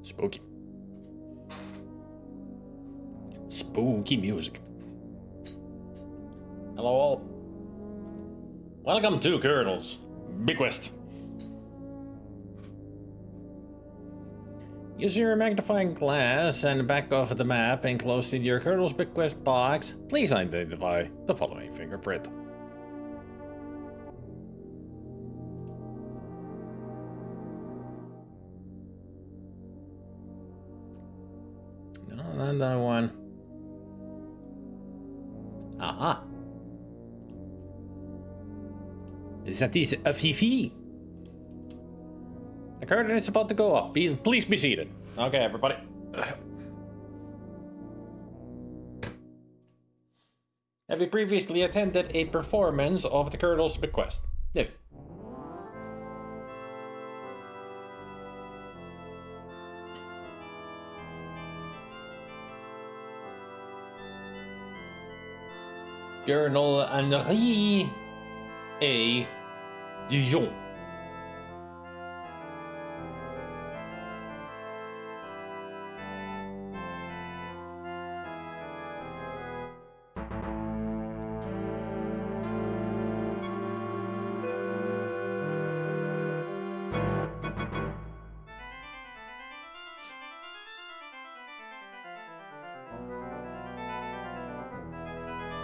Spooky. Spooky music. Hello all. Welcome to Colonel's Bequest. Use your magnifying glass and back off the map enclosed in your Colonel's Bequest box. Please identify the following fingerprint. No, not that one. Aha. That is a Fifi. The curtain is about to go up. Please be seated. Okay, everybody. Have you previously attended a performance of the Colonel's Bequest? No. Colonel Henri A. Dijon.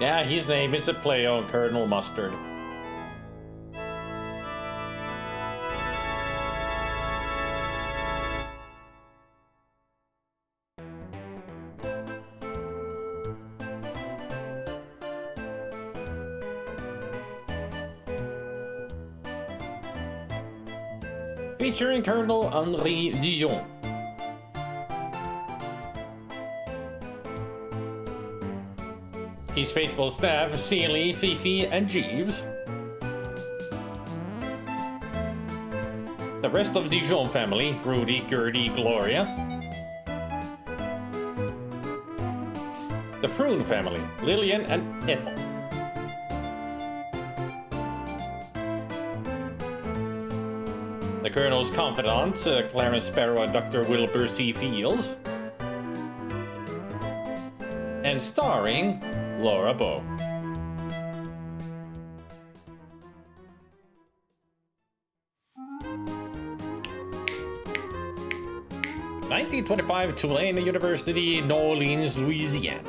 Yeah, his name is a play on Colonel Mustard. Featuring Colonel Henri Dijon. His faithful staff, Sealy, Fifi, and Jeeves. The rest of the Dijon family, Rudy, Gertie, Gloria. The Prune family, Lillian and Ethel. The Colonel's confidant, Clarence Sparrow and Dr. Wilbur C. Fields. And starring Laura Bow. 1925, Tulane University, New Orleans, Louisiana.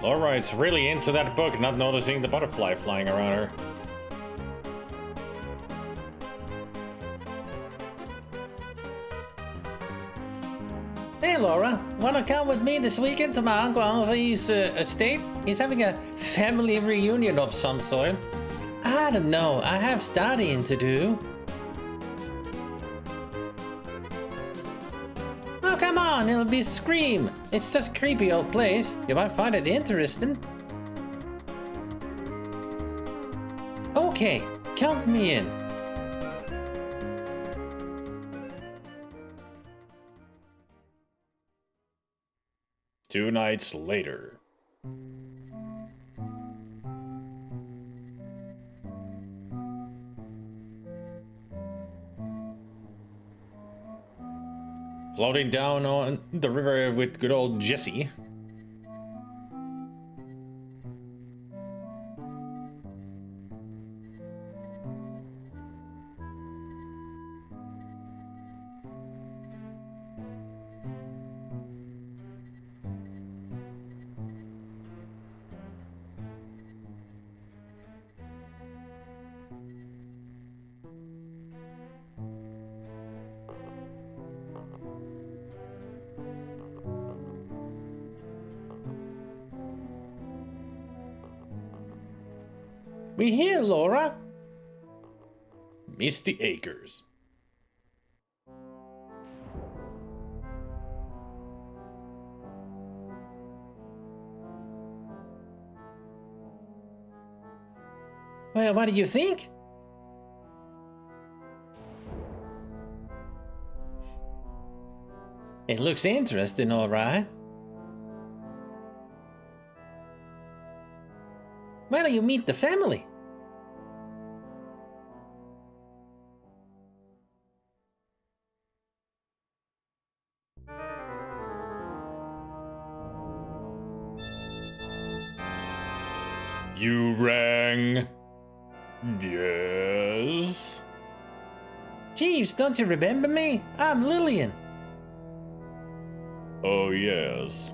Laura is really into that book, not noticing the butterfly flying around her. Hey Laura, wanna come with me this weekend to my Uncle Henri's estate? He's having a family reunion of some sort. I don't know, I have studying to do. Oh, come on, it'll be Scream. It's such a creepy old place. You might find it interesting. Okay, count me in. Two nights later. Floating down on the river with good old Jesse. We here, Laura. Misty Acres. Well, what do you think? It looks interesting, all right. Why don't you meet the family? You rang? Yes? Jeeves, don't you remember me? I'm Lillian. Oh, yes.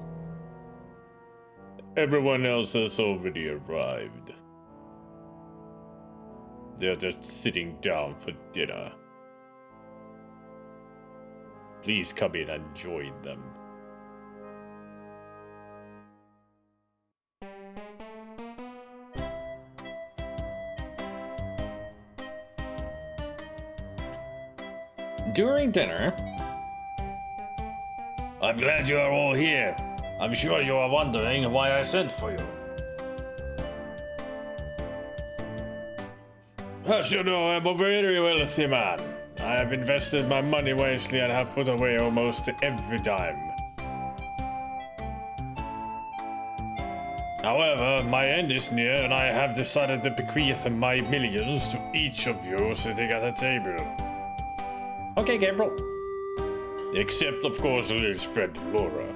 Everyone else has already arrived. They're just sitting down for dinner. Please come in and join them. During dinner, I'm glad you are all here. I'm sure you are wondering why I sent for you. As you know, I'm a very wealthy man. I have invested my money wisely and have put away almost every dime. However, my end is near and I have decided to bequeath my millions to each of you sitting at a table. okay, Gabriel. Except, of course, Lily's friend Laura.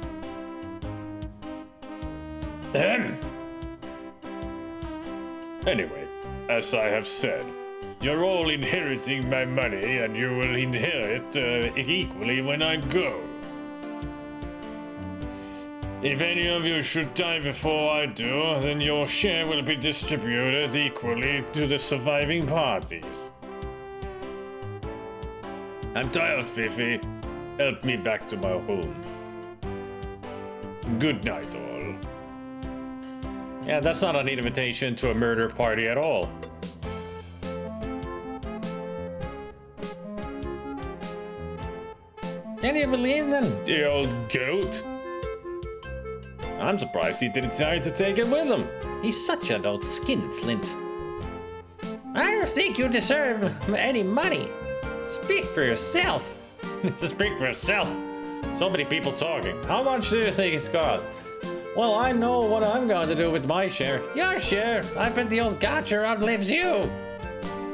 Anyway, as I have said, you're all inheriting my money and you will inherit equally when I go. If any of you should die before I do, then your share will be distributed equally to the surviving parties. I'm tired, Fifi. Help me back to my home. Good night, all. Yeah, that's not an invitation to a murder party at all. Can you believe that? The old goat. I'm surprised he didn't decide to take it with him. He's such an old skinflint. I don't think you deserve any money. Speak for yourself. Speak for yourself. So many people talking. How much do you think it's cost? Well, I know what I'm going to do with my share. Your share? I bet the old gotcha outlives you.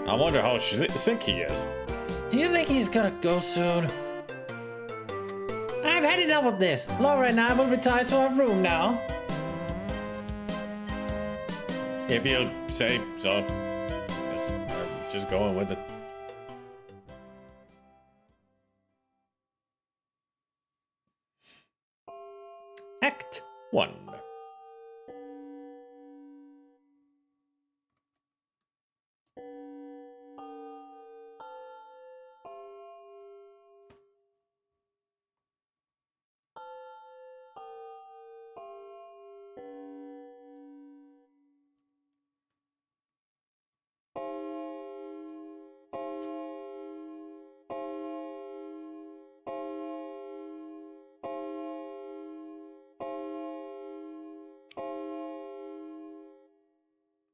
I wonder how sick he is. Do you think he's gonna go soon? I've had enough of this. Laura and I will retire to our room now. If you say so. Just going with it. Act 1.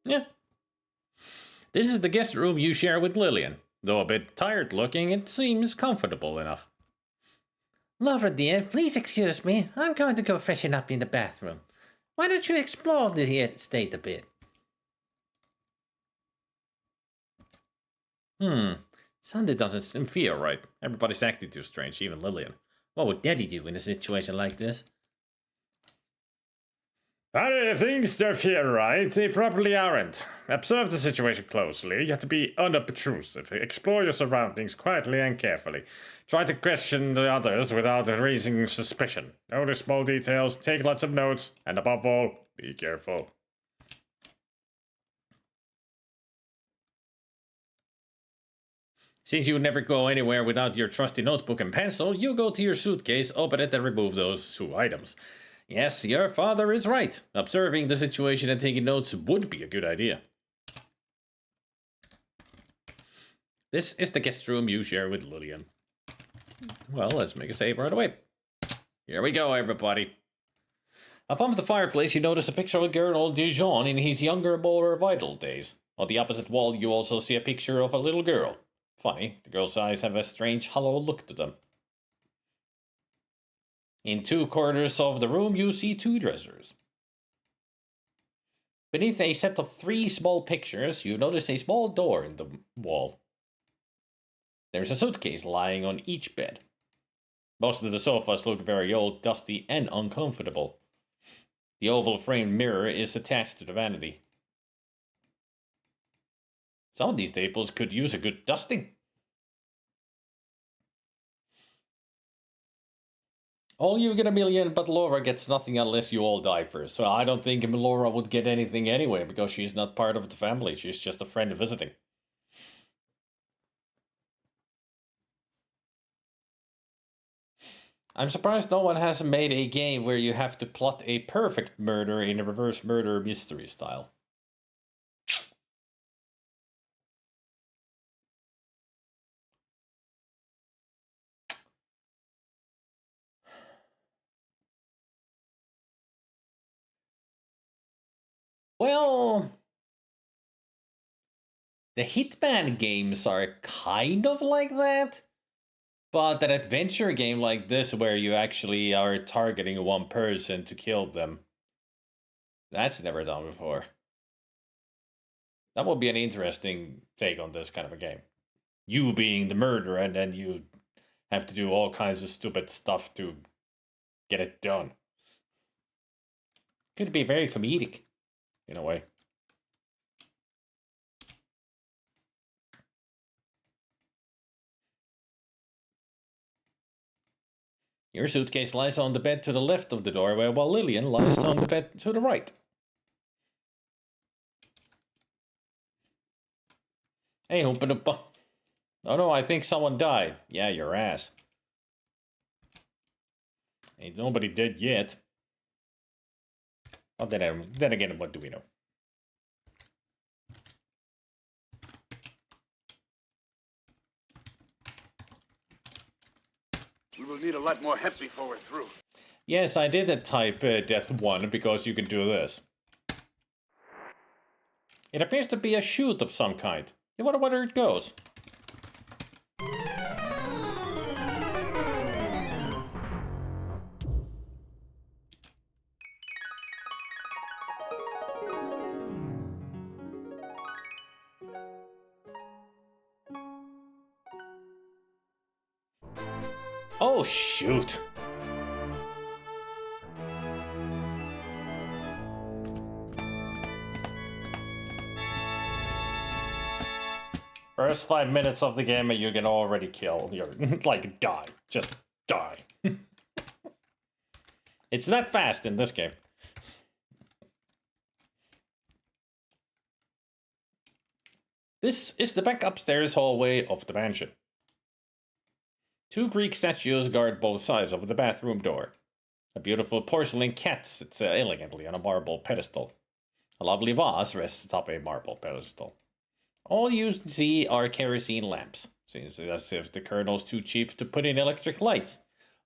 Yeah. This is the guest room you share with Lillian. Though a bit tired looking, it seems comfortable enough. Laura dear, please excuse me. I'm going to go freshen up in the bathroom. Why don't you explore the estate a bit? Something doesn't feel right. Everybody's acting too strange, even Lillian. What would Daddy do in a situation like this? If things don't feel right, they probably aren't. Observe the situation closely. You have to be unobtrusive. Explore your surroundings quietly and carefully. Try to question the others without raising suspicion. Notice small details, take lots of notes, and above all, be careful. Since you never go anywhere without your trusty notebook and pencil, you go to your suitcase, open it, and remove those 2 items. Yes, your father is right. Observing the situation and taking notes would be a good idea. This is the guest room you share with Lillian. Well, let's make a save right away. Here we go, everybody. Above the fireplace, you notice a picture of a girl old Dijon in his younger, more vital days. On the opposite wall, you also see a picture of a little girl. Funny, the girl's eyes have a strange, hollow look to them. In two corners of the room, you see two dressers. Beneath a set of three small pictures, you notice a small door in the wall. There's a suitcase lying on each bed. Most of the sofas look very old, dusty, and uncomfortable. The oval framed mirror is attached to the vanity. Some of these tables could use a good dusting. All you get a million, but Laura gets nothing unless you all die first. So I don't think Laura would get anything anyway, because she's not part of the family. She's just a friend visiting. I'm surprised no one has made a game where you have to plot a perfect murder in a reverse murder mystery style. Well, the Hitman games are kind of like that, but an adventure game like this where you actually are targeting one person to kill them, that's never done before. That would be an interesting take on this kind of a game. You being the murderer, and then you have to do all kinds of stupid stuff to get it done. Could be very comedic, in a way. Your suitcase lies on the bed to the left of the doorway, while Lillian lies on the bed to the right. Hey, Oompa Loompa. Oh no, I think someone died. Yeah, your ass. Ain't nobody dead yet. Oh, then again, what do we know? We will need a lot more hemp before we're through. Yes, I did type Death 1 because you can do this. It appears to be a chute of some kind. You wonder where it goes. Oh, shoot. First 5 minutes of the game and you can already kill. You're like, die. Just die. It's that fast in this game. This is the back upstairs hallway of the mansion. Two Greek statues guard both sides of the bathroom door. A beautiful porcelain cat sits elegantly on a marble pedestal. A lovely vase rests atop a marble pedestal. All you see are kerosene lamps. Seems as if the colonel's too cheap to put in electric lights.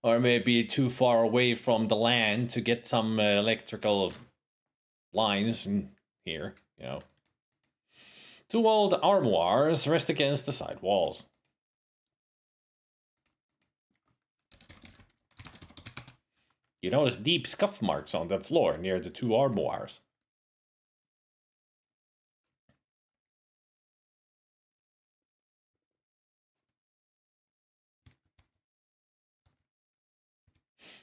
Or maybe too far away from the land to get some electrical lines in here, you know. Two old armoires rest against the side walls. You notice deep scuff marks on the floor near the two armoires.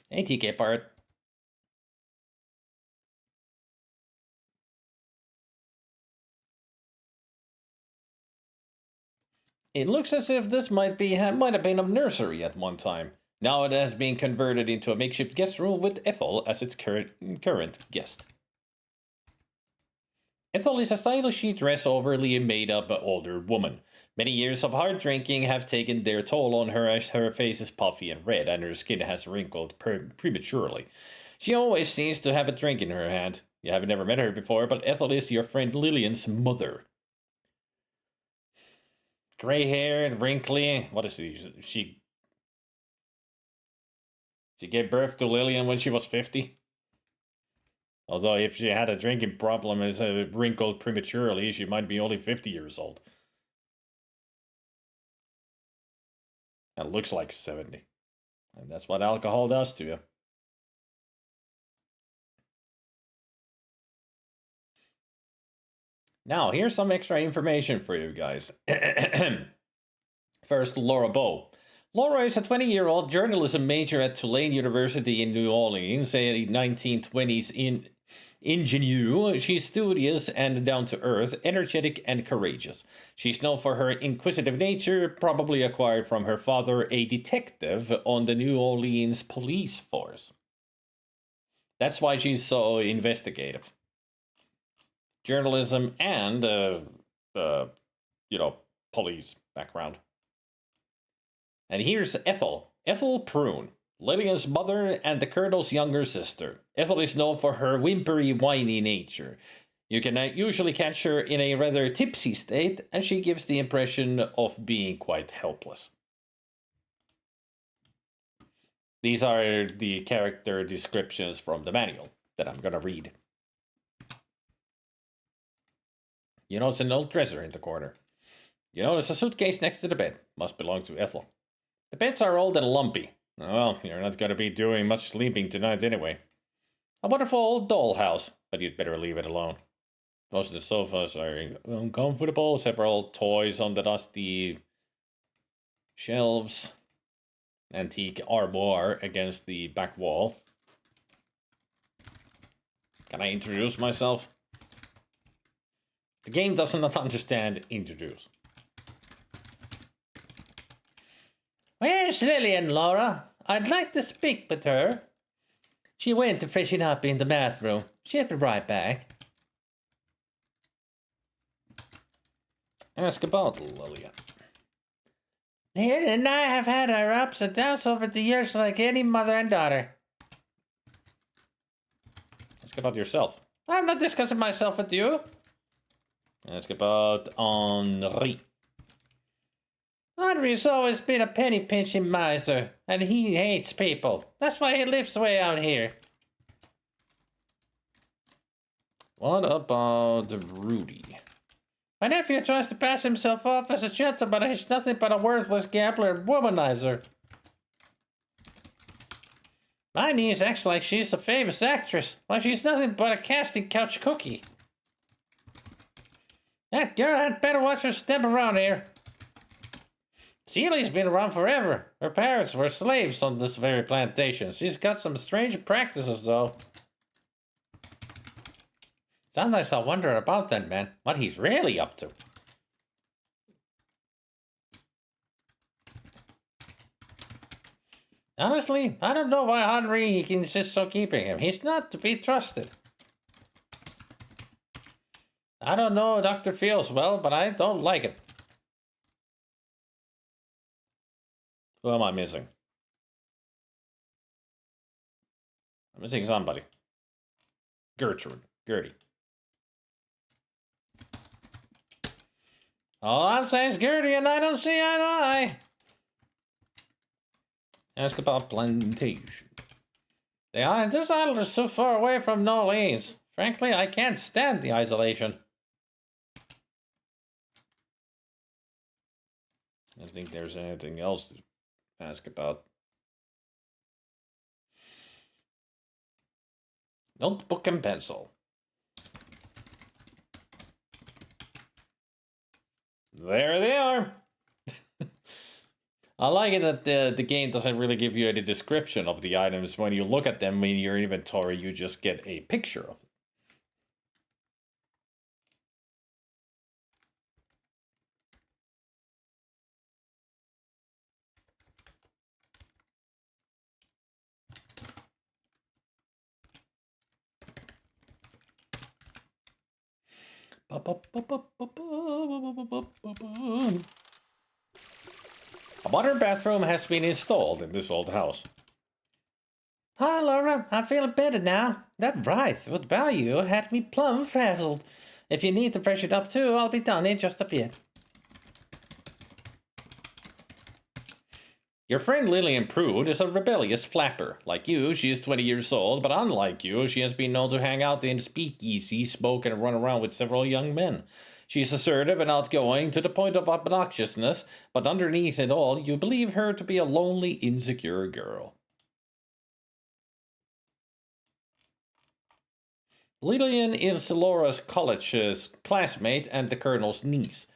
Hey, TK part. It looks as if this might have been a nursery at one time. Now it has been converted into a makeshift guest room with Ethel as its current guest. Ethel is a stylishly dressed, overly made-up older woman. Many years of hard drinking have taken their toll on her as her face is puffy and red and her skin has wrinkled prematurely. She always seems to have a drink in her hand. You have never met her before, but Ethel is your friend Lillian's mother. Gray hair and wrinkly. What is she? She gave birth to Lillian when she was 50? Although if she had a drinking problem and wrinkled prematurely, she might be only 50 years old. And looks like 70. And that's what alcohol does to you. Now, here's some extra information for you guys. First, Laura Bow. Laura is a 20-year-old journalism major at Tulane University in New Orleans, a 1920s ingenue. She's studious and down-to-earth, energetic and courageous. She's known for her inquisitive nature, probably acquired from her father, a detective on the New Orleans police force. That's why she's so investigative. Journalism and, police background. And here's Ethel. Ethel Prune, Lillian's mother and the Colonel's younger sister. Ethel is known for her whimpery, whiny nature. You can usually catch her in a rather tipsy state, and she gives the impression of being quite helpless. These are the character descriptions from the manual that I'm gonna read. You notice an old dresser in the corner. You notice a suitcase next to the bed. Must belong to Ethel. The beds are old and lumpy. Well, you're not going to be doing much sleeping tonight anyway. A wonderful old dollhouse, but you'd better leave it alone. Most of the sofas are uncomfortable. Several toys on the dusty shelves. Antique armoire against the back wall. Can I introduce myself? The game does not understand introduce. Where's Lillian, Laura? I'd like to speak with her. She went to freshen up in the bathroom. She'll be right back. Ask about Lillian. Lillian and I have had our ups and downs over the years like any mother and daughter. Ask about yourself. I'm not discussing myself with you. Ask about Henri. Henri's always been a penny-pinching miser, and he hates people. That's why he lives way out here. What about Rudy? My nephew tries to pass himself off as a gentleman, but he's nothing but a worthless gambler and womanizer. My niece acts like she's a famous actress, while she's nothing but a casting couch cookie. That girl had better watch her step around here. Celia's been around forever. Her parents were slaves on this very plantation. She's got some strange practices, though. Sometimes I wonder about that man, what he's really up to. Honestly, I don't know why Henri insists on keeping him. He's not to be trusted. I don't know Dr. Feels well, but I don't like him. Who am I missing? I'm missing somebody. Gertrude. Gertie. All I'm saying is Gertie and I don't see eye to eye. Ask about plantation. This island is so far away from New Orleans. Frankly, I can't stand the isolation. I don't think there's anything else to ask about. Notebook and pencil. There they are. I like it that the game doesn't really give you any description of the items. When you look at them in your inventory, you just get a picture of it. A modern bathroom has been installed in this old house. Hi, Laura. I'm feeling better now. That writhe with bayou had me plumb frazzled. If you need to freshen up too, I'll be done in just a bit. Your friend Lillian Prude is a rebellious flapper. Like you, she is 20 years old, but unlike you, she has been known to hang out in speakeasy, smoke, and run around with several young men. She's assertive and outgoing to the point of obnoxiousness, but underneath it all, you believe her to be a lonely, insecure girl. Lillian is Laura's college's classmate and the colonel's niece.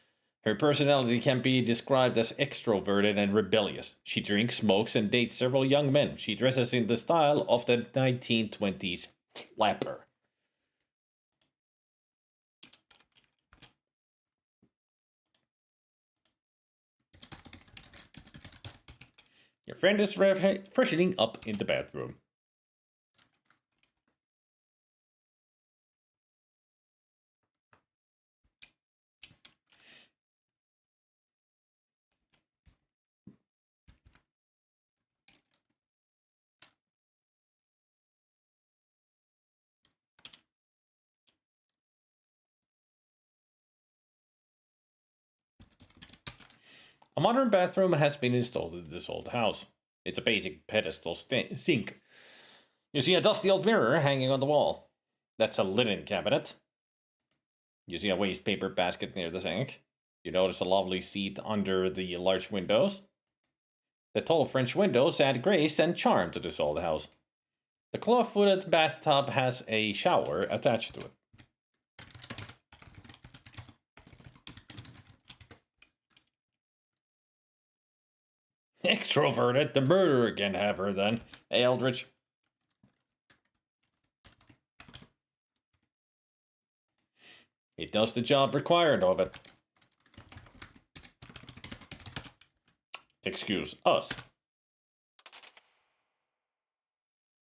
Her personality can be described as extroverted and rebellious. She drinks, smokes, and dates several young men. She dresses in the style of the 1920s flapper. Your friend is freshening up in the bathroom. A modern bathroom has been installed in this old house. It's a basic pedestal sink. You see a dusty old mirror hanging on the wall. That's a linen cabinet. You see a waste paper basket near the sink. You notice a lovely seat under the large windows. The tall French windows add grace and charm to this old house. The claw-footed bathtub has a shower attached to it. Extroverted, the murderer can have her then. Hey, Eldridge. It does the job required of it. Excuse us.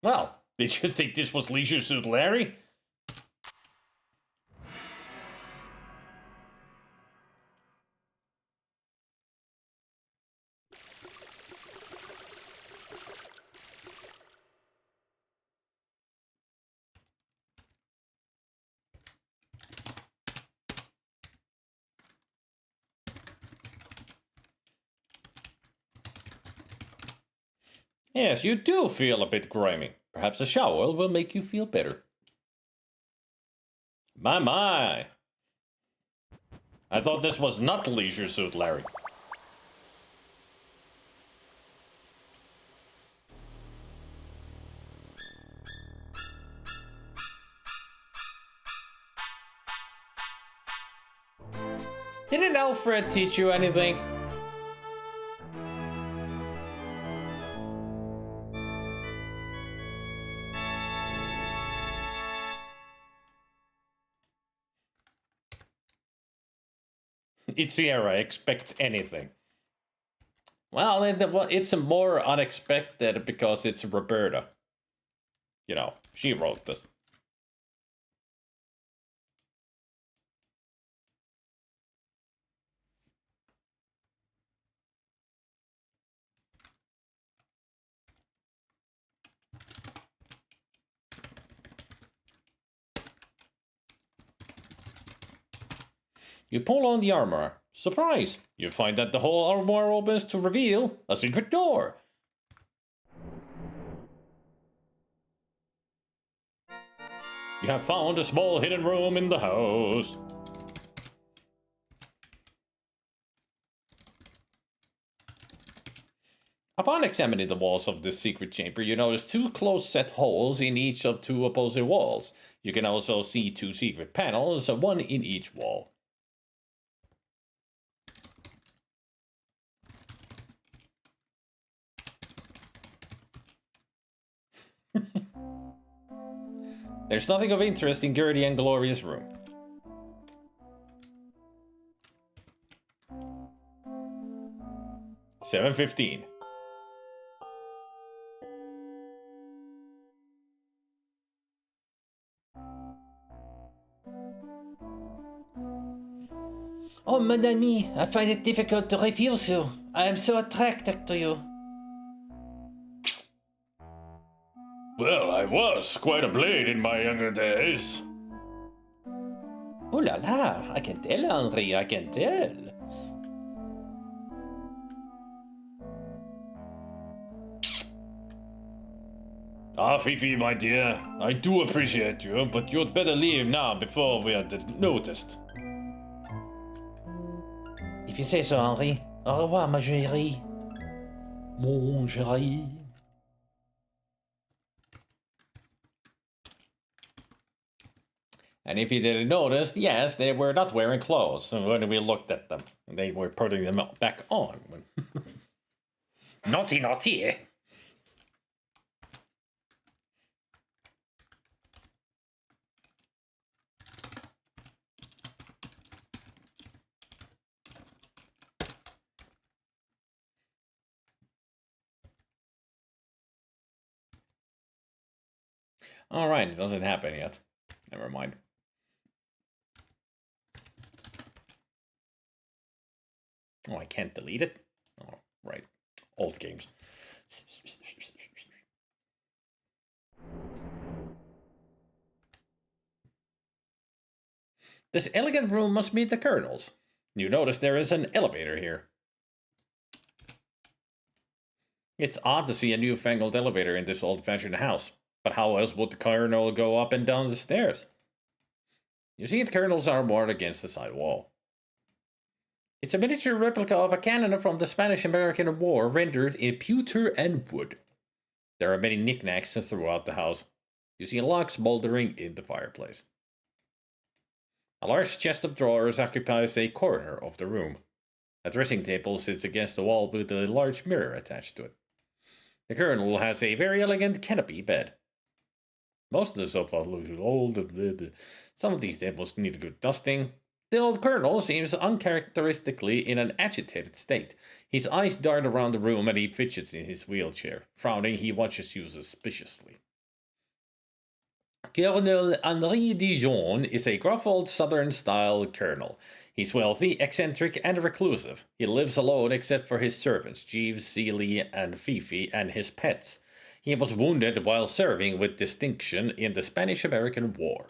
Well, did you think this was Leisure Suit Larry? Yes, you do feel a bit grimy. Perhaps a shower will make you feel better. My. I thought this was not Leisure Suit Larry. Didn't Alfred teach you anything? It's Sierra, expect anything. Well, it's more unexpected because it's Roberta. You know, she wrote this. You pull on the armor. Surprise! You find that the whole armor opens to reveal a secret door. You have found a small hidden room in the house. Upon examining the walls of this secret chamber, you notice two close-set holes in each of two opposing walls. You can also see two secret panels, one in each wall. There's nothing of interest in Gertie and Gloria's room. $7:15. Oh, mon ami, I find it difficult to refuse you. I am so attracted to you. Well, I was quite a blade in my younger days. Oh la la, I can tell, Henri, I can tell. Ah, Fifi, my dear, I do appreciate you, but you'd better leave now before we are noticed. If you say so, Henri. Au revoir, ma chérie. Mon chéri. And if you didn't notice, yes, they were not wearing clothes when we looked at them. They were putting them back on. Naughty, naughty. Alright, it doesn't happen yet. Never mind. Oh, I can't delete it? Oh, right. Old games. This elegant room must be the Colonel's. You notice there is an elevator here. It's odd to see a newfangled elevator in this old-fashioned house, but how else would the Colonel go up and down the stairs? You see the Colonel's armored against the side wall. It's a miniature replica of a cannon from the Spanish-American War, rendered in pewter and wood. There are many knickknacks throughout the house. You see logs smoldering in the fireplace. A large chest of drawers occupies a corner of the room. A dressing table sits against the wall with a large mirror attached to it. The Colonel has a very elegant canopy bed. Most of the sofa looks old. Some of these tables need a good dusting. The old Colonel seems uncharacteristically in an agitated state. His eyes dart around the room and he fidgets in his wheelchair. Frowning, he watches you suspiciously. Colonel Henri Dijon is a gruff old Southern-style colonel. He's wealthy, eccentric, and reclusive. He lives alone except for his servants, Jeeves, Celie, and Fifi, and his pets. He was wounded while serving with distinction in the Spanish-American War.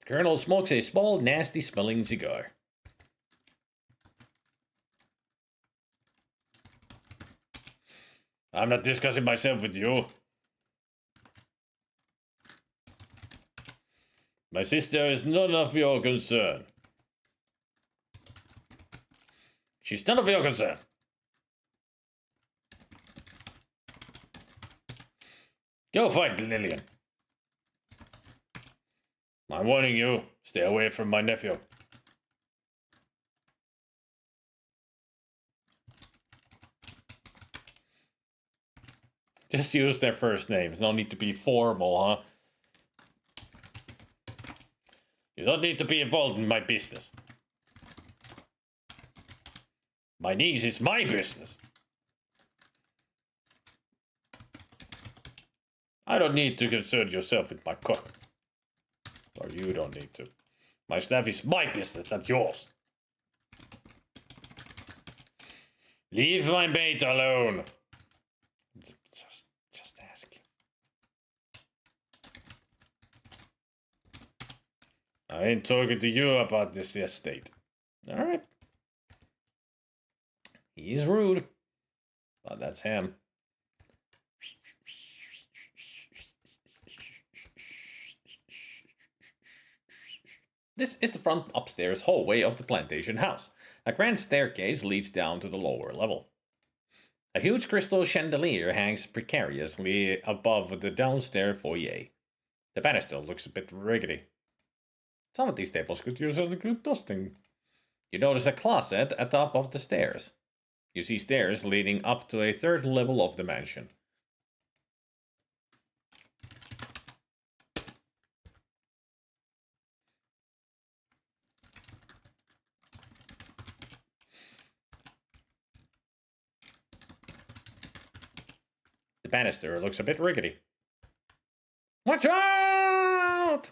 The Colonel smokes a small, nasty-smelling cigar. I'm not discussing myself with you. My sister is none of your concern. She's none of your concern. Go fight Lillian. I'm warning you, stay away from my nephew. Just use their first names. No need to be formal, huh? You don't need to be involved in my business. My niece is my business. I don't need to concern yourself with my cook. Or you don't need to. My staff is my business, not yours. Leave my mate alone. Just asking. I ain't talking to you about this estate. Alright. He's rude. But that's him. This is the front upstairs hallway of the plantation house. A grand staircase leads down to the lower level. A huge crystal chandelier hangs precariously above the downstairs foyer. The banister looks a bit rickety. Some of these tables could use a good dusting. You notice a closet at the top of the stairs. You see stairs leading up to a third level of the mansion. The banister looks a bit rickety. Watch out!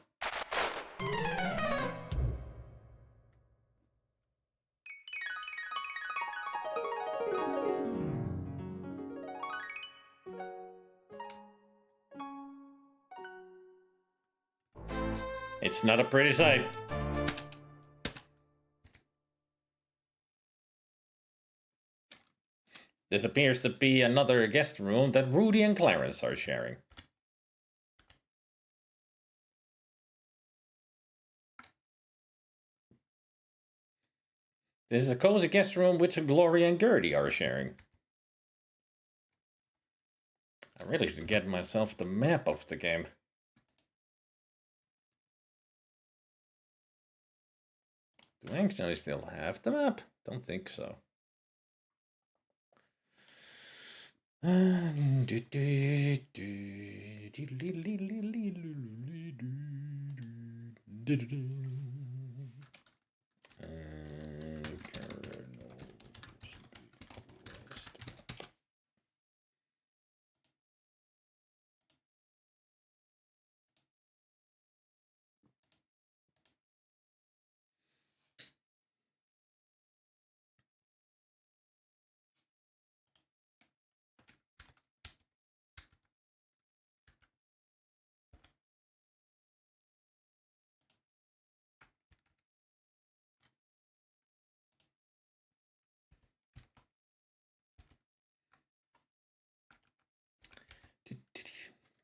It's not a pretty sight. This appears to be another guest room that Rudy and Clarence are sharing. This is a cozy guest room which Gloria and Gertie are sharing. I really should get myself the map of the game. Do I actually still have the map? Don't think so.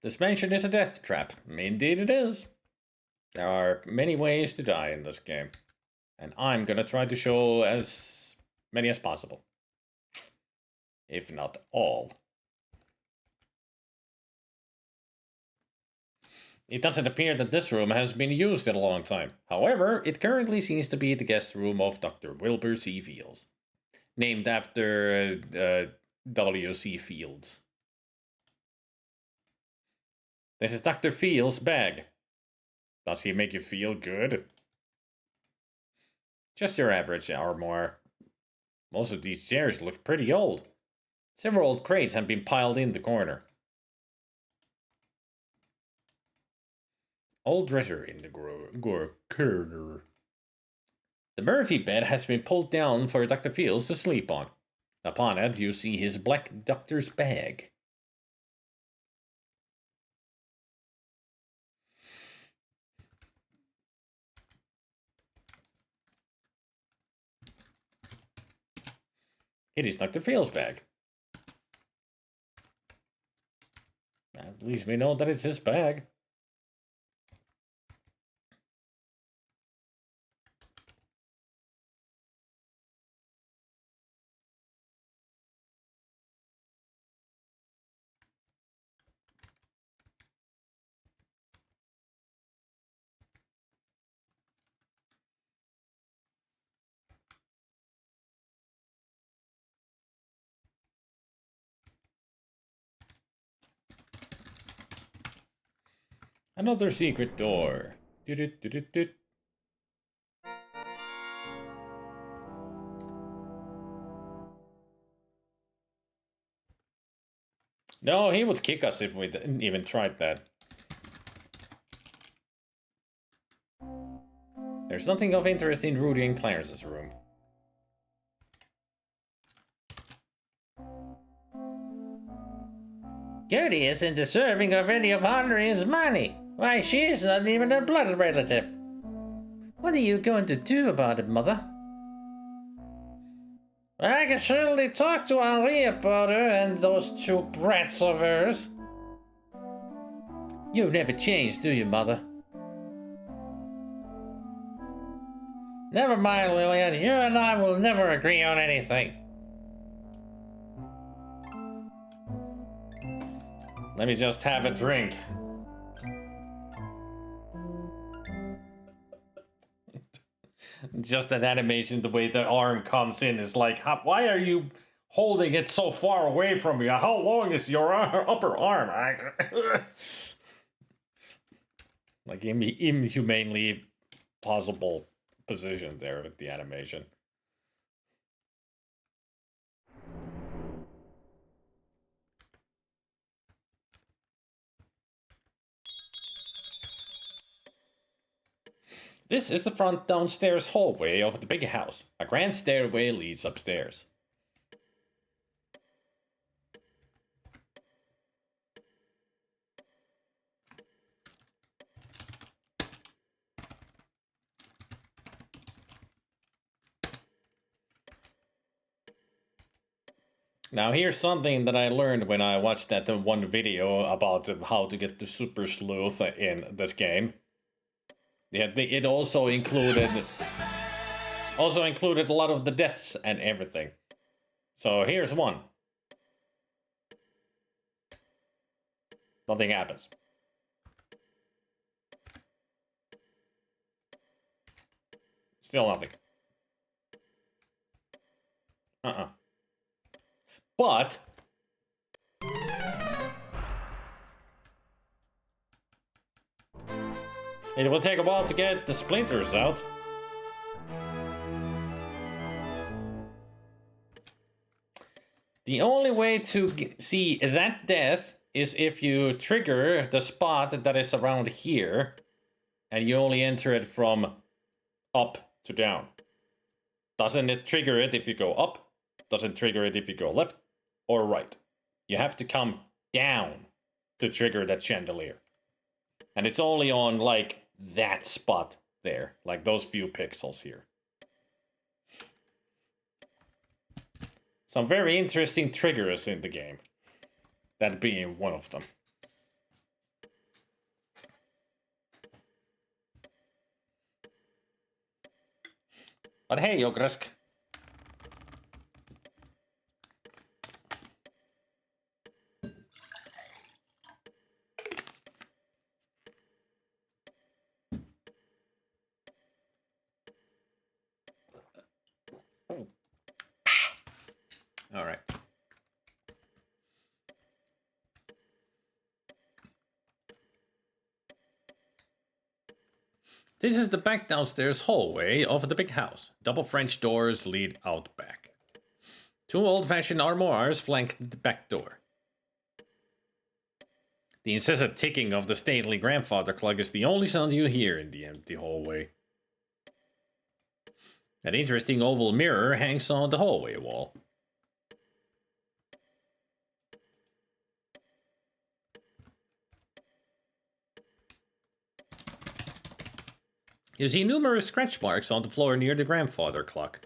This mansion is a death trap. Indeed it is. There are many ways to die in this game. And I'm gonna try to show as many as possible. If not all. It doesn't appear that this room has been used in a long time. However, it currently seems to be the guest room of Dr. Wilbur C. Fields. Named after W.C. Fields. This is Dr. Fields' bag. Does he make you feel good? Just your average armoire. Most of these chairs look pretty old. Several old crates have been piled in the corner. Old dresser in the corner. The Murphy bed has been pulled down for Dr. Fields to sleep on. Upon it, you see his black doctor's bag. It is Dr. Fields' bag. At least we know that it's his bag. Another secret door. No, he would kick us if we didn't even tried that. There's nothing of interest in Rudy and Clarence's room. Gertie isn't deserving of any of Henry's money. Why, she's not even a blood relative. What are you going to do about it, Mother? I can surely talk to Henri about her and those two brats of hers. You never change, do you, Mother? Never mind, Lillian. You and I will never agree on anything. Let me just have a drink. Just that animation, the way the arm comes in is like, why are you holding it so far away from me? How long is your upper arm? Like inhumanely possible position there with the animation. This is the front downstairs hallway of the big house. A grand stairway leads upstairs. Now here's something that I learned when I watched that one video about how to get the super sleuth in this game. It also included a lot of the deaths and everything. So here's one. Nothing happens. Still nothing. But it will take a while to get the splinters out. The only way to see that death is if you trigger the spot that is around here, and you only enter it from up to down. Doesn't it trigger it if you go up? Doesn't trigger it if you go left or right. You have to come down to trigger that chandelier. And it's only on, like, that spot there. Like, those few pixels here. Some very interesting triggers in the game. That being one of them. But hey, Ogresk. All right. This is the back downstairs hallway of the big house. Double French doors lead out back. Two old-fashioned armoires flank the back door. The incessant ticking of the stately grandfather clock is the only sound you hear in the empty hallway. An interesting oval mirror hangs on the hallway wall. You see numerous scratch marks on the floor near the grandfather clock.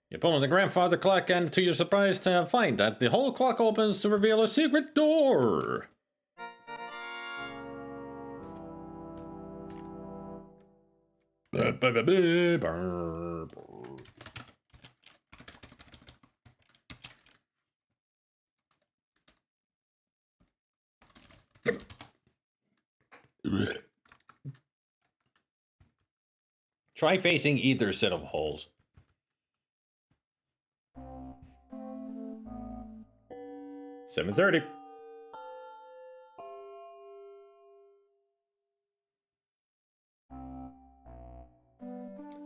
You pull on the grandfather clock and to your surprise find that the whole clock opens to reveal a secret door. Try facing either set of holes. $7:30.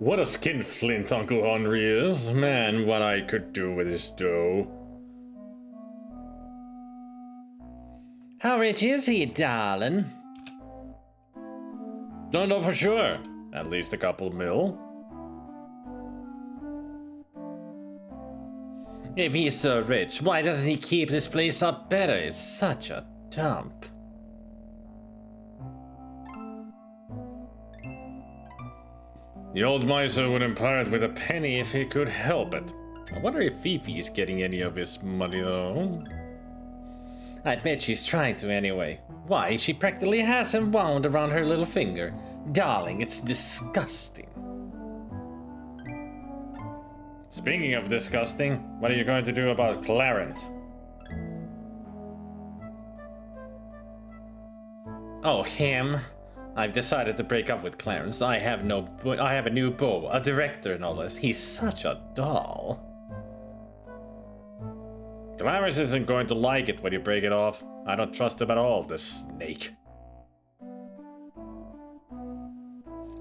What a skinflint Uncle Henry is. Man, what I could do with his dough. How rich is he, darling? Don't know for sure. At least a couple mil. If he's so rich, why doesn't he keep this place up better? It's such a dump. The old miser wouldn't part with a penny if he could help it. I wonder if Fifi's getting any of his money though. I bet she's trying to anyway. Why, she practically has him wound around her little finger. Darling, it's disgusting. Speaking of disgusting, what are you going to do about Clarence? Oh, him? I've decided to break up with Clarence. I have a new beau, a director and all this. He's such a doll. Clarence isn't going to like it when you break it off. I don't trust him at all, this snake.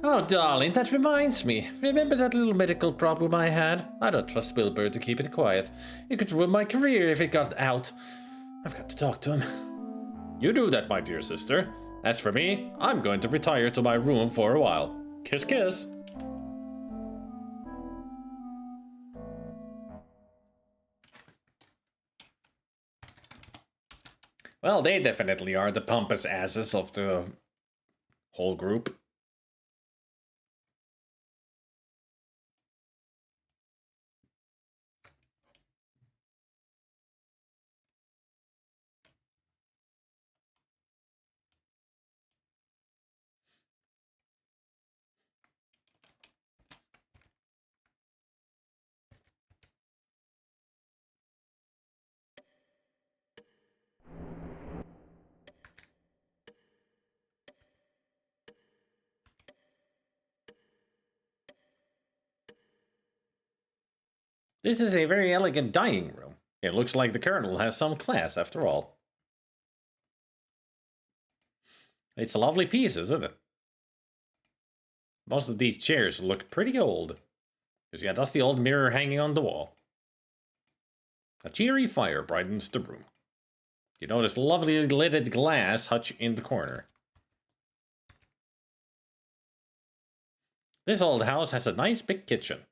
Oh, darling, that reminds me. Remember that little medical problem I had? I don't trust Wilbur to keep it quiet. It could ruin my career if it got out. I've got to talk to him. You do that, my dear sister. As for me, I'm going to retire to my room for a while. Kiss, kiss. Well, they definitely are the pompous asses of the whole group. This is a very elegant dining room. It looks like the Colonel has some class after all. It's a lovely piece, isn't it? Most of these chairs look pretty old. There's a dusty old mirror hanging on the wall. A cheery fire brightens the room. You notice lovely lidded glass hutch in the corner. This old house has a nice big kitchen.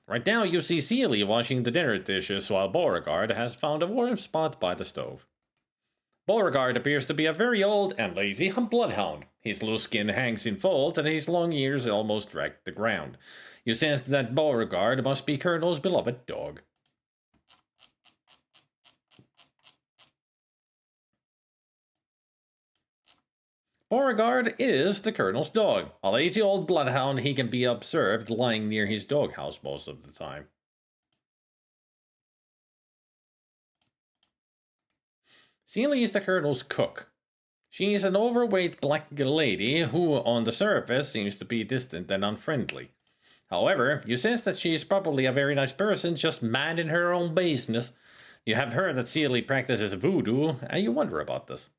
Right now you see Celia washing the dinner dishes while Beauregard has found a warm spot by the stove. Beauregard appears to be a very old and lazy bloodhound. His loose skin hangs in folds and his long ears almost drag the ground. You sense that Beauregard must be Colonel's beloved dog. Beauregard is the Colonel's dog. A lazy old bloodhound, he can be observed lying near his doghouse most of the time. Celia is the Colonel's cook. She is an overweight black lady who, on the surface, seems to be distant and unfriendly. However, you sense that she is probably a very nice person, just mad in her own business. You have heard that Celia practices voodoo, and you wonder about this.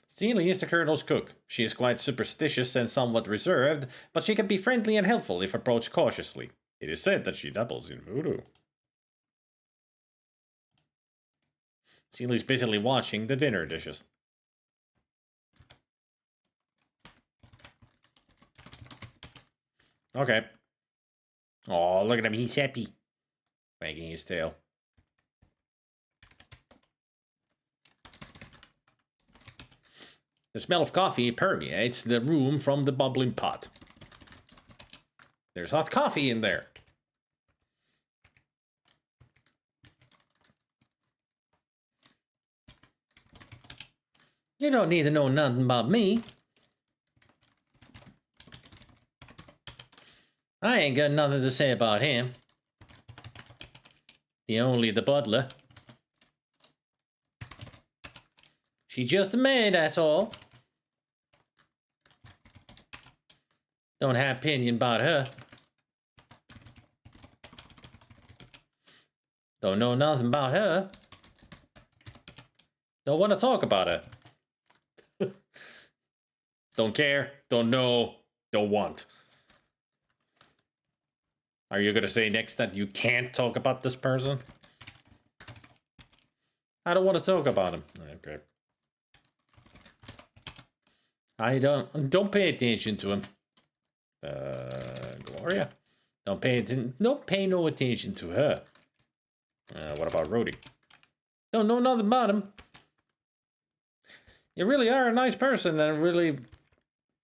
Celia is the Colonel's cook. She is quite superstitious and somewhat reserved, but she can be friendly and helpful if approached cautiously. It is said that she dabbles in voodoo. Celia's busily washing the dinner dishes. Okay. Oh, look at him, he's happy. Wagging his tail. The smell of coffee permeates the room from the bubbling pot. There's hot coffee in there. You don't need to know nothing about me. I ain't got nothing to say about him. Only the butler. She just a maid, that's all. Don't have opinion about her. Don't know nothing about her. Don't want to talk about her. Don't care, don't know, don't want. Are you gonna say next that you can't talk about this person? I don't want to talk about him. Okay. I don't pay attention to him. Gloria? Don't pay no attention to her. What about Rhodey? Don't know nothing about him. You really are a nice person and really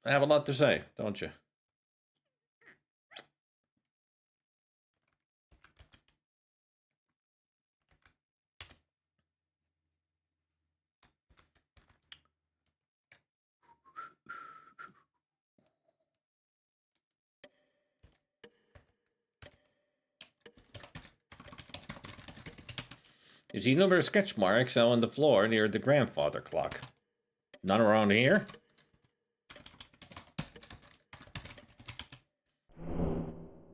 have a lot to say, don't you? You see numerous sketch marks on the floor near the grandfather clock. None around here?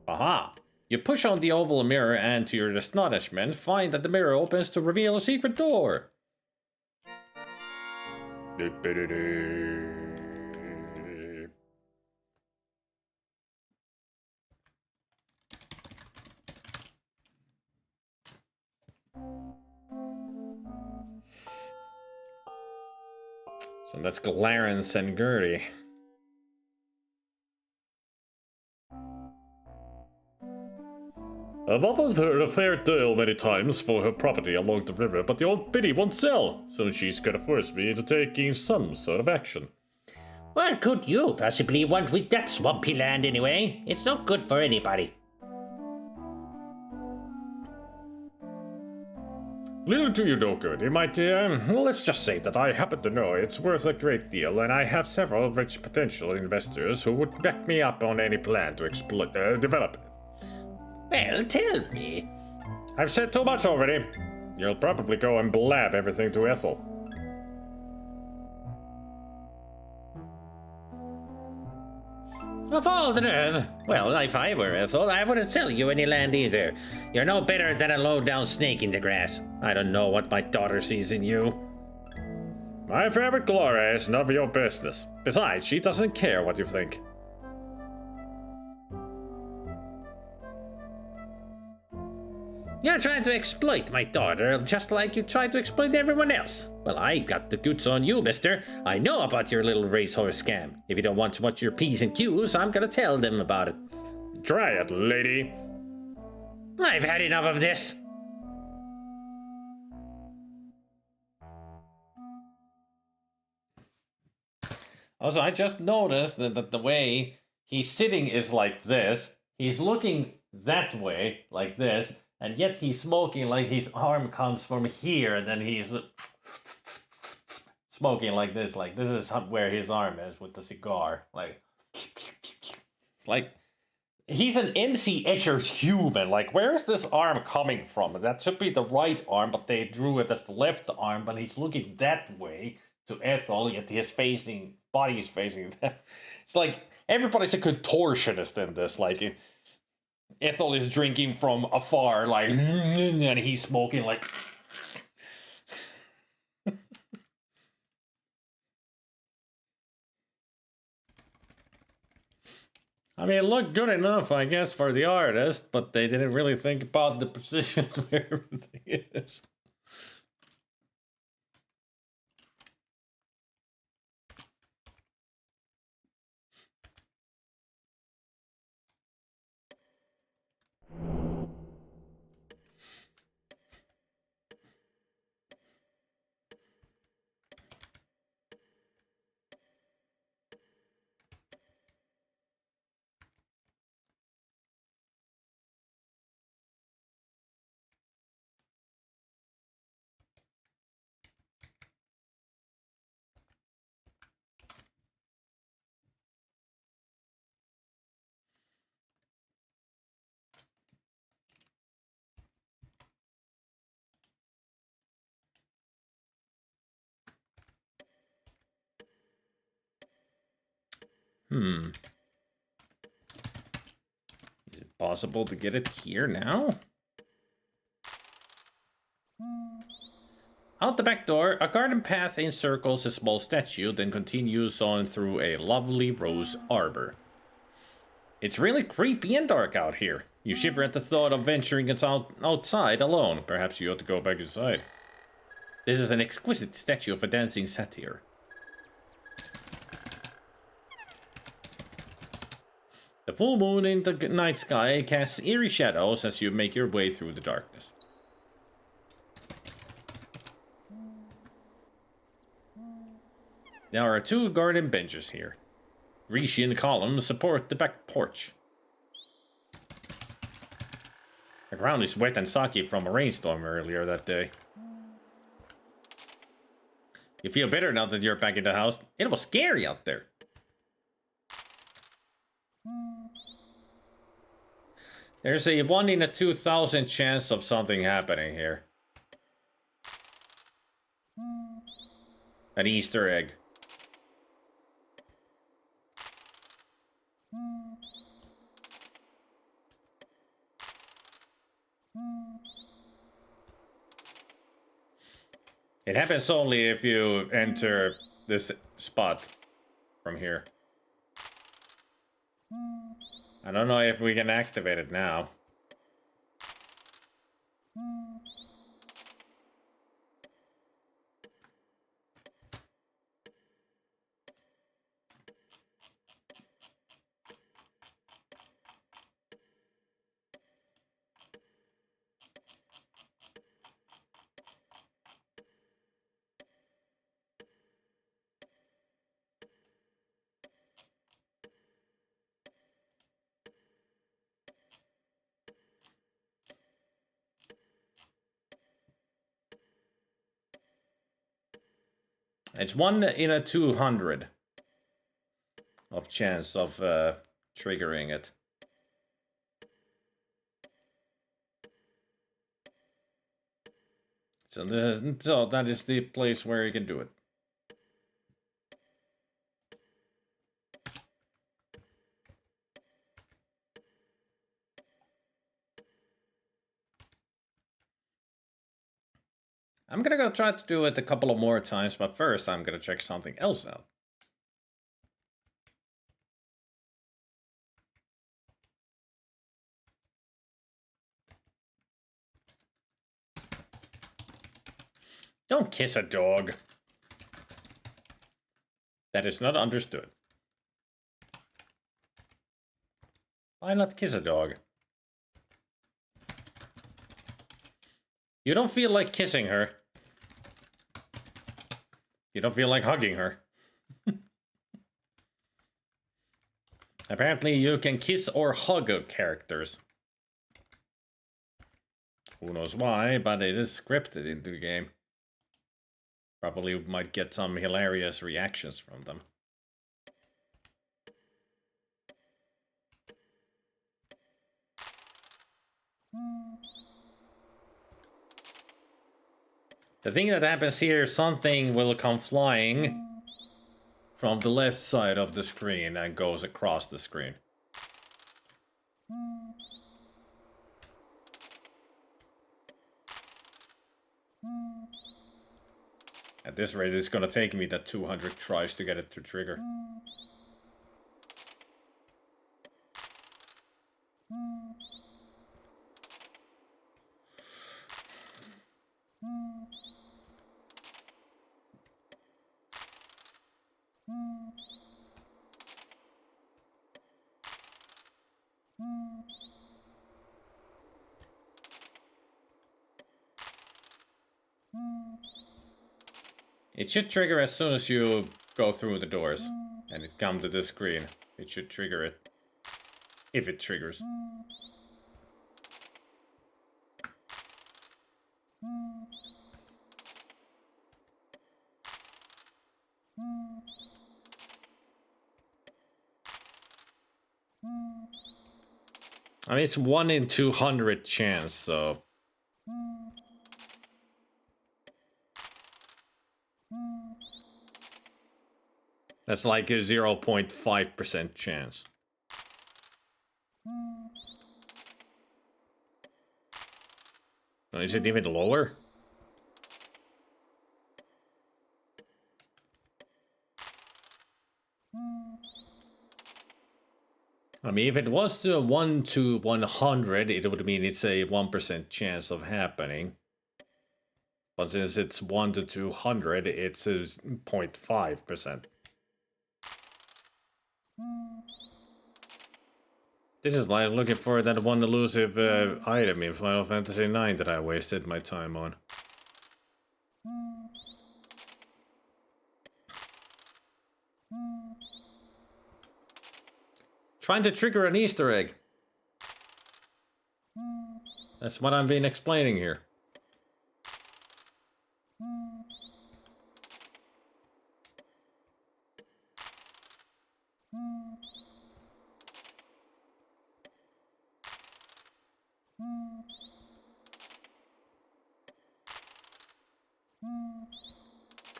Aha! You push on the oval mirror and, to your astonishment, find that the mirror opens to reveal a secret door. So that's Clarence and Gertie. I've offered her a fair deal many times for her property along the river, but the old biddy won't sell, so she's gonna force me into taking some sort of action. What could you possibly want with that swampy land anyway? It's not good for anybody. Little do you know, Gertie, my dear. Let's just say that I happen to know it's worth a great deal, and I have several rich potential investors who would back me up on any plan to develop it. Well, tell me. I've said too much already. You'll probably go and blab everything to Ethel. Of all the nerve. Well, if I were Ethel, I wouldn't sell you any land either. You're no better than a low-down snake in the grass. I don't know what my daughter sees in you. My favorite Gloria is none of your business. Besides, she doesn't care what you think. You're trying to exploit my daughter, just like you tried to exploit everyone else. Well, I got the goods on you, mister. I know about your little racehorse scam. If you don't want to watch your P's and Q's, I'm gonna tell them about it. Try it, lady. I've had enough of this. Also, I just noticed that the way he's sitting is like this. He's looking that way, like this, and yet he's smoking like his arm comes from here, and then he's smoking like this. Like, this is where his arm is with the cigar. Like, it's like, he's an MC Escher's human. Like, where is this arm coming from? That should be the right arm, but they drew it as the left arm, but he's looking that way to Ethel, yet his body's facing that. It's like, everybody's a contortionist in this. Like, Ethel is drinking from afar, like, and he's smoking, like. I mean, it looked good enough, I guess, for the artist, but they didn't really think about the positions where everything is. Is it possible to get it here now? Out the back door, a garden path encircles a small statue, then continues on through a lovely rose arbor. It's really creepy and dark out here. You shiver at the thought of venturing outside alone. Perhaps you ought to go back inside. This is an exquisite statue of a dancing satyr. The full moon in the night sky casts eerie shadows as you make your way through the darkness. There are 2 garden benches here. Grecian columns support the back porch. The ground is wet and soggy from a rainstorm earlier that day. You feel better now that you're back in the house. It was scary out there. There's a 1 in a 2,000 chance of something happening here. An Easter egg. It happens only if you enter this spot from here. I don't know if we can activate it now. It's 1 in a 200 of chance of triggering it. So that is the place where you can do it. I'm gonna go try to do it a couple of more times, but first I'm gonna check something else out. Don't kiss a dog. That is not understood. Why not kiss a dog? You don't feel like kissing her. You don't feel like hugging her. Apparently you can kiss or hug characters. Who knows why, but it is scripted into the game. Probably might get some hilarious reactions from them. The thing that happens here, something will come flying from the left side of the screen and goes across the screen. At this rate, it's gonna take me that 200 tries to get it to trigger. It should trigger as soon as you go through the doors and it comes to the screen. It should trigger it. If it triggers. I mean, it's 1 in 200 chance, so... That's like a 0.5% chance. Oh, is it even lower? I mean, if it was to 1 to 100, it would mean it's a 1% chance of happening. But since it's 1 to 200, it's a 0.5%. This is like looking for that one elusive item in Final Fantasy IX that I wasted my time on. Trying to trigger an Easter egg. That's what I'm being explaining here.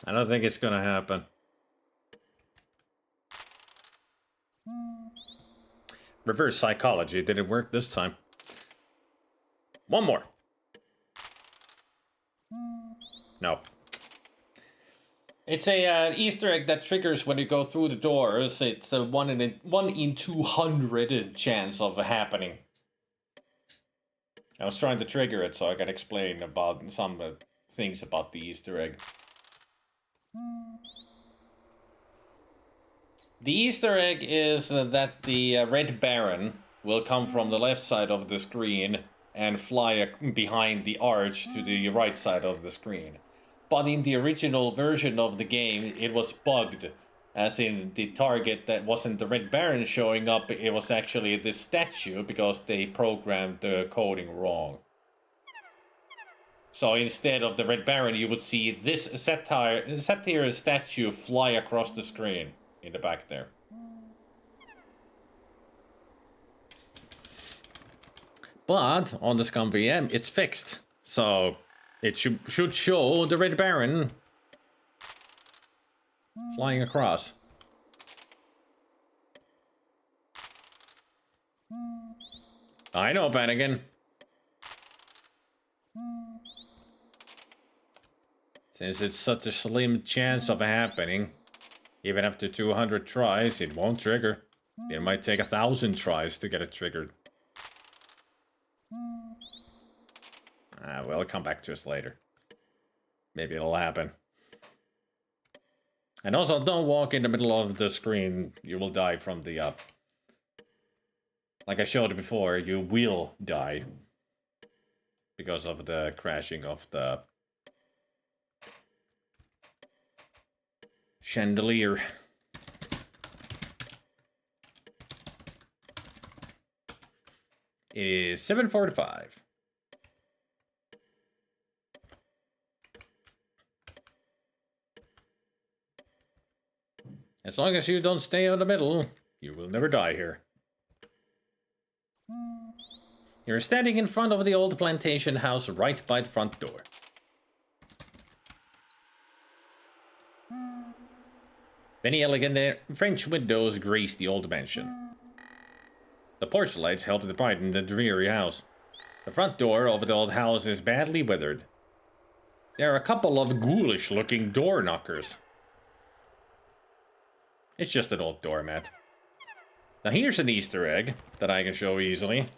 I don't think it's gonna happen. Reverse psychology didn't work this time. One more. No. It's a Easter egg that triggers when you go through the doors. It's a 1 in 200 chance of happening. I was trying to trigger it so I can explain about some things about the Easter egg. The Easter egg is that the Red Baron will come from the left side of the screen and fly behind the arch to the right side of the screen. But in the original version of the game, it was bugged. As in, the target that wasn't the Red Baron showing up, it was actually the statue because they programmed the coding wrong. So instead of the Red Baron, you would see this satyr statue fly across the screen in the back there. But on the Scum VM, it's fixed. So it should show the Red Baron flying across. I know, Panigan. Since it's such a slim chance of happening, even after 200 tries, it won't trigger. It might take 1,000 tries to get it triggered. We'll come back to this later. Maybe it'll happen. And also, don't walk in the middle of the screen. You will die from the like I showed before, you will die. Because of the crashing of the chandelier. It is 7:45. As long as you don't stay in the middle, you will never die here. You're standing in front of the old plantation house right by the front door. Many elegant French windows grace the old mansion. The porch lights help to brighten the dreary house. The front door of the old house is badly weathered. There are a couple of ghoulish-looking door knockers. It's just an old doormat. Now here's an Easter egg that I can show easily.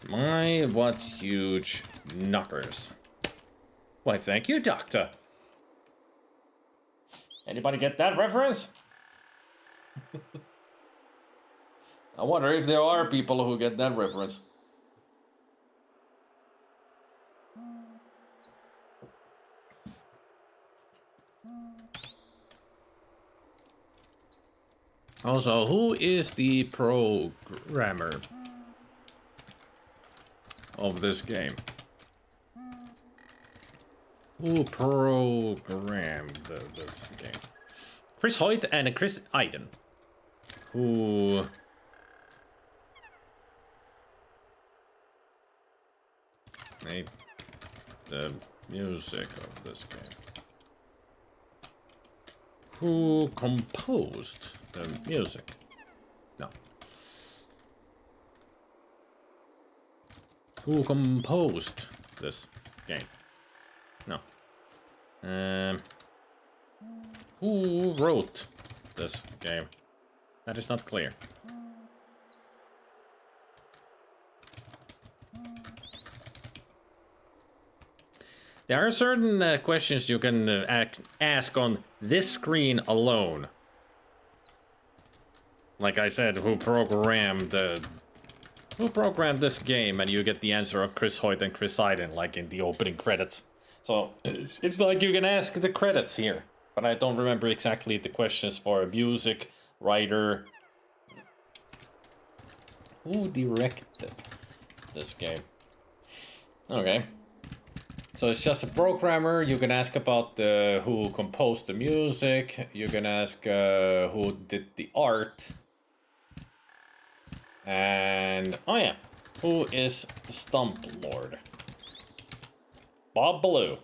My, what huge knockers. Why, thank you, Doctor. Anybody get that reference? I wonder if there are people who get that reference. Also, who is the programmer of this game? Who programmed this game? Chris Hoyt and Chris Iden. Who made the music of this game? Who composed the music? No. Who composed this game? No. Who wrote this game? That is not clear. There are certain questions you can ask on this screen alone. Like I said, who programmed this game, and you get the answer of Chris Hoyt and Chris Iden, like in the opening credits. So it's like you can ask the credits here, but I don't remember exactly the questions for music, writer. Who directed this game? Okay. So it's just a programmer. You can ask about who composed the music. You can ask who did the art. And, oh yeah, who is Stump Lord? Bob Ballou.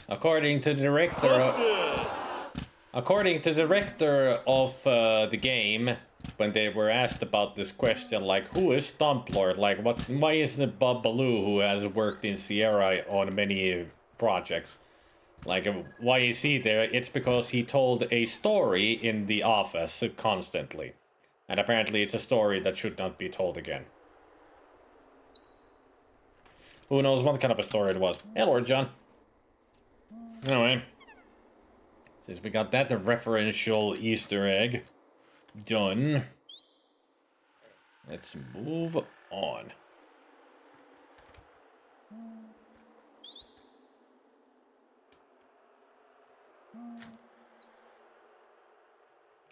According to the director of the game, when they were asked about this question, like, who is Stump Lord? Like, why isn't it Bob Ballou, who has worked in Sierra on many projects? Like, why is he there? It's because he told a story in the office constantly. And apparently it's a story that should not be told again. Who knows what kind of a story it was? Hey, Lord John. Anyway. Since we got that referential Easter egg done, let's move on.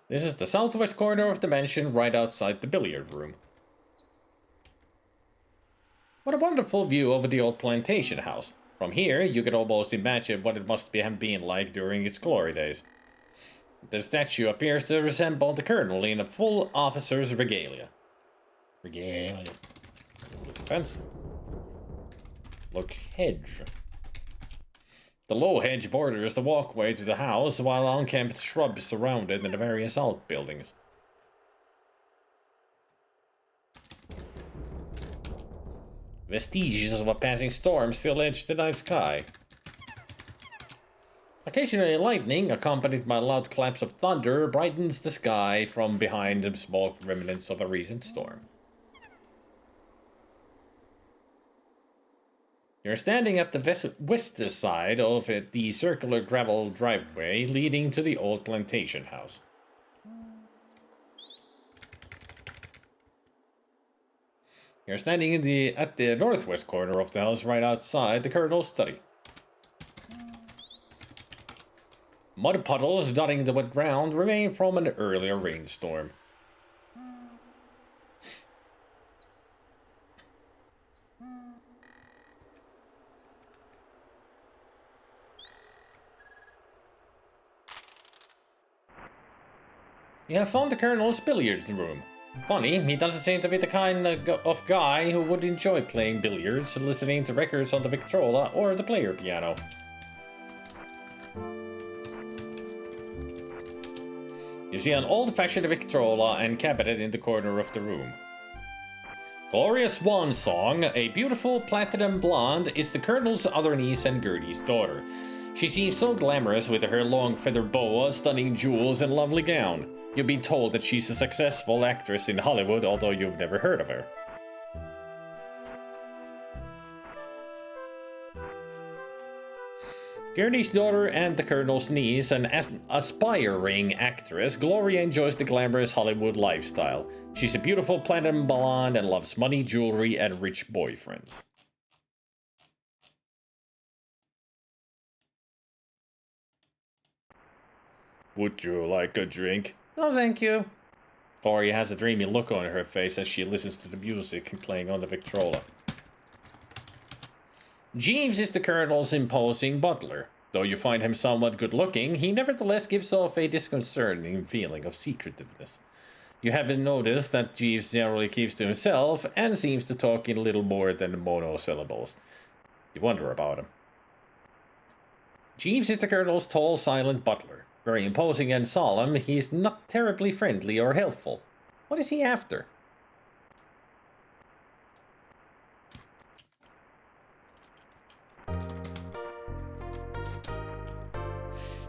This is the southwest corner of the mansion, right outside the billiard room. What a wonderful view over the old plantation house. From here, you can almost imagine what it must have been like during its glory days. The statue appears to resemble the colonel in a full officer's regalia. Regalia. Look fence. Look hedge. The low hedge borders the walkway to the house, while unkempt shrubs surround it and the various outbuildings. Vestiges of a passing storm still edge the night sky. Occasionally lightning, accompanied by loud claps of thunder, brightens the sky from behind the smoke remnants of a recent storm. You're standing at the west side of the circular gravel driveway leading to the old plantation house. You're standing at the northwest corner of the house right outside the colonel's study. Mud puddles dotting the wet ground remain from an earlier rainstorm. You have found the colonel's billiards room. Funny, he doesn't seem to be the kind of guy who would enjoy playing billiards, listening to records on the Victrola or the player piano. You see an old-fashioned Victrola and cabinet in the corner of the room. Gloria's Swan Song, a beautiful platinum blonde, is the colonel's other niece and Gertie's daughter. She seems so glamorous with her long feather boa, stunning jewels, and lovely gown. You've been told that she's a successful actress in Hollywood, although you've never heard of her. Gertie's daughter and the colonel's niece, an aspiring actress, Gloria enjoys the glamorous Hollywood lifestyle. She's a beautiful platinum blonde and loves money, jewelry, and rich boyfriends. Would you like a drink? No, thank you. Gloria has a dreamy look on her face as she listens to the music playing on the Victrola. Jeeves is the colonel's imposing butler. Though you find him somewhat good-looking, he nevertheless gives off a disconcerting feeling of secretiveness. You haven't noticed that Jeeves generally keeps to himself and seems to talk in little more than monosyllables. You wonder about him. Jeeves is the colonel's tall, silent butler. Very imposing and solemn, he's not terribly friendly or helpful. What is he after?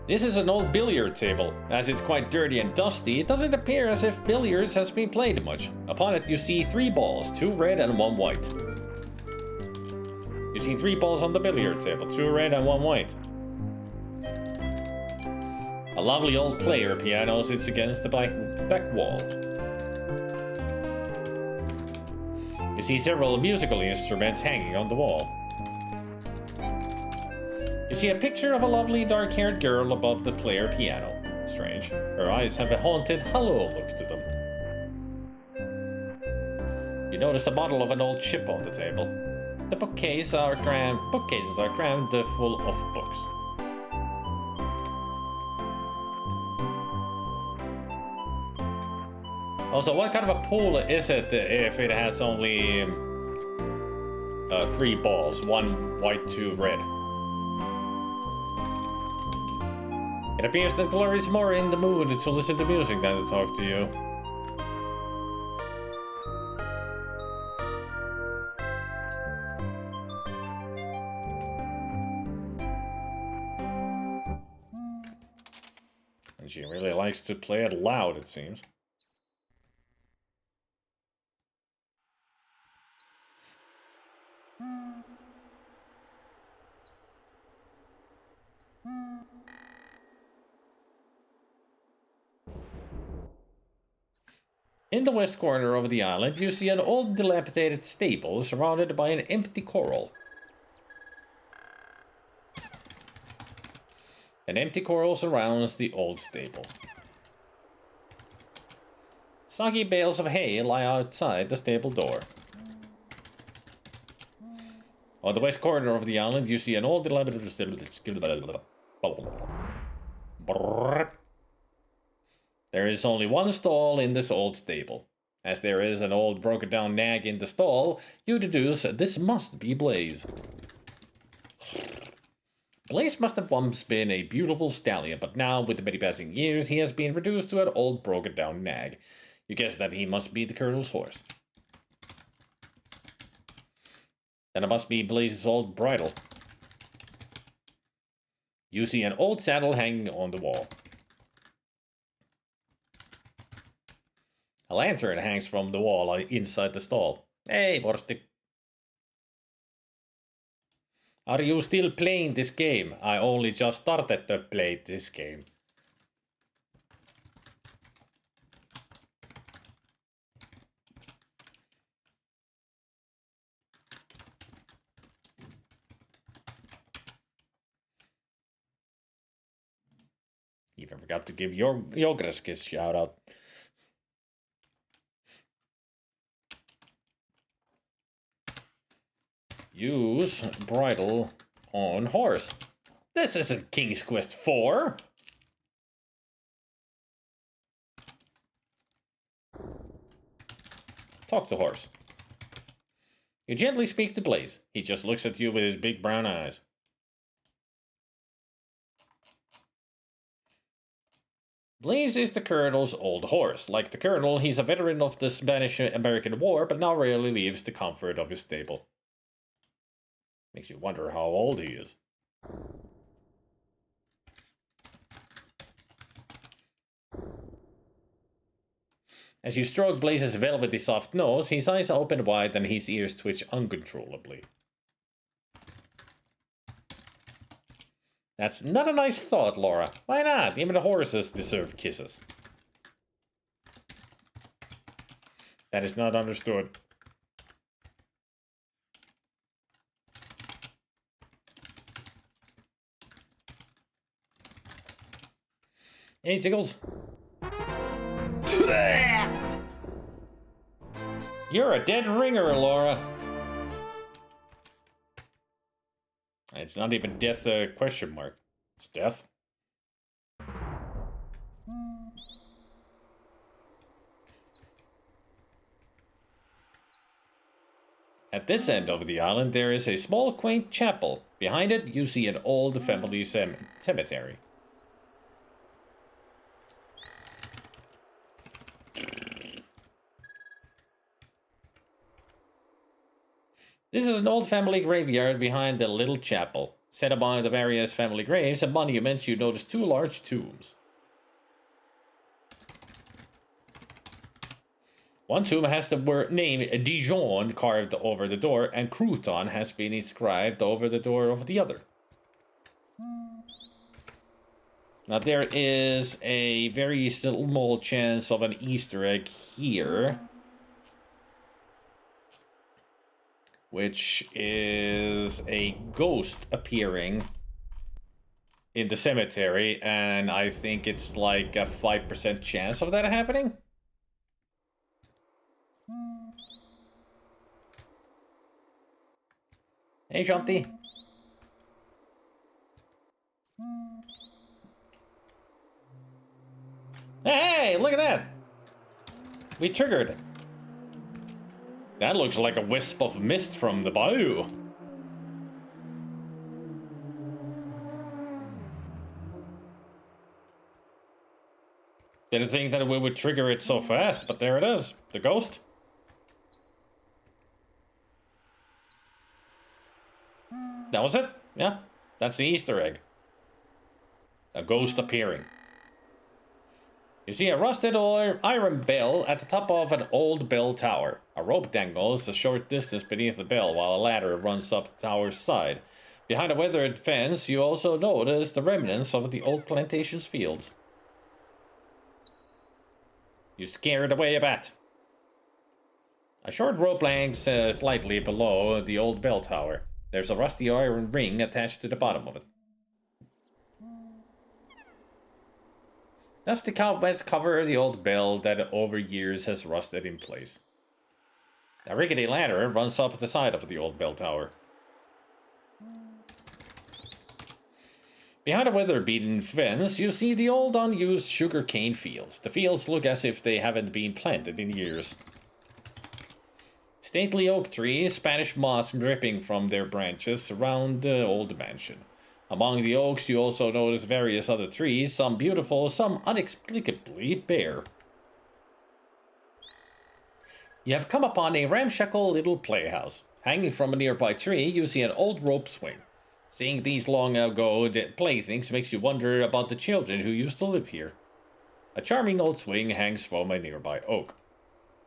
This is an old billiard table. As it's quite dirty and dusty, it doesn't appear as if billiards has been played much. Upon it you see 3 balls, 2 red and 1 white. You see 3 balls on the billiard table, 2 red and 1 white. A lovely old player piano sits against the back wall. You see several musical instruments hanging on the wall. You see a picture of a lovely dark-haired girl above the player piano. Strange. Her eyes have a haunted, hollow look to them. You notice a bottle of an old ship on the table. The bookcases are crammed full of books. Also, what kind of a pool is it if it has only 3 balls, 1 white, 2 red? It appears that Glory's more in the mood to listen to music than to talk to you. And she really likes to play it loud, it seems. In the west corner of the island, you see an old dilapidated stable surrounded by an empty corral. An empty corral surrounds the old stable. Soggy bales of hay lie outside the stable door. On the west corner of the island, you see an old dilapidated There is only one stall in this old stable. As there is an old broken down nag in the stall, you deduce this must be Blaze. Blaze must have once been a beautiful stallion, but now, with the many passing years, he has been reduced to an old broken-down nag. You guess that he must be the Colonel's horse. Then it must be Blaze's old bridle. You see an old saddle hanging on the wall. A lantern hangs from the wall inside the stall. Hey, Borstig. Are you still playing this game? I only just started to play this game. Even forgot to give your Yogresk a shout out. Use bridle on horse. This isn't King's Quest 4. Talk to horse. You gently speak to Blaze. He just looks at you with his big brown eyes. Blaze is the Colonel's old horse. Like the Colonel, he's a veteran of the Spanish-American War, but now rarely leaves the comfort of his stable. Makes you wonder how old he is. As you stroke Blaze's velvety soft nose, his eyes open wide and his ears twitch uncontrollably. That's not a nice thought, Laura. Why not? Even the horses deserve kisses. That is not understood. Any tickles? You're a dead ringer, Laura. It's not even death question mark. It's death. At this end of the island, there is a small, quaint chapel. Behind it, you see an old family cemetery. This is an old family graveyard behind the little chapel. Set among the various family graves and monuments, you notice two large tombs. One tomb has the name Dijon carved over the door, and Crouton has been inscribed over the door of the other. Now there is a very small chance of an Easter egg here, which is a ghost appearing in the cemetery, and I think it's like a 5% chance of that happening. Hey, Shanti. Hey, look at that! We triggered it. That looks like a wisp of mist from the bayou. Didn't think that we would trigger it so fast, but there it is. The ghost. That was it? Yeah, that's the Easter egg. A ghost appearing. You see a rusted iron bell at the top of an old bell tower. A rope dangles a short distance beneath the bell while a ladder runs up the tower's side. Behind a weathered fence, you also notice the remnants of the old plantation's fields. You scared away a bat. A short rope hangs slightly below the old bell tower. There's a rusty iron ring attached to the bottom of it. Dusty cobwebs cover the old bell that over years has rusted in place. A rickety ladder runs up the side of the old bell tower. Behind a weather-beaten fence, you see the old unused sugarcane fields. The fields look as if they haven't been planted in years. Stately oak trees, Spanish moss dripping from their branches, surround the old mansion. Among the oaks, you also notice various other trees, some beautiful, some inexplicably bare. You have come upon a ramshackle little playhouse. Hanging from a nearby tree, you see an old rope swing. Seeing these long ago playthings makes you wonder about the children who used to live here. A charming old swing hangs from a nearby oak.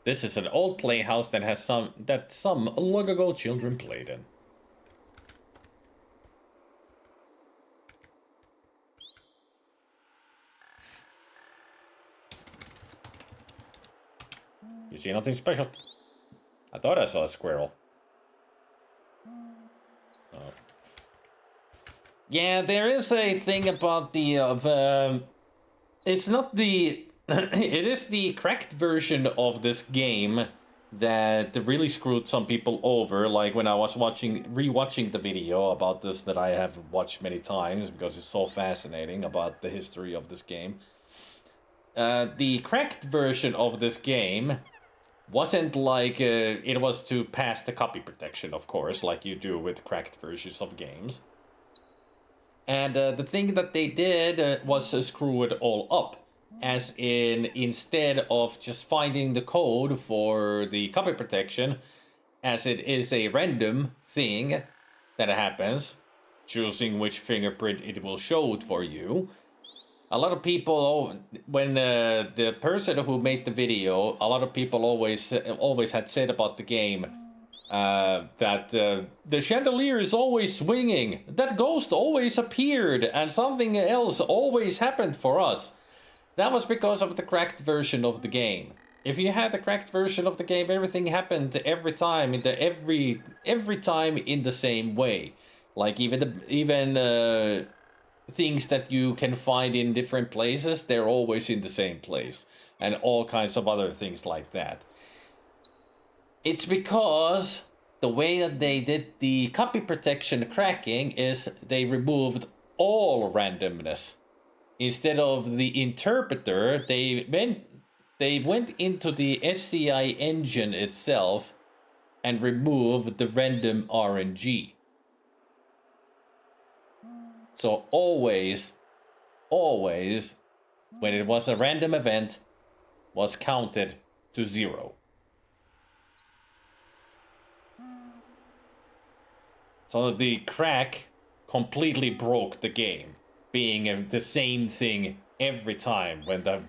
This is an old playhouse that some long ago children played in. You see nothing special? I thought I saw a squirrel. Oh. Yeah, there is a thing about the it's not the it is the cracked version of this game that really screwed some people over. Like when I was rewatching the video about this that I have watched many times because it's so fascinating about the history of this game. The cracked version of this game wasn't like it was to pass the copy protection, of course, like you do with cracked versions of games. And the thing that they did was screw it all up. As in, instead of just finding the code for the copy protection, as it is a random thing that happens, choosing which fingerprint it will show for you. A lot of people, when the person who made the video, a lot of people always had said about the game that the chandelier is always swinging, that ghost always appeared, and something else always happened for us. That was because of the cracked version of the game. If you had the cracked version of the game, everything happened every time every time in the same way. Like even things that you can find in different places, they're always in the same place, and all kinds of other things like that. It's because the way that they did the copy protection cracking is they removed all randomness. Instead of the interpreter, they went into the SCI engine itself and removed the random RNG. So always, when it was a random event, was counted to 0. So the crack completely broke the game, being the same thing every time, when the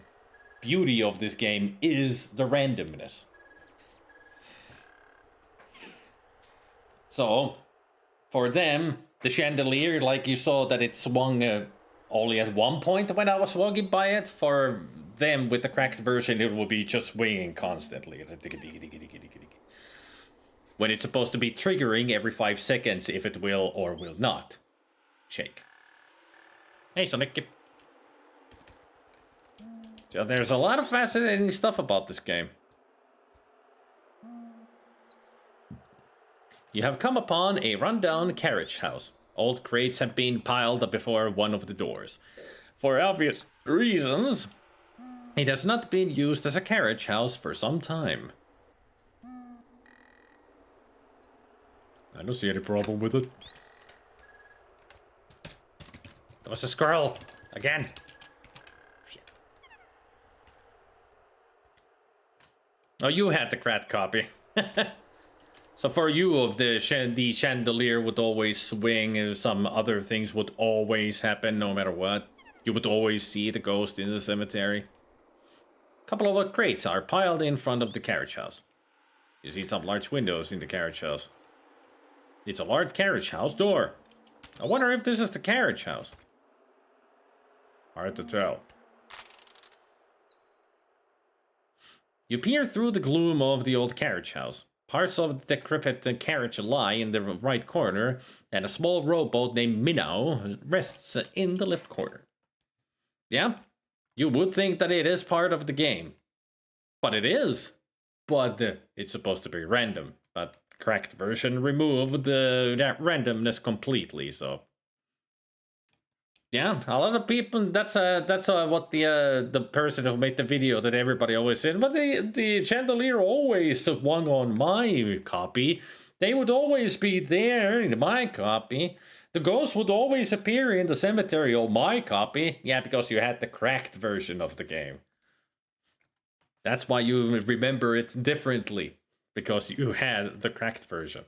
beauty of this game is the randomness. So, for them, the chandelier, like you saw that it swung only at one point when I was walking by it, for them with the cracked version it will be just swinging constantly. When it's supposed to be triggering every 5 seconds if it will or will not shake. Hey Sonic. So there's a lot of fascinating stuff about this game. You have come upon a rundown carriage house. Old crates have been piled up before one of the doors. For obvious reasons, it has not been used as a carriage house for some time. I don't see any problem with it. There was a squirrel! Again! Shit. Oh, you had the cracked copy. So for you, the chandelier would always swing, and some other things would always happen no matter what. You would always see the ghost in the cemetery. A couple of crates are piled in front of the carriage house. You see some large windows in the carriage house. It's a large carriage house door. I wonder if this is the carriage house. Hard to tell. You peer through the gloom of the old carriage house. Parts of the decrepit carriage lie in the right corner, and a small rowboat named Minnow rests in the left corner. Yeah, you would think that it is part of the game. But it is. But it's supposed to be random. But cracked version removed that randomness completely, so... Yeah, a lot of people, that's what the person who made the video that everybody always said, but the chandelier always swung on my copy. They would always be there in my copy. The ghost would always appear in the cemetery on my copy. Yeah, because you had the cracked version of the game. That's why you remember it differently. Because you had the cracked version.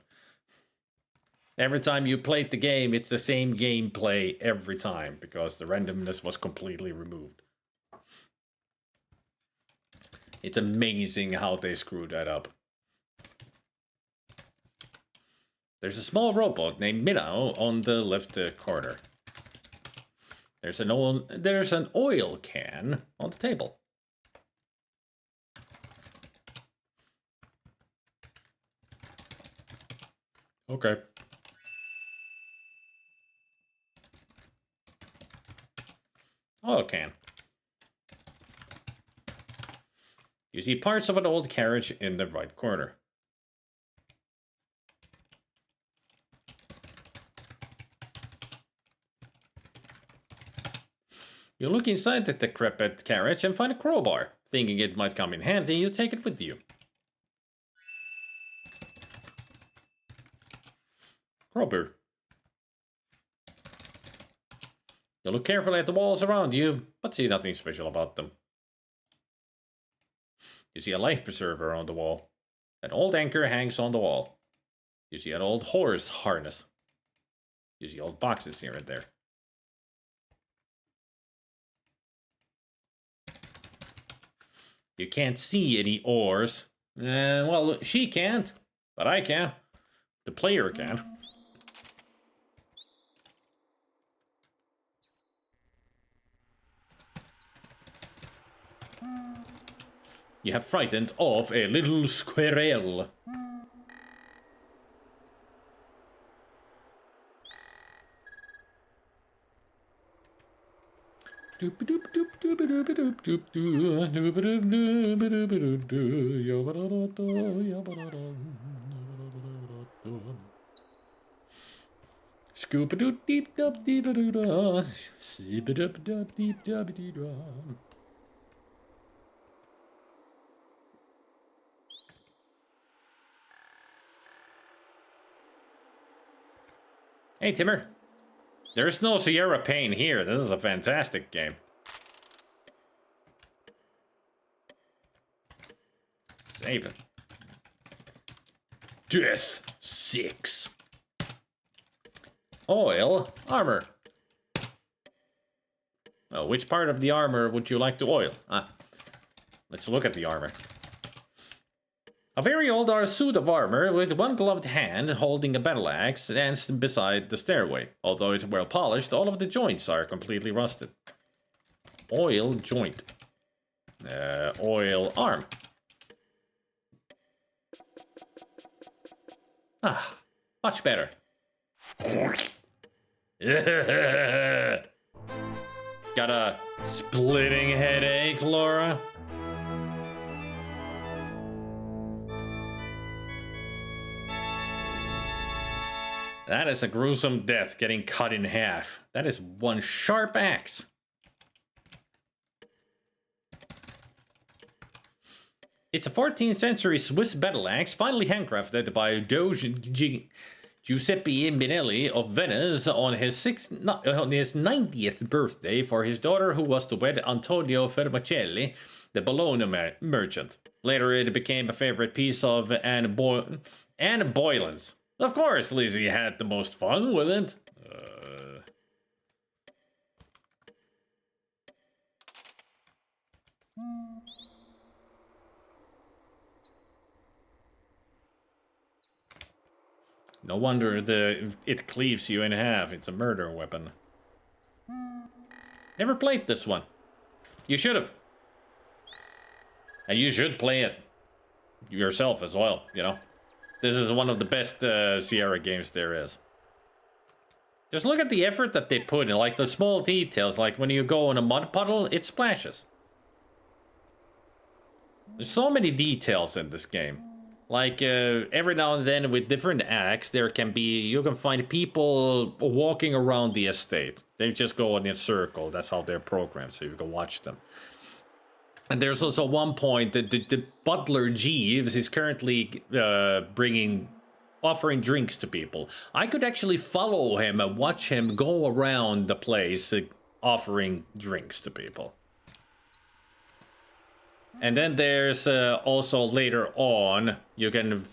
Every time you played the game, it's the same gameplay every time. Because the randomness was completely removed. It's amazing how they screwed that up. There's a small robot named Minnow on the left corner. There's an oil can on the table. Okay. Oil can. You see parts of an old carriage in the right corner. You look inside the decrepit carriage and find a crowbar. Thinking it might come in handy, you take it with you. Crowbar. You look carefully at the walls around you, but see nothing special about them. You see a life preserver on the wall. An old anchor hangs on the wall. You see an old horse harness. You see old boxes here and there. You can't see any oars. Well, she can't, but I can. The player can. You have frightened off a little squirrel. Hey, Timmer. There's no Sierra pain here. This is a fantastic game. Save it. Death 6. Oil armor. Oh, which part of the armor would you like to oil? Let's look at the armor. A very old suit of armor with one gloved hand holding a battle axe stands beside the stairway. Although it's well polished, all of the joints are completely rusted. Oil joint. Oil arm. Much better. Got a splitting headache, Laura? That is a gruesome death, getting cut in half. That is one sharp axe. It's a 14th century Swiss battle axe, finally handcrafted by Doge Giuseppe Minelli of Venice on his 90th birthday for his daughter, who was to wed Antonio Fermacelli, the Bologna merchant. Later it became a favorite piece of Anne Boylan's. Of course, Lizzie had the most fun with it. No wonder it cleaves you in half. It's a murder weapon. Never played this one. You should have. And you should play it yourself as well, you know. This is one of the best Sierra games there is. Just look at the effort that they put in, like the small details, like when you go in a mud puddle, it splashes. There's so many details in this game. Like, every now and then with different acts, you can find people walking around the estate. They just go in a circle, that's how they're programmed, so you can watch them. And there's also one point that the butler Jeeves is currently bringing offering drinks to people. I could actually follow him and watch him go around the place offering drinks to people. And then there's also later on, you can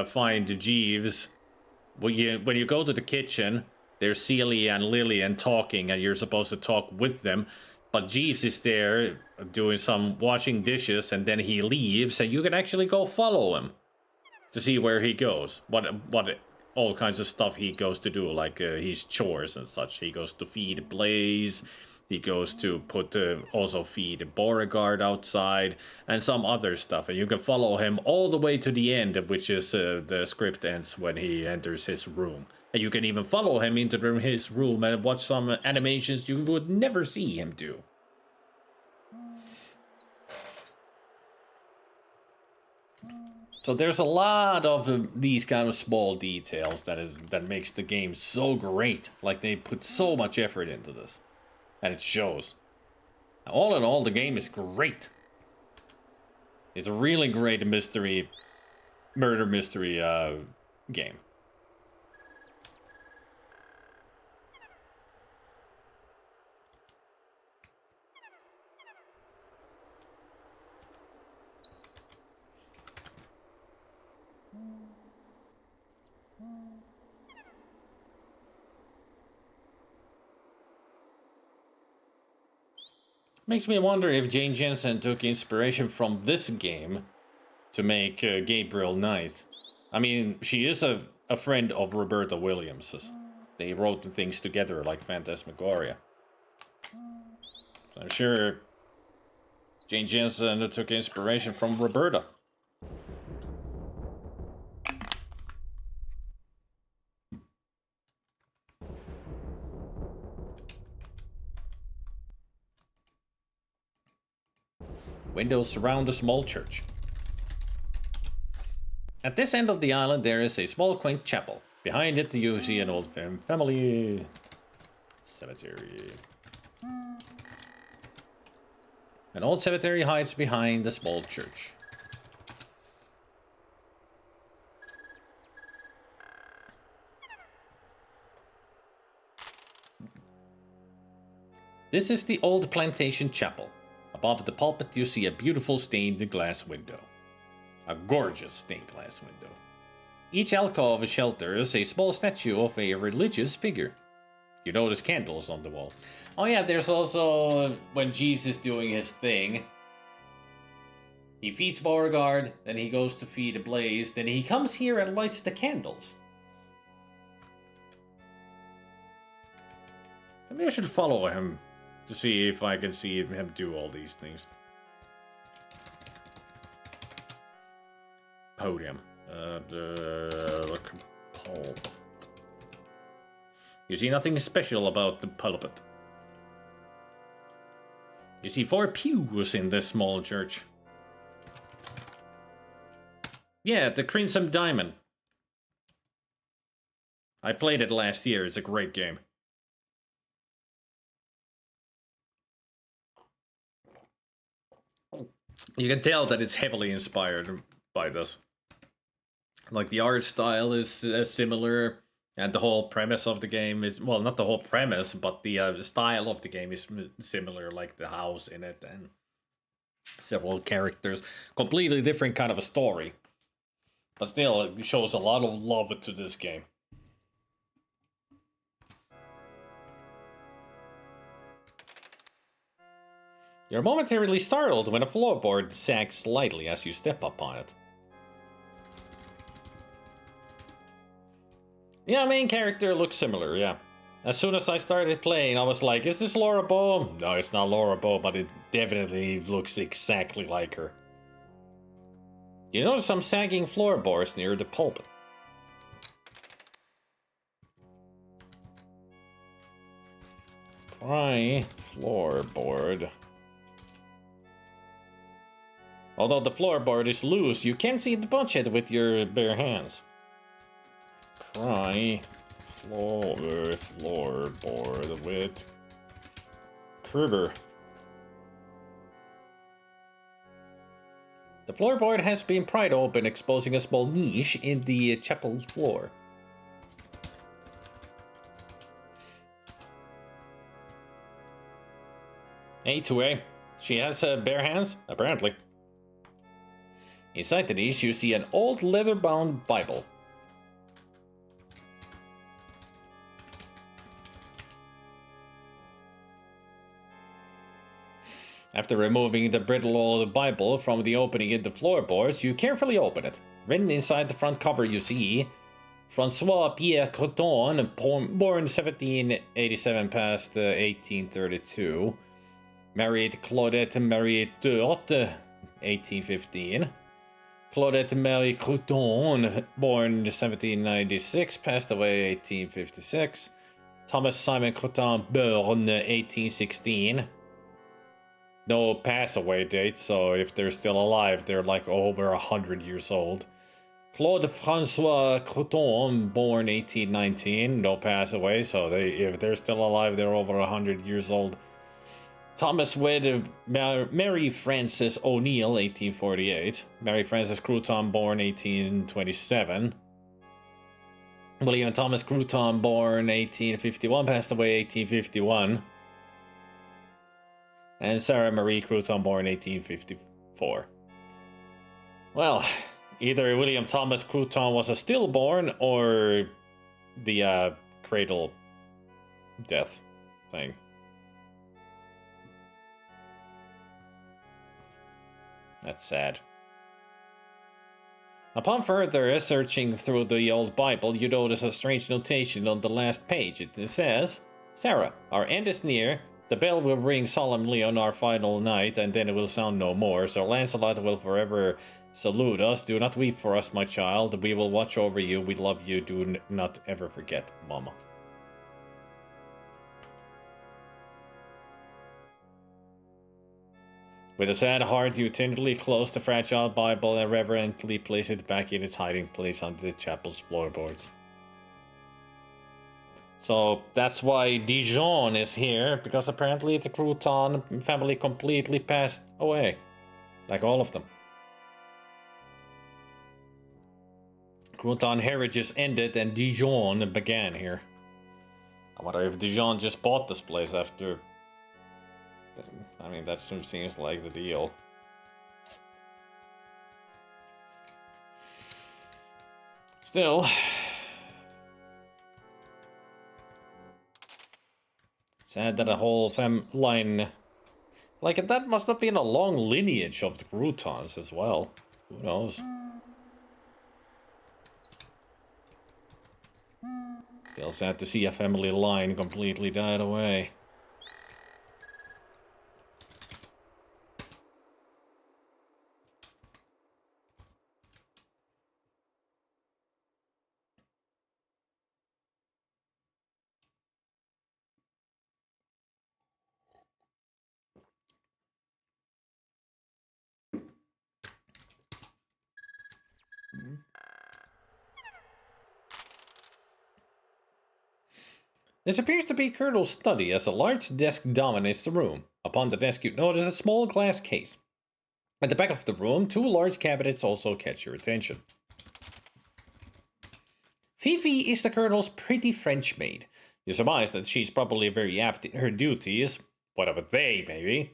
find Jeeves. When you go to the kitchen, there's Celia and Lillian talking, and you're supposed to talk with them. But Jeeves is there doing some washing dishes, and then he leaves, and you can actually go follow him to see where he goes. What all kinds of stuff he goes to do, like his chores and such. He goes to feed Blaze. He goes to also feed Beauregard outside, and some other stuff. And you can follow him all the way to the end, which is the script ends when he enters his room. And you can even follow him into his room and watch some animations you would never see him do. So there's a lot of these kind of small details that makes the game so great. Like, they put so much effort into this. And it shows. All in all, the game is great. It's a really great murder mystery game. Makes me wonder if Jane Jensen took inspiration from this game to make Gabriel Knight. I mean, she is a friend of Roberta Williams's. They wrote the things together like Phantasmagoria. I'm sure Jane Jensen took inspiration from Roberta. Windows surround a small church. At this end of the island, there is a small quaint chapel. Behind it, you see an old family cemetery. An old cemetery hides behind the small church. This is the old plantation chapel. Above the pulpit, you see a beautiful stained glass window. A gorgeous stained glass window. Each alcove shelters a small statue of a religious figure. You notice candles on the wall. Oh yeah, there's also, when Jeeves is doing his thing, he feeds Beauregard, then he goes to feed Blaze, then he comes here and lights the candles. Maybe I should follow him to see if I can see him do all these things. Podium. The pulpit. You see nothing special about the pulpit. You see 4 pews in this small church. Yeah, the Crimson Diamond. I played it last year. It's a great game. You can tell that it's heavily inspired by this. Like, the art style is similar, and the whole premise of the game is, well, not the whole premise, but the style of the game is similar, like the house in it and several characters. Completely different kind of a story. But still, it shows a lot of love to this game. You're momentarily startled when a floorboard sags slightly as you step up on it. Yeah, main character looks similar, yeah. As soon as I started playing, I was like, is this Laura Bow? No, it's not Laura Bow, but it definitely looks exactly like her. You notice some sagging floorboards near the pulpit. Pry floorboard. Although the floorboard is loose, you can see the punch it with your bare hands. Pry floorboard with cribber. The floorboard has been pried open, exposing a small niche in the chapel floor. A2A. She has bare hands? Apparently. Inside the niche, you see an old leather-bound Bible. After removing the brittle old Bible from the opening in the floorboards, you carefully open it. Written inside the front cover, you see Francois Pierre Croton, born 1787, passed 1832. Married Claudette Marie Durt, 1815. Claudette Marie Croton, born 1796, passed away 1856. Thomas Simon Croton, born 1816. No pass-away date, so if they're still alive, they're like over 100 years old. Claude Francois Croton, born 1819, no pass-away, so if they're still alive, they're over 100 years old. Thomas wed Mary Frances O'Neill, 1848. Mary Frances Crouton, born 1827. William Thomas Crouton, born 1851, passed away 1851. And Sarah Marie Crouton, born 1854. Well, either William Thomas Crouton was a stillborn or the cradle death thing. That's sad. Upon further searching through the old Bible, you notice a strange notation on the last page. It says, Sarah, our end is near. The bell will ring solemnly on our final night, and then it will sound no more. So Lancelot will forever salute us. Do not weep for us, my child. We will watch over you. We love you. Do not ever forget, Mama. With a sad heart, you tenderly close the fragile Bible and reverently place it back in its hiding place under the chapel's floorboards. So that's why Dijon is here, because apparently the Crouton family completely passed away. Like all of them. Crouton heritage ended and Dijon began here. I wonder if Dijon just bought this place after... I mean, that seems like the deal. Still... sad that a whole line... Like, that must have been a long lineage of the Croutons as well. Who knows? Still sad to see a family line completely died away. This appears to be Colonel's study, as a large desk dominates the room. Upon the desk, you notice a small glass case. At the back of the room, two large cabinets also catch your attention. Fifi is the Colonel's pretty French maid. You surmise that she's probably very apt in her duties, whatever they may be.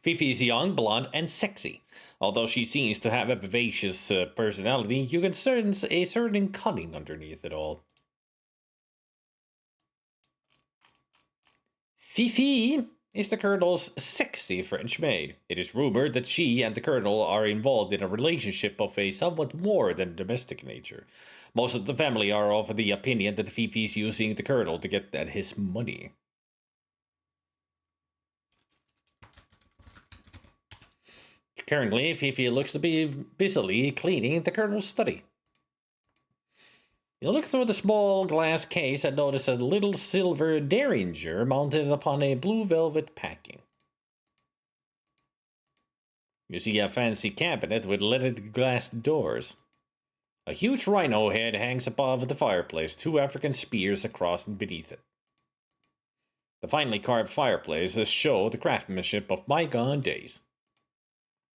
Fifi is young, blonde, and sexy. Although she seems to have a vivacious personality, you can sense a certain cunning underneath it all. Fifi is the Colonel's sexy French maid. It is rumored that she and the Colonel are involved in a relationship of a somewhat more than domestic nature. Most of the family are of the opinion that Fifi is using the Colonel to get at his money. Currently, Fifi looks to be busily cleaning the Colonel's study. You look through the small glass case and notice a little silver derringer mounted upon a blue velvet packing. You see a fancy cabinet with leaded glass doors. A huge rhino head hangs above the fireplace, two African spears across and beneath it. The finely carved fireplaces show the craftsmanship of bygone days.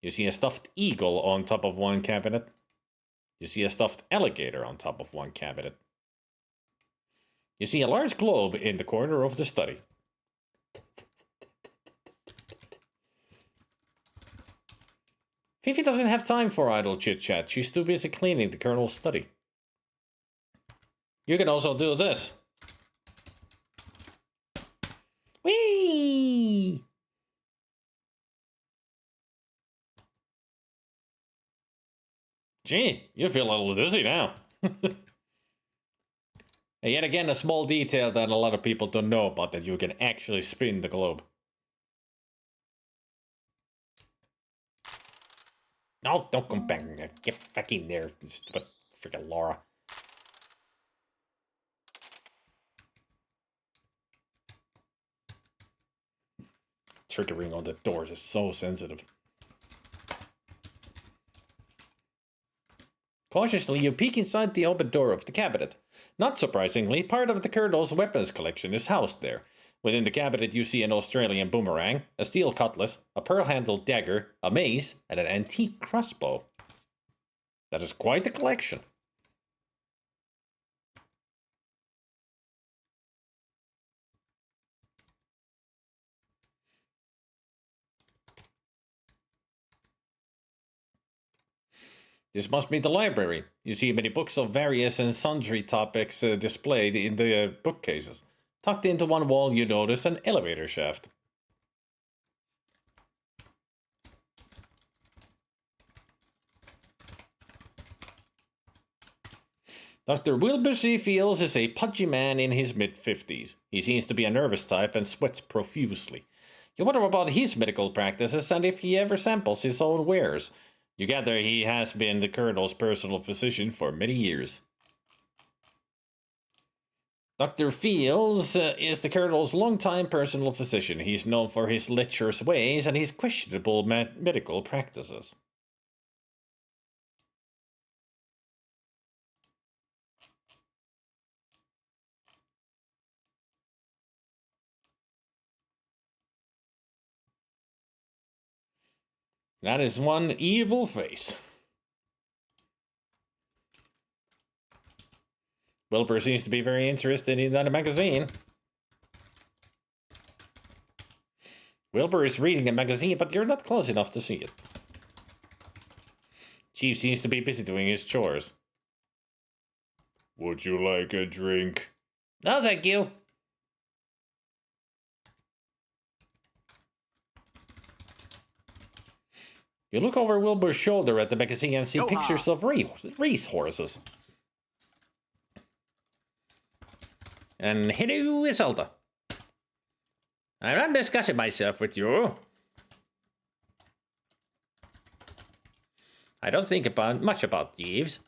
You see a stuffed eagle on top of one cabinet. You see a stuffed alligator on top of one cabinet. You see a large globe in the corner of the study. Fifi doesn't have time for idle chit-chat. She's too busy cleaning the Colonel's study. You can also do this. Whee! Gee, you feel a little dizzy now. And yet again, a small detail that a lot of people don't know about, that you can actually spin the globe. No, don't come back. Get back in there, stupid freaking Laura. Triggering on the doors is so sensitive. Cautiously, you peek inside the open door of the cabinet. Not surprisingly, part of the Colonel's weapons collection is housed there. Within the cabinet, you see an Australian boomerang, a steel cutlass, a pearl-handled dagger, a mace, and an antique crossbow. That is quite the collection. This must be the library. You see many books of various and sundry topics displayed in the bookcases. Tucked into one wall, you notice an elevator shaft. Dr. Wilbur C. Fields is a pudgy man in his mid-50s. He seems to be a nervous type and sweats profusely. You wonder about his medical practices and if he ever samples his own wares. You gather he has been the Colonel's personal physician for many years. Dr. Fields is the Colonel's longtime personal physician. He's known for his lecherous ways and his questionable medical practices. That is one evil face. Wilbur seems to be very interested in that magazine. Wilbur is reading a magazine, but you're not close enough to see it. Chief seems to be busy doing his chores. Would you like a drink? No, thank you. You look over Wilbur's shoulder at the magazine and see pictures of race horses. And hello, Isolde. I'm not discussing myself with you. I don't think much about thieves.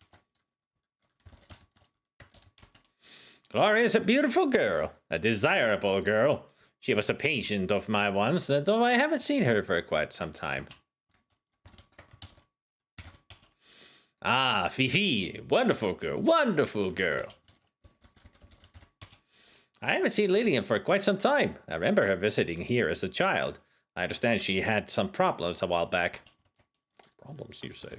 Gloria is a beautiful girl, a desirable girl. She was a patient of mine once, though I haven't seen her for quite some time. Ah, Fifi, wonderful girl, wonderful girl. I haven't seen Lillian for quite some time. I remember her visiting here as a child. I understand she had some problems a while back. Problems, you say?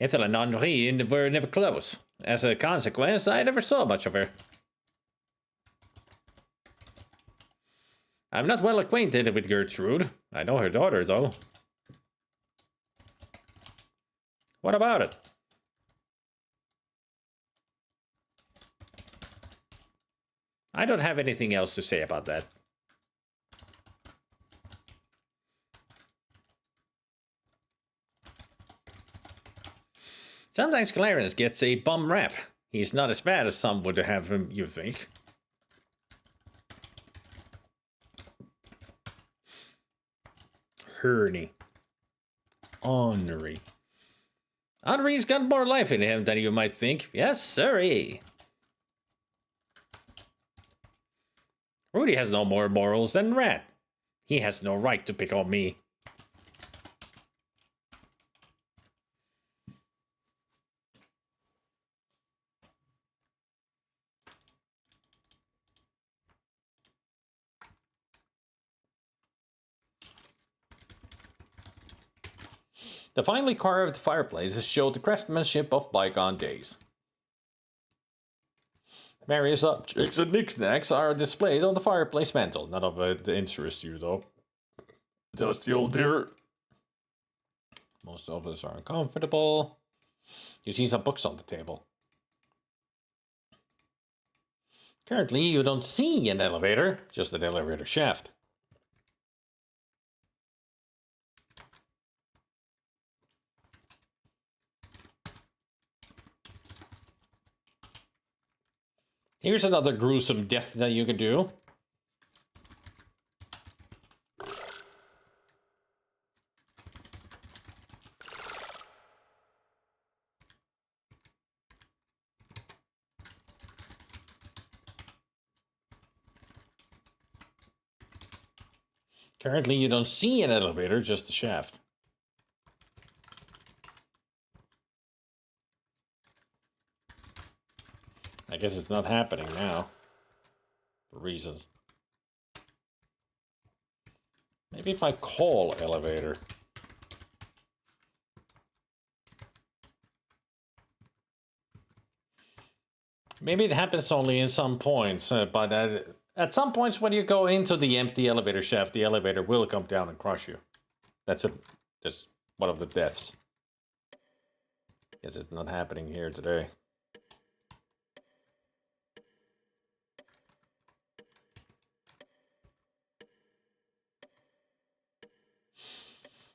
Ethel and Henri were never close. As a consequence, I never saw much of her. I'm not well acquainted with Gertrude. I know her daughter, though. What about it? I don't have anything else to say about that. Sometimes Clarence gets a bum rap. He's not as bad as some would have him, you think. Henri. Henri's got more life in him than you might think. Yes, sirree. Rudy has no more morals than Rat. He has no right to pick on me. The finely carved fireplaces show the craftsmanship of bygone days. Various objects and knickknacks are displayed on the fireplace mantel. None of it interests you, though. Just the old mirror. Most of us are uncomfortable. You see some books on the table. Currently, you don't see an elevator, just an elevator shaft. Here's another gruesome death that you can do. Currently, you don't see an elevator, just a shaft. I guess it's not happening now. For reasons. Maybe if I call elevator. Maybe it happens only in some points, but at some points when you go into the empty elevator shaft, the elevator will come down and crush you. That's one of the deaths. Guess it's not happening here today.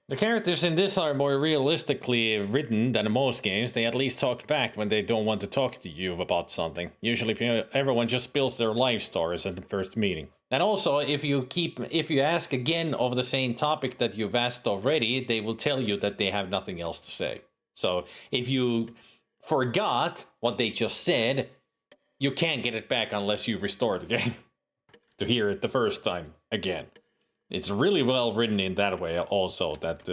The characters in this are more realistically written than in most games. They at least talk back when they don't want to talk to you about something. Usually everyone just spills their life stories at the first meeting. And also, if you ask again of the same topic that you've asked already, they will tell you that they have nothing else to say. So if you forgot what they just said, you can't get it back unless you restore the game to hear it the first time again. It's really well written in that way also, that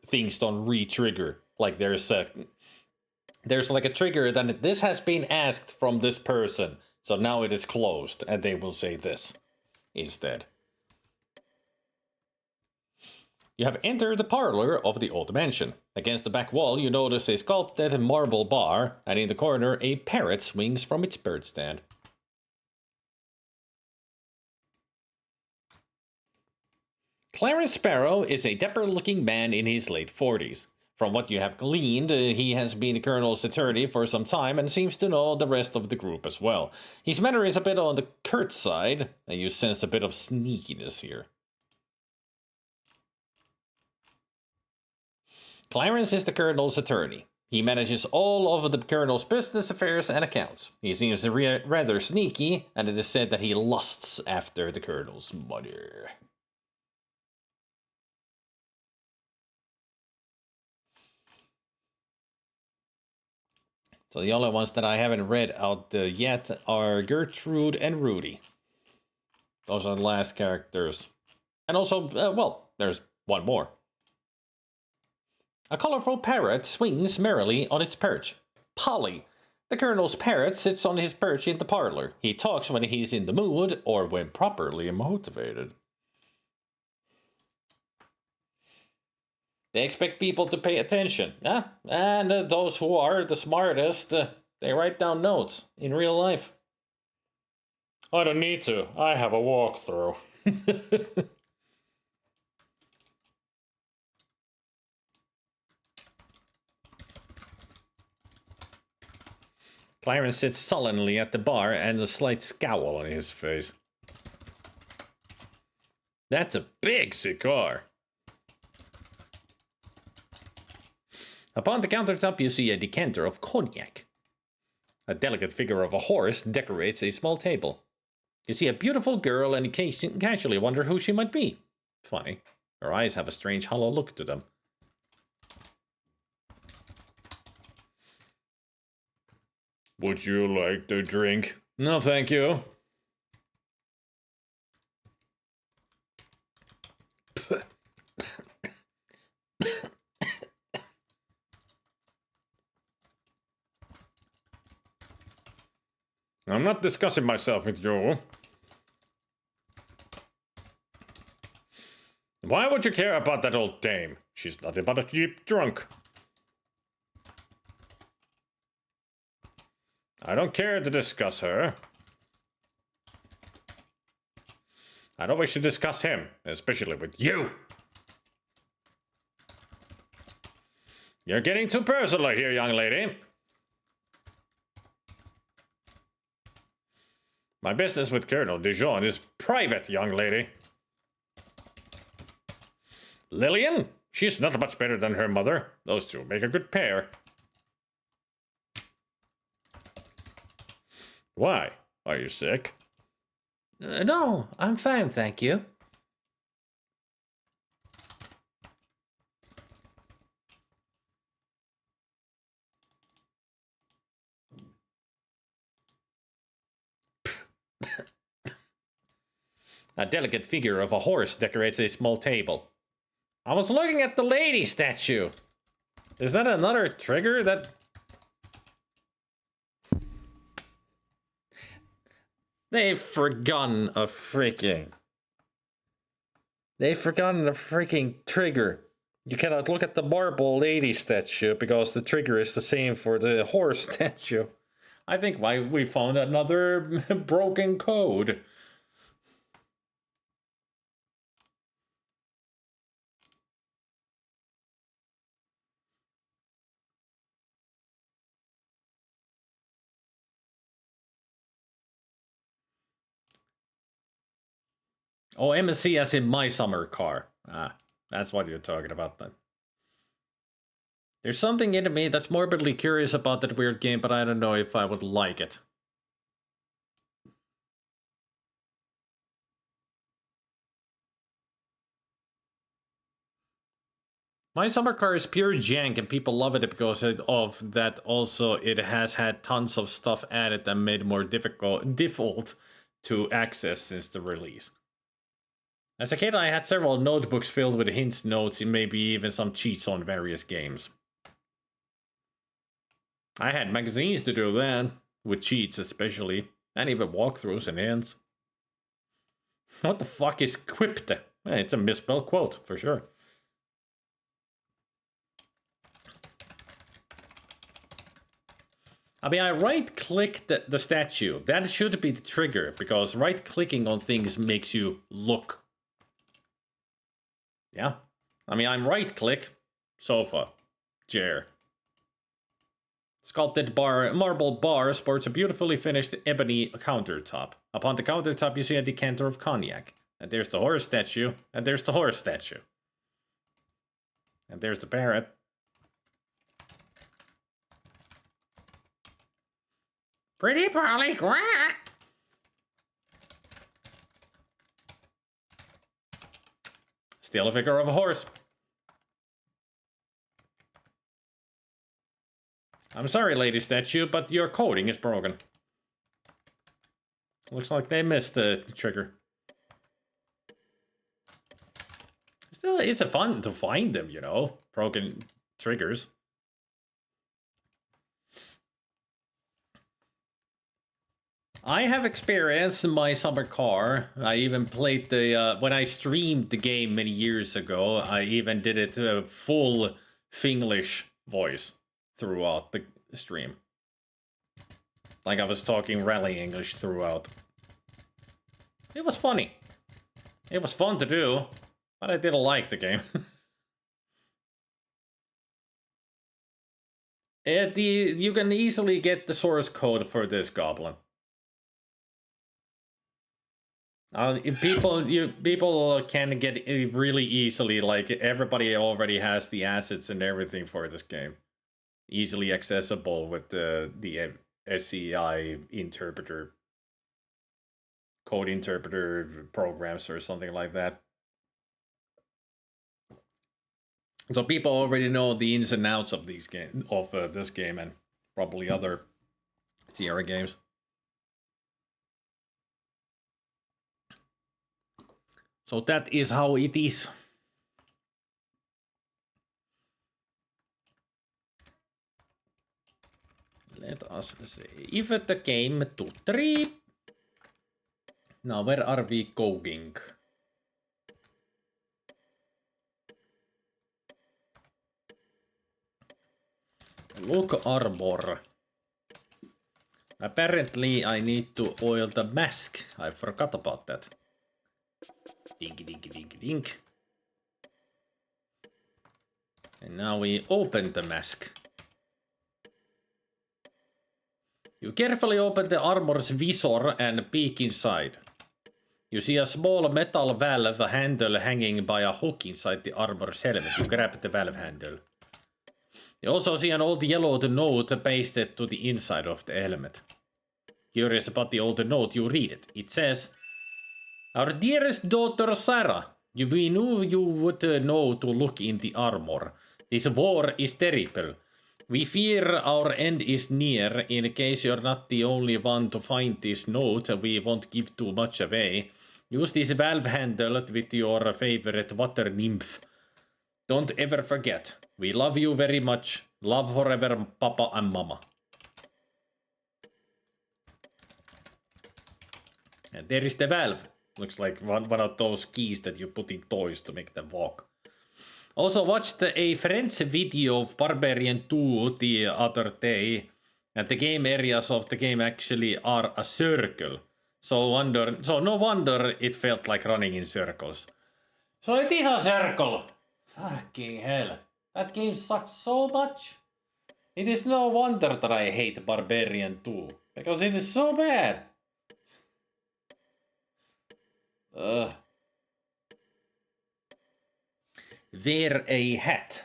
things don't re-trigger. Like there's like a trigger that this has been asked from this person, so now it is closed, and they will say this instead. You have entered the parlor of the old mansion. Against the back wall, you notice a sculpted marble bar, and in the corner, a parrot swings from its bird stand. Clarence Sparrow is a dapper-looking man in his late 40s. From what you have gleaned, he has been the Colonel's attorney for some time and seems to know the rest of the group as well. His manner is a bit on the curt side, and you sense a bit of sneakiness here. Clarence is the Colonel's attorney. He manages all of the Colonel's business affairs and accounts. He seems rather sneaky, and it is said that he lusts after the Colonel's money. So the only ones that I haven't read out yet are Gertrude and Rudy. Those are the last characters. And also, well, there's one more. A colorful parrot swings merrily on its perch. Polly. The Colonel's parrot sits on his perch in the parlor. He talks when he's in the mood or when properly motivated. They expect people to pay attention, huh? And those who are the smartest, they write down notes in real life. I don't need to. I have a walkthrough. Clarence sits sullenly at the bar and a slight scowl on his face. That's a big cigar. Upon the countertop, you see a decanter of cognac. A delicate figure of a horse decorates a small table. You see a beautiful girl and casually wonder who she might be. Funny. Her eyes have a strange hollow look to them. Would you like to drink? No, thank you. I'm not discussing myself with you. Why would you care about that old dame? She's nothing but a cheap drunk. I don't care to discuss her. I don't wish to discuss him, especially with you. You're getting too personal here, young lady. My business with Colonel Dijon is private, young lady. Lillian? She's not much better than her mother. Those two make a good pair. Why? Are you sick? No, I'm fine, thank you. A delicate figure of a horse decorates a small table. I was looking at the lady statue. Is that another trigger that... They've forgotten a freaking trigger. You cannot look at the marble lady statue because the trigger is the same for the horse statue. I think why we found another broken code. Oh, MSC as in my summer car. Ah, that's what you're talking about then. There's something in me that's morbidly curious about that weird game, but I don't know if I would like it. My summer car is pure jank and people love it because of that. Also, it has had tons of stuff added that made it more default to access since the release. As a kid, I had several notebooks filled with hints, notes, and maybe even some cheats on various games. I had magazines to do that, with cheats especially, and even walkthroughs and hints. What the fuck is quipped? It's a misspelled quote, for sure. I mean, I right-clicked the statue. That should be the trigger, because right-clicking on things makes you look. Yeah. I mean, I'm right-click, sofa, chair. Sculpted marble bar sports a beautifully finished ebony countertop. Upon the countertop, you see a decanter of cognac. And there's the horse statue, and there's the horse statue. And there's the parrot. Pretty Polly, quack! Still a figure of a horse. I'm sorry, lady statue, but your coding is broken. Looks like they missed the trigger. Still, it's fun to find them, you know, broken triggers. I have experience in my summer car. I even played the, when I streamed the game many years ago, I even did it full Finglish voice throughout the stream. Like I was talking rally English throughout. It was funny. It was fun to do, but I didn't like the game. You can easily get the source code for this goblin. People can get it really easily, like everybody already has the assets and everything for this game. Easily accessible with the SCI interpreter, code interpreter programs or something like that. So people already know the ins and outs of this game and probably other Sierra games. So that is how it is. Let us save the game to 3. Now where are we going? Look armor. Apparently I need to oil the mask. I forgot about that. Dinky dinky dinky dink. And now we open the mask. You carefully open the armor's visor and peek inside. You see a small metal valve handle hanging by a hook inside the armor's helmet. You grab the valve handle. You also see an old yellowed note pasted to the inside of the helmet. Curious about the old note, you read it. It says, "Our dearest daughter Sarah, we knew you would know to look in the armor. This war is terrible. We fear our end is near. In case you're not the only one to find this note, we won't give too much away. Use this valve handle with your favorite water nymph. Don't ever forget. We love you very much. Love forever, Papa and Mama." And there is the valve. Looks like one of those keys that you put in toys to make them walk. Also watched a friend's video of Barbarian 2 the other day, and the game areas of the game actually are a circle. So no wonder it felt like running in circles. So it is a circle. Fucking hell. That game sucks so much. It is no wonder that I hate Barbarian 2, because it is so bad. Wear a hat.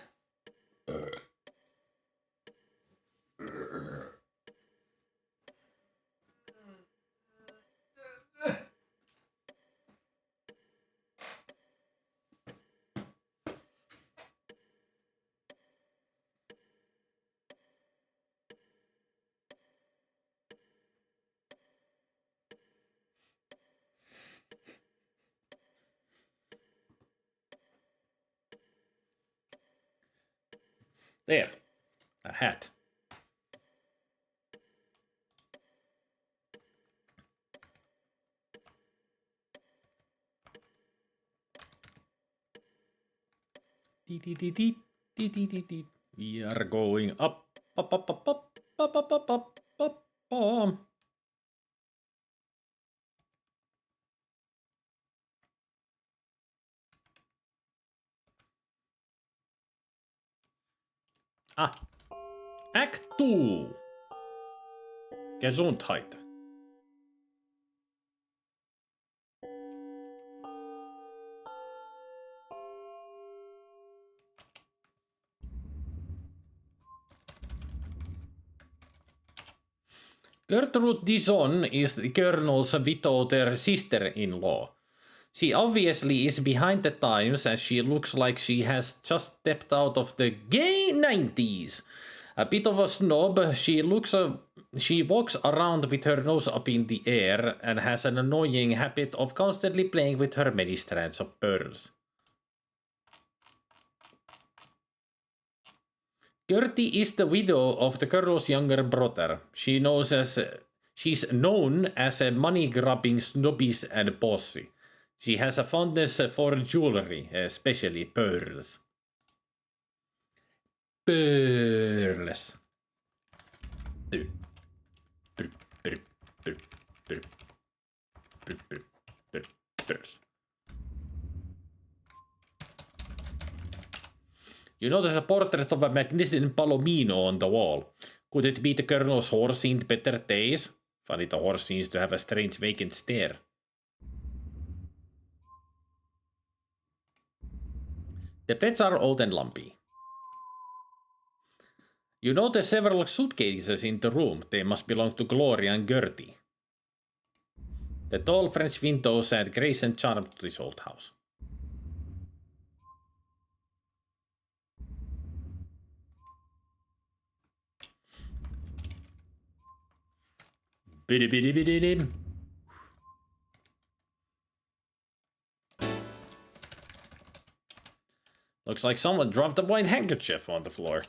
There. A hat. We are going up, up, up, up, up, up, up, up, up, up, up. Ah. Act 2. Gesundheit. Gertrude Dison is the Colonel's widowed sister-in-law. She obviously is behind the times, as she looks like she has just stepped out of the gay 90s. A bit of a snob, she walks around with her nose up in the air and has an annoying habit of constantly playing with her many strands of pearls. Gertie is the widow of the girl's younger brother. She's known as a money-grabbing, snobbish and bossy. She has a fondness for jewelry, especially pearls. Pearls. Pearls. You notice a portrait of a magnificent Palomino on the wall. Could it be the Colonel's horse in better days? Funny, the horse seems to have a strange vacant stare. The beds are old and lumpy. You notice several suitcases in the room. They must belong to Gloria and Gertie. The tall French windows add grace and charm to this old house. Biddy biddy biddy biddy. Looks like someone dropped a white handkerchief on the floor.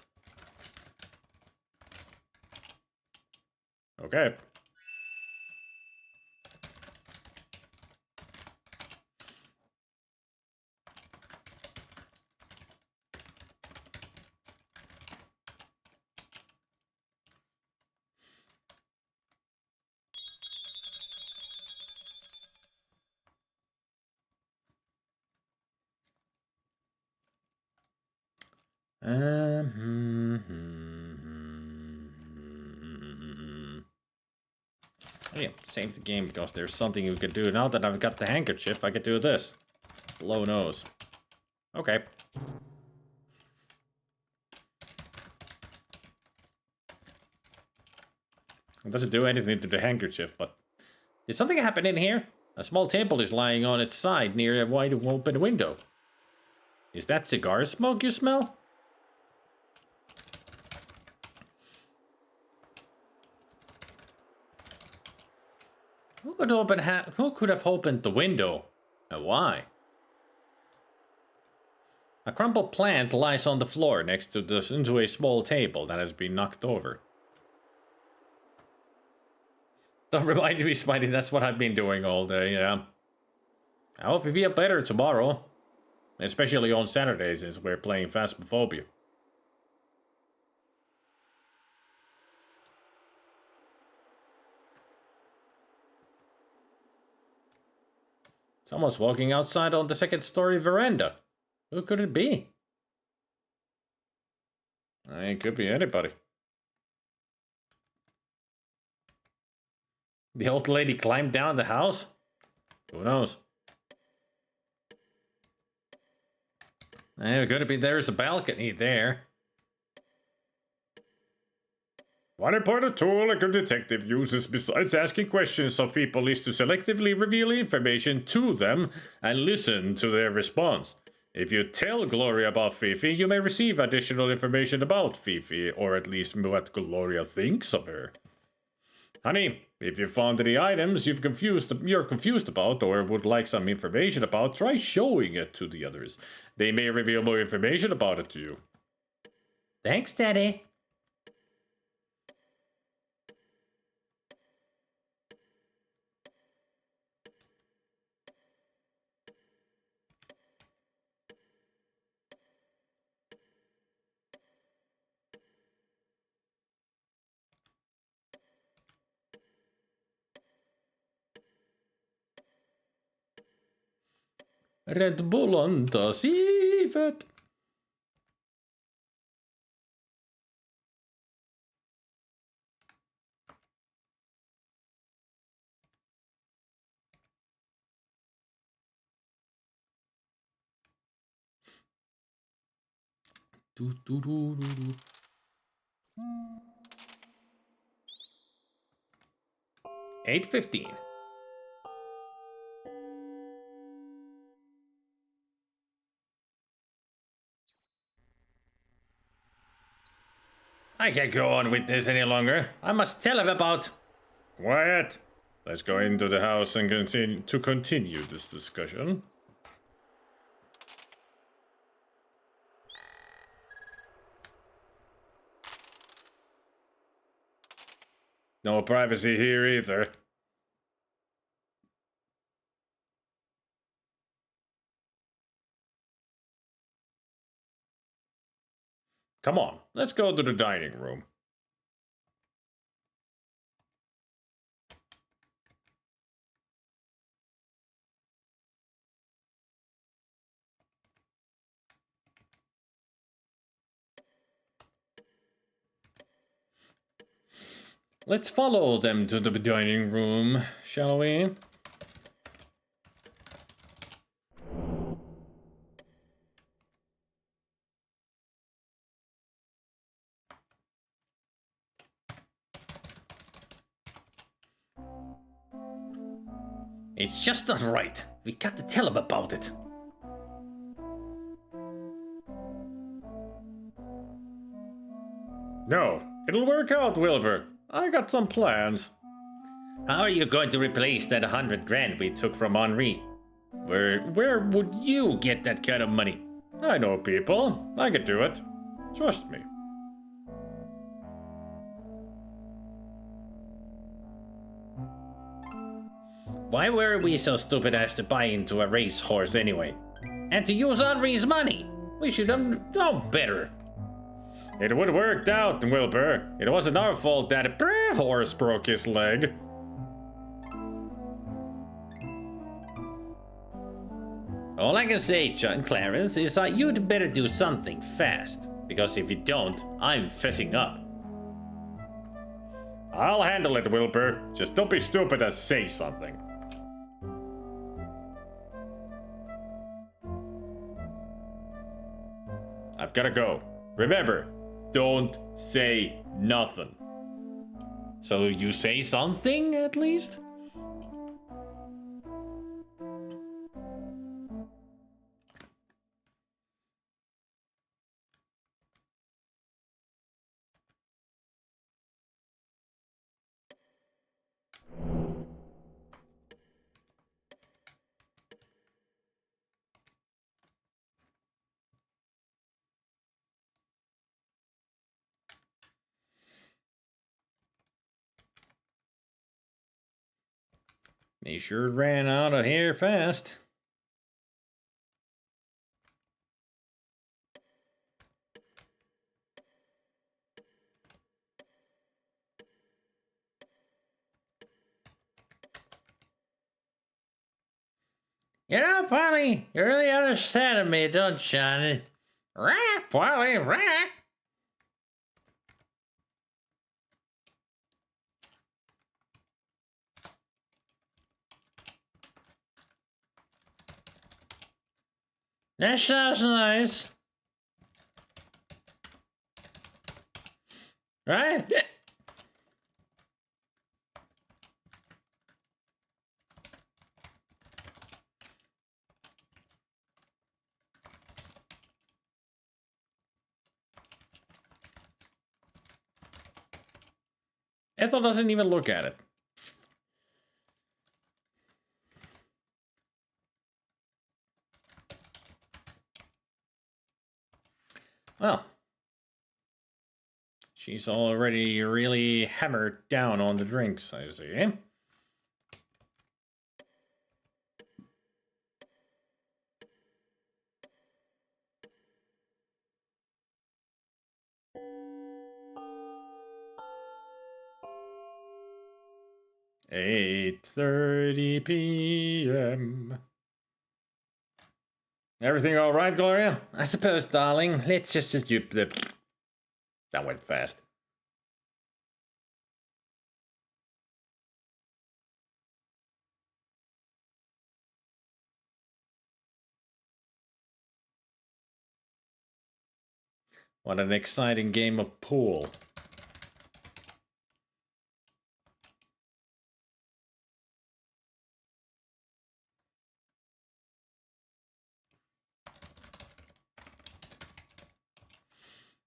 Okay. Oh, yeah, save the game because there's something you could do. Now that I've got the handkerchief, I could do this. Blow nose. Okay. It doesn't do anything to the handkerchief, but... Did something happen in here? A small table is lying on its side near a wide open window. Is that cigar smoke you smell? Who could have opened the window? And why? A crumpled plant lies on the floor next to into a small table that has been knocked over. Don't remind me, Spidey, that's what I've been doing all day, yeah. I hope you feel better tomorrow. Especially on Saturdays as we're playing Phasmophobia. Someone's walking outside on the second-story veranda. Who could it be? It could be anybody. The old lady climbed down the house? Who knows? It could be there's a balcony there. One important tool a good detective uses besides asking questions of people is to selectively reveal information to them and listen to their response. If you tell Gloria about Fifi, you may receive additional information about Fifi, or at least what Gloria thinks of her. Honey, if you found any items you're confused about or would like some information about, try showing it to the others. They may reveal more information about it to you. Thanks, Daddy. Red Bull antaa siivet. Do, do, do, do, do. 8:15. I can't go on with this any longer. I must tell him about... Quiet! Let's go into the house and continue this discussion. No privacy here either. Come on, let's go to the dining room. Let's follow them to the dining room, shall we? It's just not right. We got to tell him about it. No, it'll work out, Wilbur. I got some plans. How are you going to replace that 100 grand we took from Henri? Where would you get that kind of money? I know people. I could do it. Trust me. Why were we so stupid as to buy into a racehorse anyway? And to use Henri's money? We should have known better. It would have worked out, Wilbur. It wasn't our fault that a brave horse broke his leg. All I can say, John Clarence, is that you'd better do something fast. Because if you don't, I'm fessing up. I'll handle it, Wilbur. Just don't be stupid and say something. I've gotta go. Remember, don't say nothing. So you say something at least? They sure ran out of here fast. You know, Polly, you really understand me, don't you, Johnny? Right, Polly, right. That sounds nice. Right? Ethel doesn't even look at it. Well, she's already really hammered down on the drinks, I see. 8:30 p.m. Everything all right, Gloria? I suppose, darling. Let's just that went fast. What an exciting game of pool.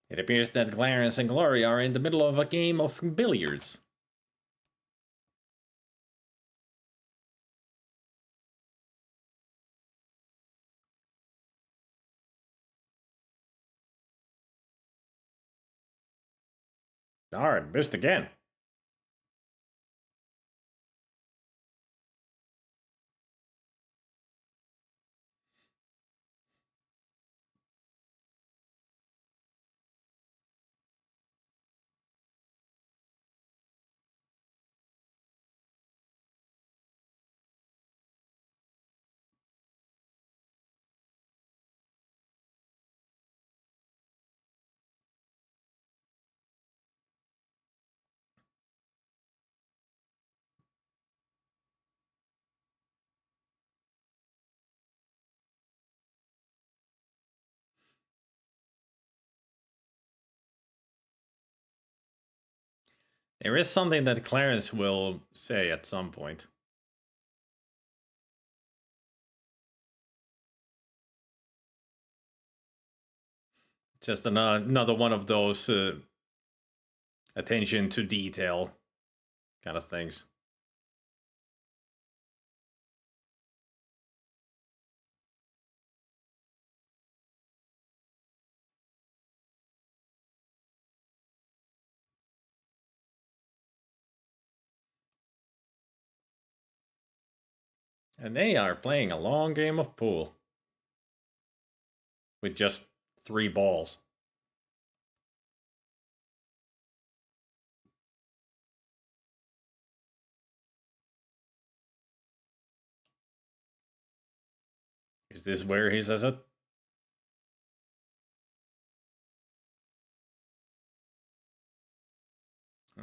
It appears that Clarence and Gloria are in the middle of a game of billiards. Darn, missed again. There is something that Clarence will say at some point. Just another one of those attention to detail kind of things. And they are playing a long game of pool. With just 3 balls. Is this where he says it?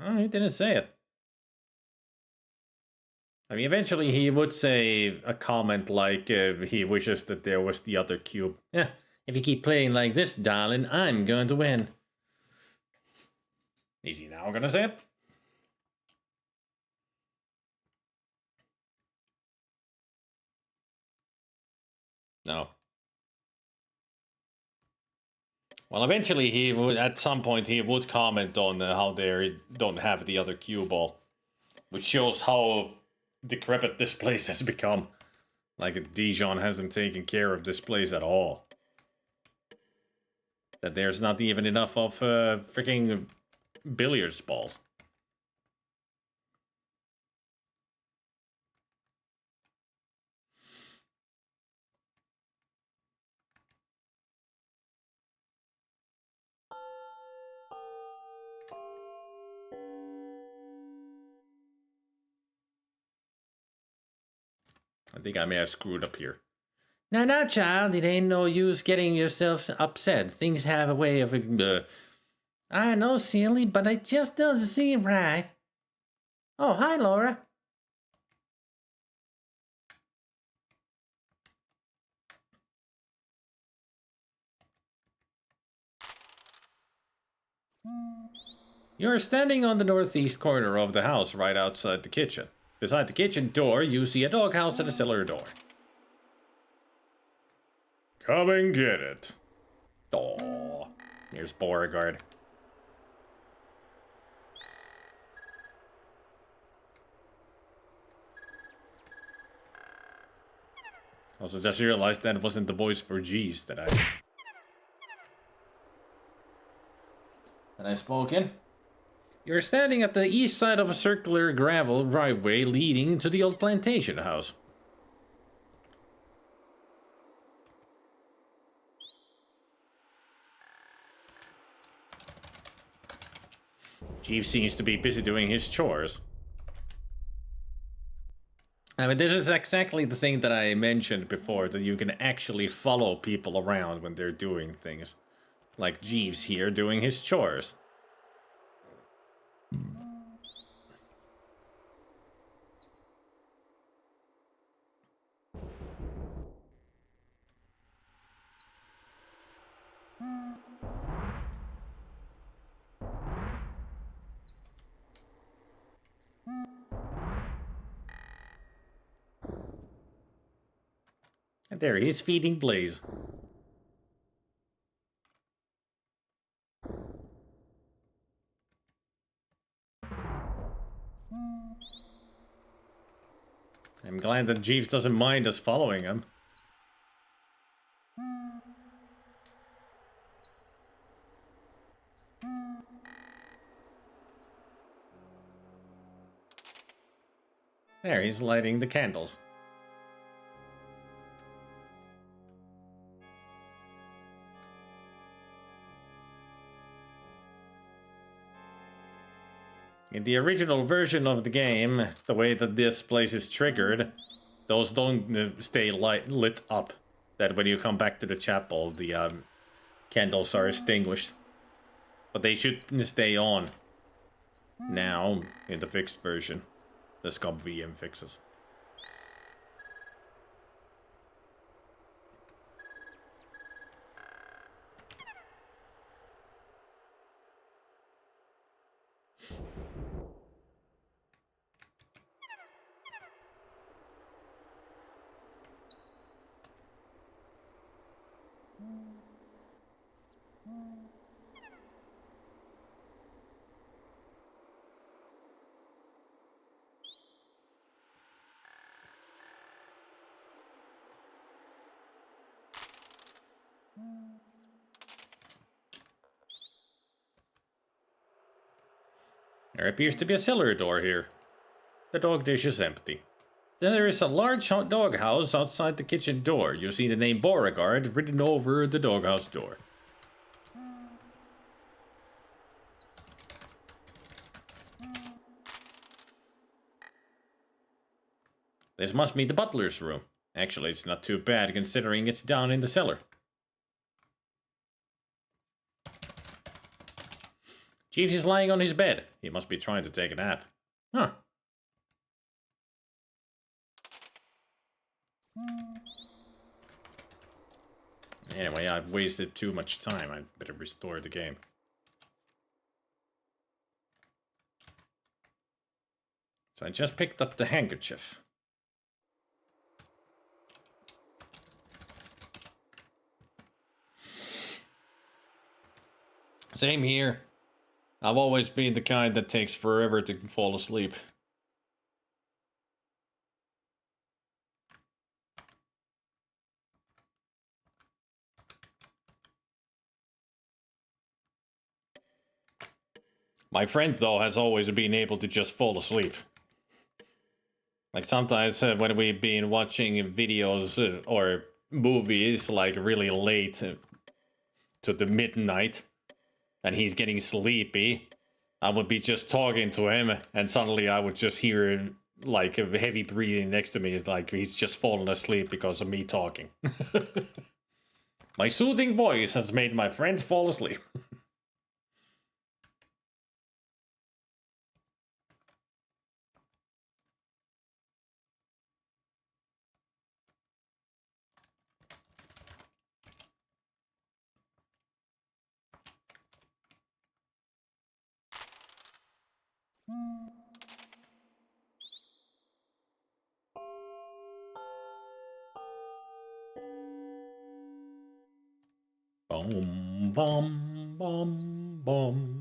Oh, he didn't say it. I mean, eventually he would say a comment like he wishes that there was the other cube. Yeah, if you keep playing like this, darling, I'm going to win. Is he now gonna say it? No. Well, eventually he would, at some point, he would comment on how they don't have the other cue ball, which shows how decrepit this place has become. Like Dijon hasn't taken care of this place at all. That there's not even enough of freaking billiards balls. I think I may have screwed up here. No, child, it ain't no use getting yourself upset. Things have a way of... I know, silly, but it just doesn't seem right. Oh, hi, Laura. You're standing on the northeast corner of the house right outside the kitchen. Beside the kitchen door, you see a doghouse and a cellar door. Come and get it. Oh, here's Beauregard. Also, just realized that wasn't the voice for Jeeves that I spoke in. You're standing at the east side of a circular gravel driveway leading to the old plantation house. Jeeves seems to be busy doing his chores. I mean, this is exactly the thing that I mentioned before, that you can actually follow people around when they're doing things. Like Jeeves here doing his chores. And there he is feeding Blaze. I'm glad that Jeeves doesn't mind us following him. There, he's lighting the candles. In the original version of the game, the way that this place is triggered, those don't stay lit up. That when you come back to the chapel, the candles are extinguished. But they should stay on now in the fixed version. The Scum VM fixes. There appears to be a cellar door here. The dog dish is empty. Then there is a large doghouse outside the kitchen door. You see the name Beauregard written over the doghouse door. This must be the butler's room. Actually, it's not too bad considering it's down in the cellar. Jeeves is lying on his bed. He must be trying to take a nap. Huh. Anyway, I've wasted too much time. I better restore the game. So I just picked up the handkerchief. Same here. I've always been the kind that takes forever to fall asleep. My friend, though, has always been able to just fall asleep. Like sometimes when we've been watching videos or movies like really late to the midnight and he's getting sleepy, I would be just talking to him and suddenly I would just hear like a heavy breathing next to me, like he's just fallen asleep because of me talking. My soothing voice has made my friends fall asleep. Boom, bum, bum, bum.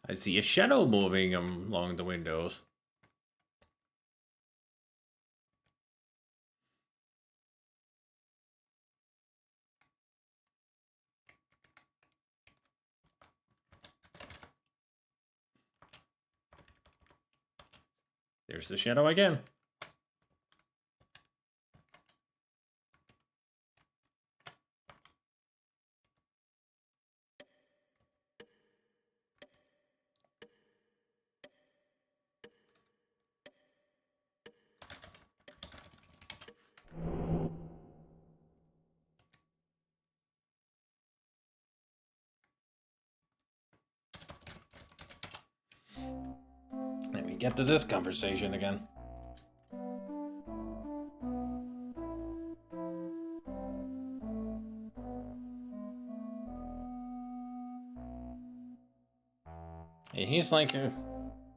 I see a shadow moving along the windows. There's the shadow again. Let me get to this conversation again. He's like,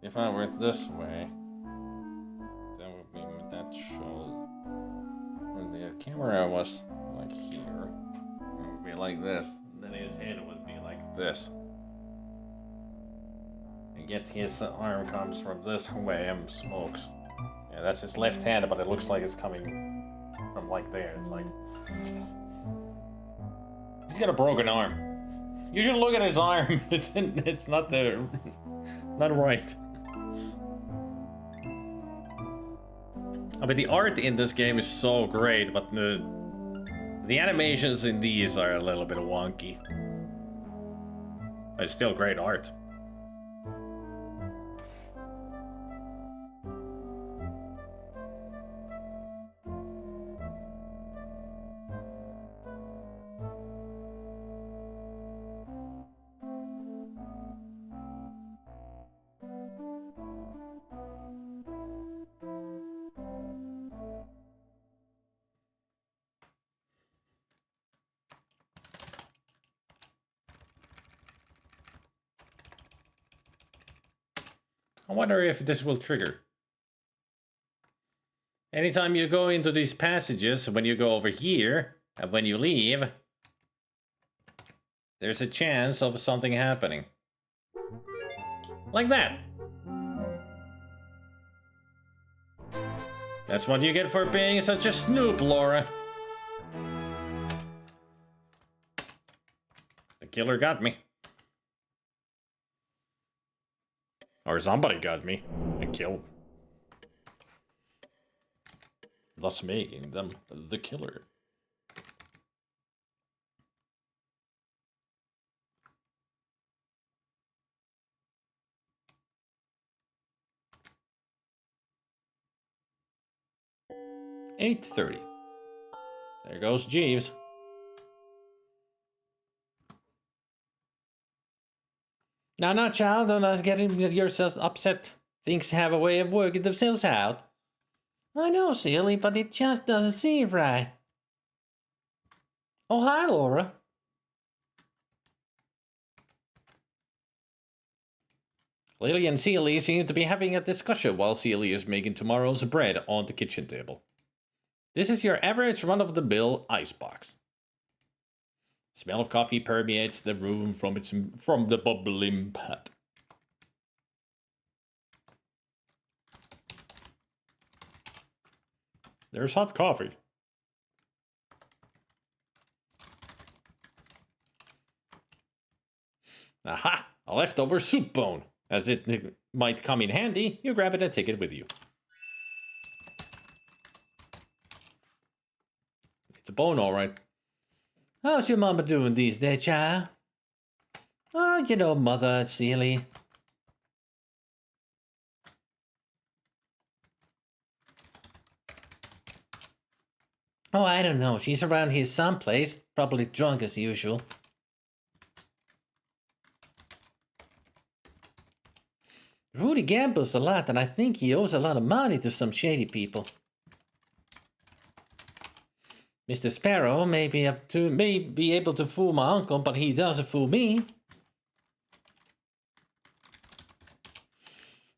if I were this way, that would be that show. When the camera was like here, it would be like this. Then his head would be like this. And yet his arm comes from this way and smokes. Yeah, that's his left hand, but it looks like it's coming from like there. It's like he's got a broken arm. You should look at his arm. It's not not right. I mean, the art in this game is so great, but the animations in these are a little bit wonky. But it's still great art. I wonder if this will trigger. Anytime you go into these passages, when you go over here, and when you leave, there's a chance of something happening. Like that. That's what you get for being such a snoop, Laura. The killer got me. Or somebody got me and killed. thus making them the killer. $8:30. There goes Jeeves. Now, child, don't get yourself upset. Things have a way of working themselves out. I know, silly, but it just doesn't seem right. Oh, hi, Laura. Lillian and Seely seem to be having a discussion while Seely is making tomorrow's bread on the kitchen table. This is your average run-of-the-mill icebox. Smell of coffee permeates the room from the bubbling pot. There's hot coffee. Aha! A leftover soup bone. As it might come in handy, you grab it and take it with you. It's a bone, all right. How's your mama doing these days, child? Oh, you know, mother, silly. Oh, I don't know. She's around here someplace. Probably drunk as usual. Rudy gambles a lot, and I think he owes a lot of money to some shady people. Mr. Sparrow may be able to fool my uncle, but he doesn't fool me.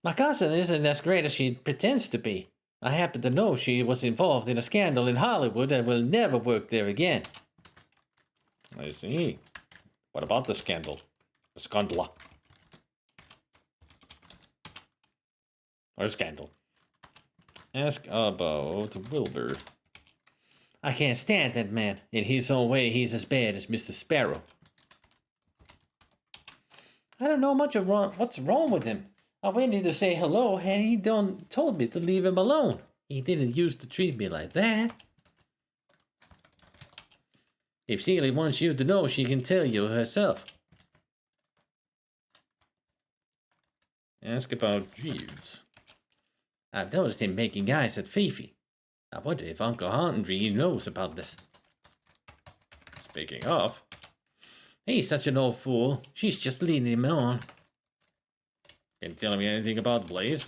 My cousin isn't as great as she pretends to be. I happen to know she was involved in a scandal in Hollywood and will never work there again. I see. What about the scandal? The scandal. Or scandal. Ask about Wilbur. I can't stand that man. In his own way, he's as bad as Mr. Sparrow. I don't know much of what's wrong with him. I went in to say hello, and he told me to leave him alone. He didn't used to treat me like that. If Celie wants you to know, she can tell you herself. Ask about Jeeves. I've noticed him making eyes at Fifi. I wonder if Uncle Henry knows about this. Speaking of, he's such an old fool. She's just leading him on. Can you tell me anything about Blaze?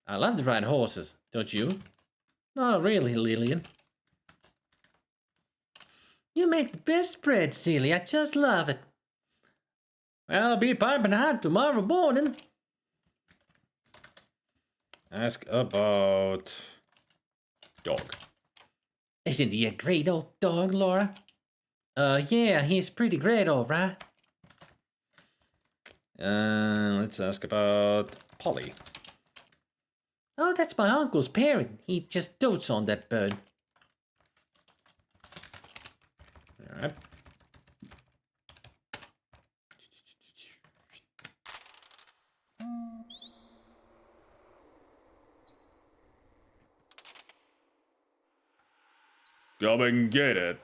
I love to ride horses, don't you? Oh, really, Lillian? You make the best bread, Celie. I just love it. Well, I'll be piping hot tomorrow morning. Ask about dog. Isn't he a great old dog, Laura? Yeah, he's pretty great, all right. Let's ask about Polly. Oh, that's my uncle's parrot. He just dotes on that bird. All right. Come and get it.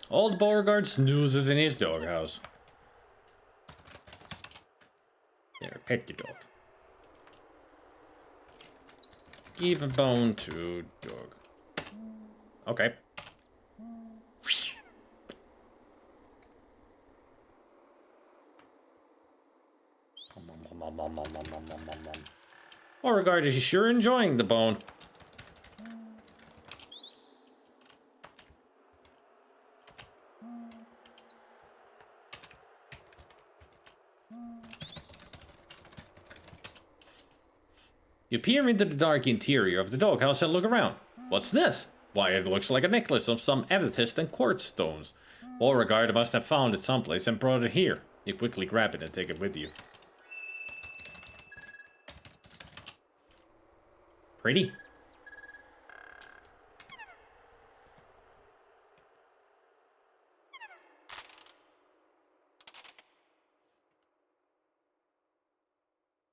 Old Beauregard snoozes in his doghouse. There, pet the dog. Give a bone to dog. Okay. Beauregard is sure enjoying the bone. You peer into the dark interior of the doghouse and look around. What's this? Why, it looks like a necklace of some amethyst and quartz stones. Beauregard must have found it someplace and brought it here. You quickly grab it and take it with you. Pretty.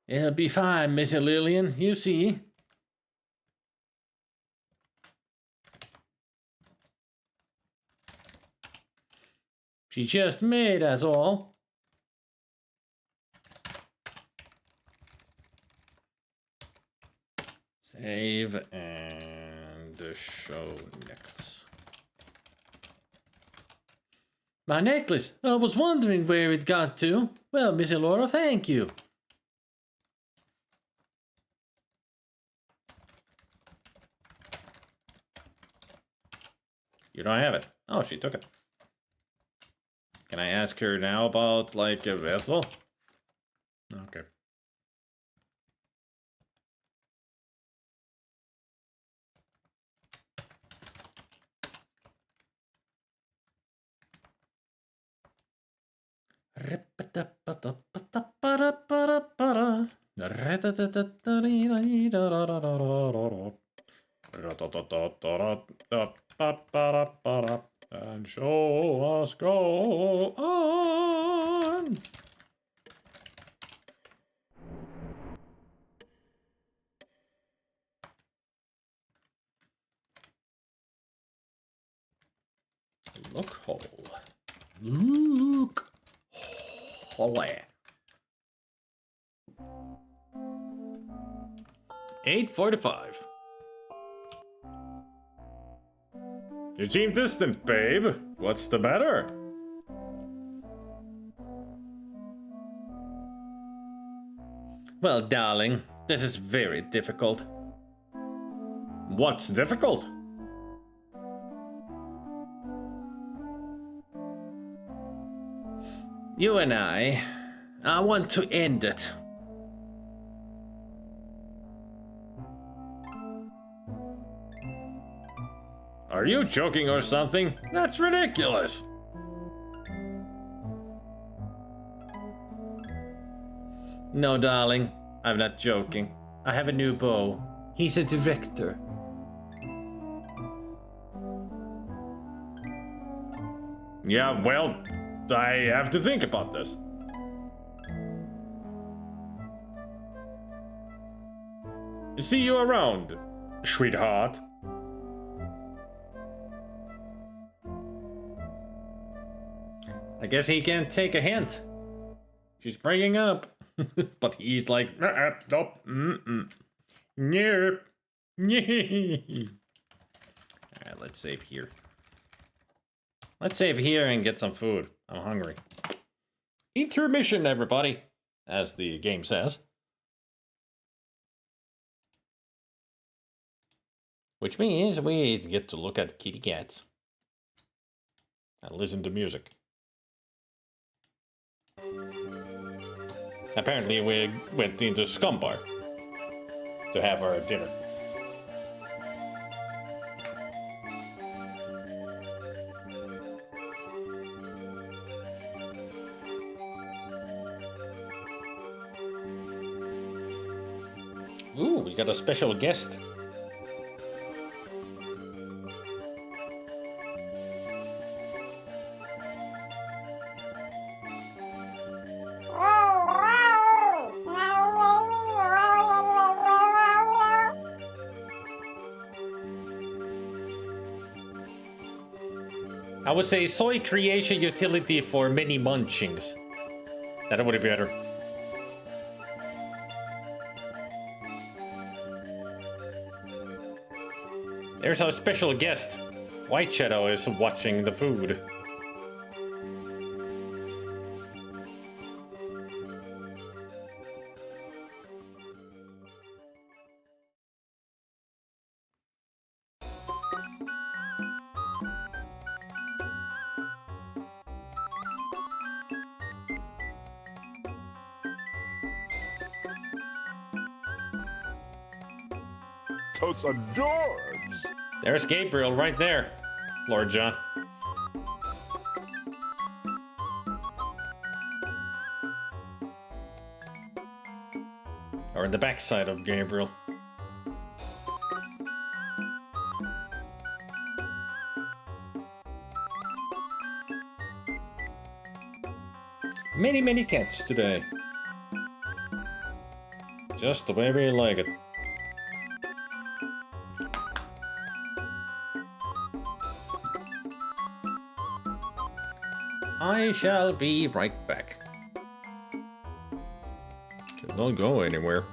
It'll be fine, Missy Lillian. You see. She just made us all. Save and show necklace. My necklace! I was wondering where it got to. Well, Missy Laura, thank you. You don't have it. Oh, she took it. Can I ask her now about, like, a vessel? Okay. And show us go on. Look hole. Look hole. 8:45. You seem distant, babe. What's the matter? Well, darling, this is very difficult. What's difficult? You and I want to end it. Are you joking or something? That's ridiculous. No, darling, I'm not joking. I have a new beau. He's a director. Yeah, well, I have to think about this. See you around, sweetheart. I guess he can't take a hint. She's breaking up. But he's like, nope, nope. Alright, let's save here. Let's save here and get some food. I'm hungry. Intermission, everybody, as the game says. Which means we get to look at kitty cats. And listen to music. Apparently we went into Scum Bar to have our dinner. Ooh, we got a special guest. I would say soy creation utility for mini munchings. That would be better. There's our special guest. White Shadow is watching the food. Totes adorbs. There's Gabriel right there, Lord John. Or the backside of Gabriel. Many cats today. Just the way we like it. I shall be right back. Don't go anywhere.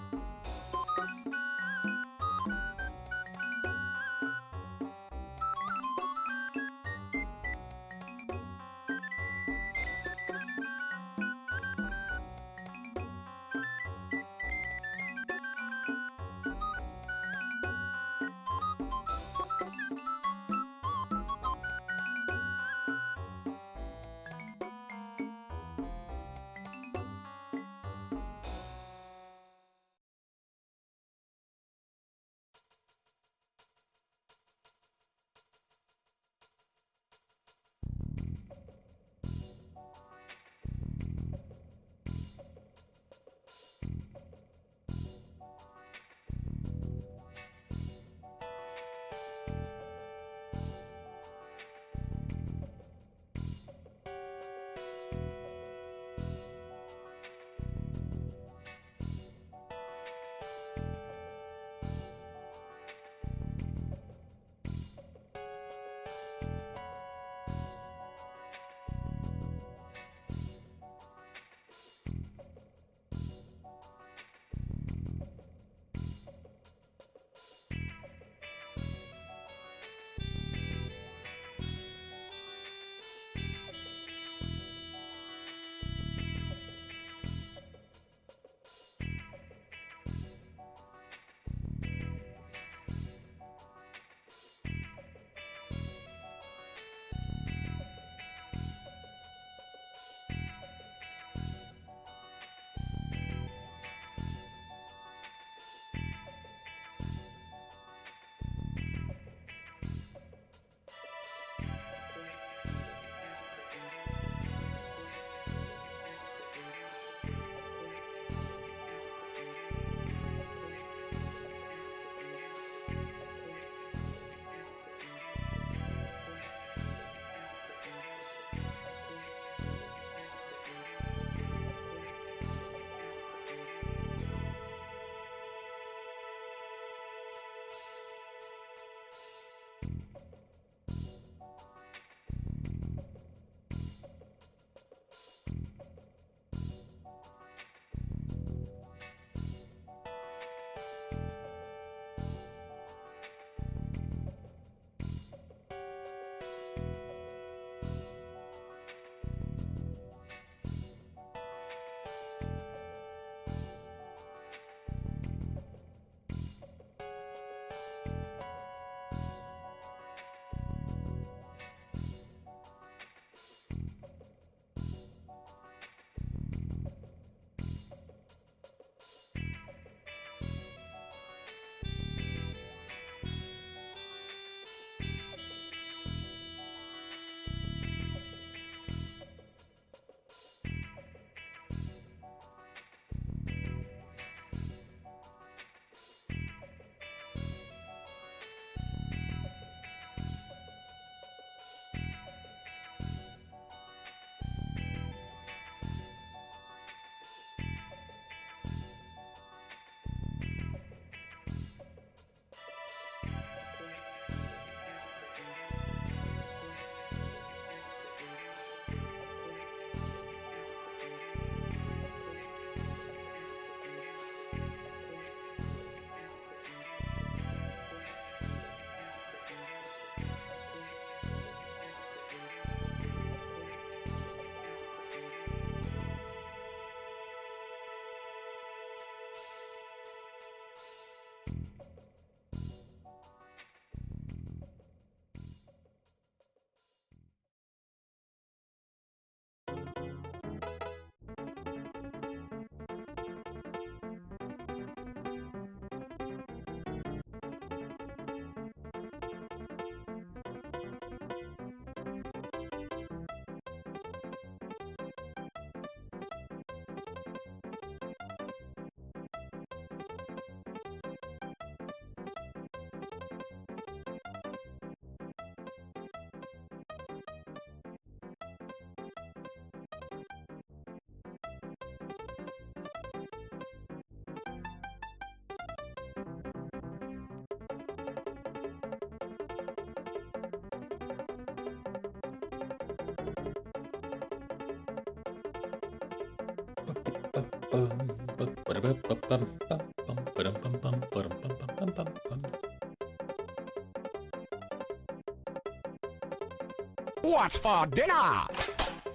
What's for dinner?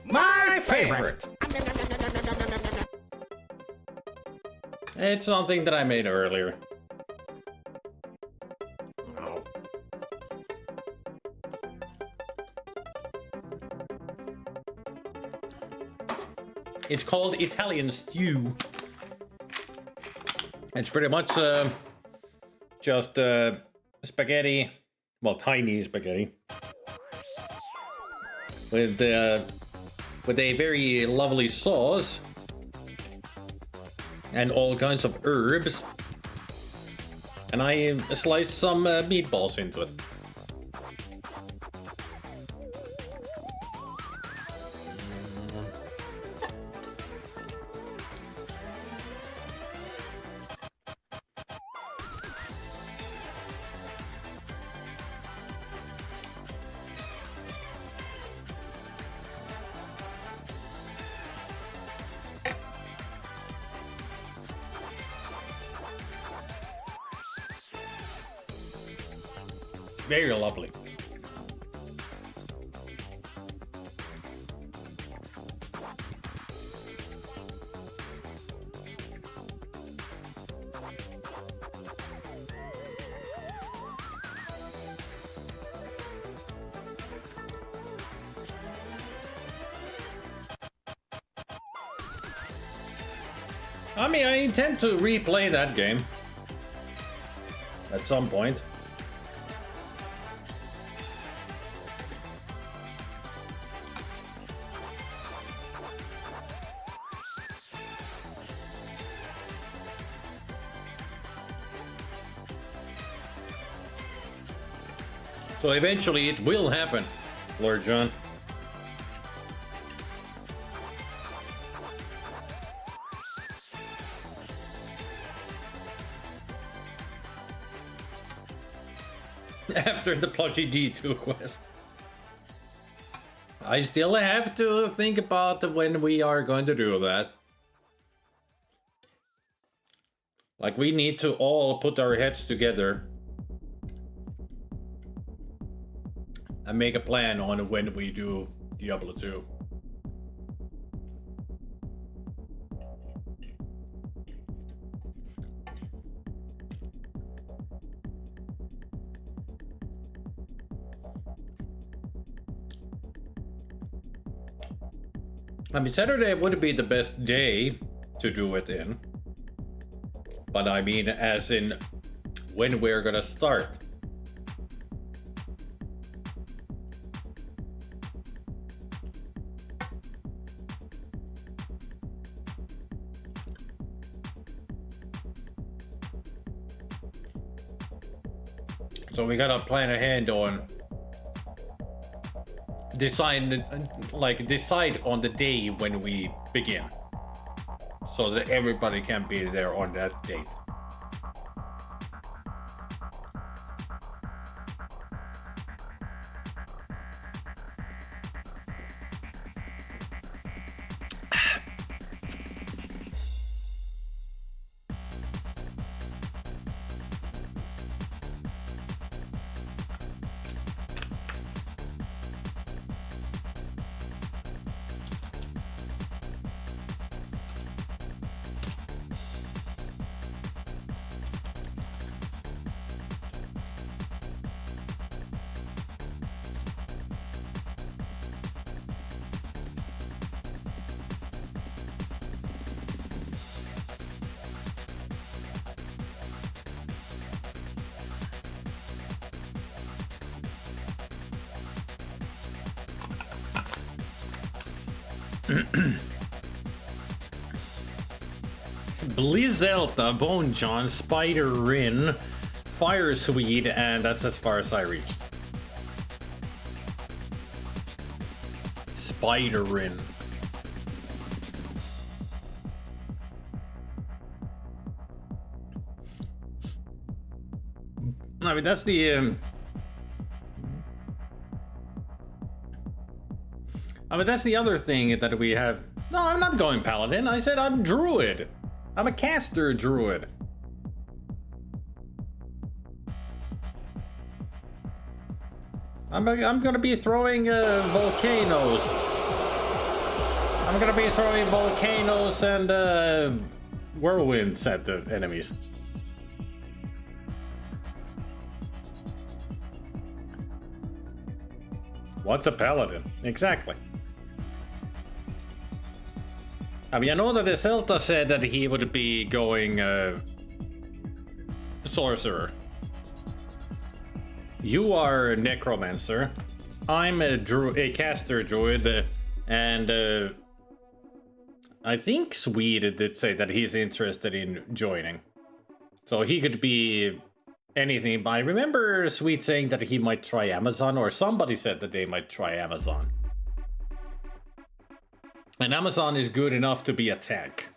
My favorite. It's something that I made earlier. Oh. It's called Italian stew. It's pretty much just spaghetti, well, tiny spaghetti, with a very lovely sauce and all kinds of herbs. And I sliced some meatballs into it. Very lovely. I mean, I intend to replay that game at some point. So eventually it will happen, Lord John. After the plushie D2 quest. I still have to think about when we are going to do that. Like, we need to all put our heads together and make a plan on when we do Diablo 2. I mean, Saturday would be the best day to do it in. But I mean, as in when we're gonna start. So we gotta plan ahead on decide on the day when we begin, so that everybody can be there on that date. Blizzelta, Bone John, Spider Rin, Fire Swede, and that's as far as I reached. Spider Rin. I mean, that's the I mean, that's the other thing that we have No, I'm not going paladin. I said I'm druid. I'm a caster druid. I'm gonna be throwing volcanoes. I'm gonna be throwing volcanoes and whirlwinds at the enemies. What's a paladin? Exactly. I mean, I know that the Celta said that he would be going sorcerer. You are a necromancer. I'm a caster druid, and I think Swede did say that he's interested in joining. So he could be anything, but I remember Swede saying that he might try Amazon, or somebody said that they might try Amazon. And Amazon is good enough to be a tank.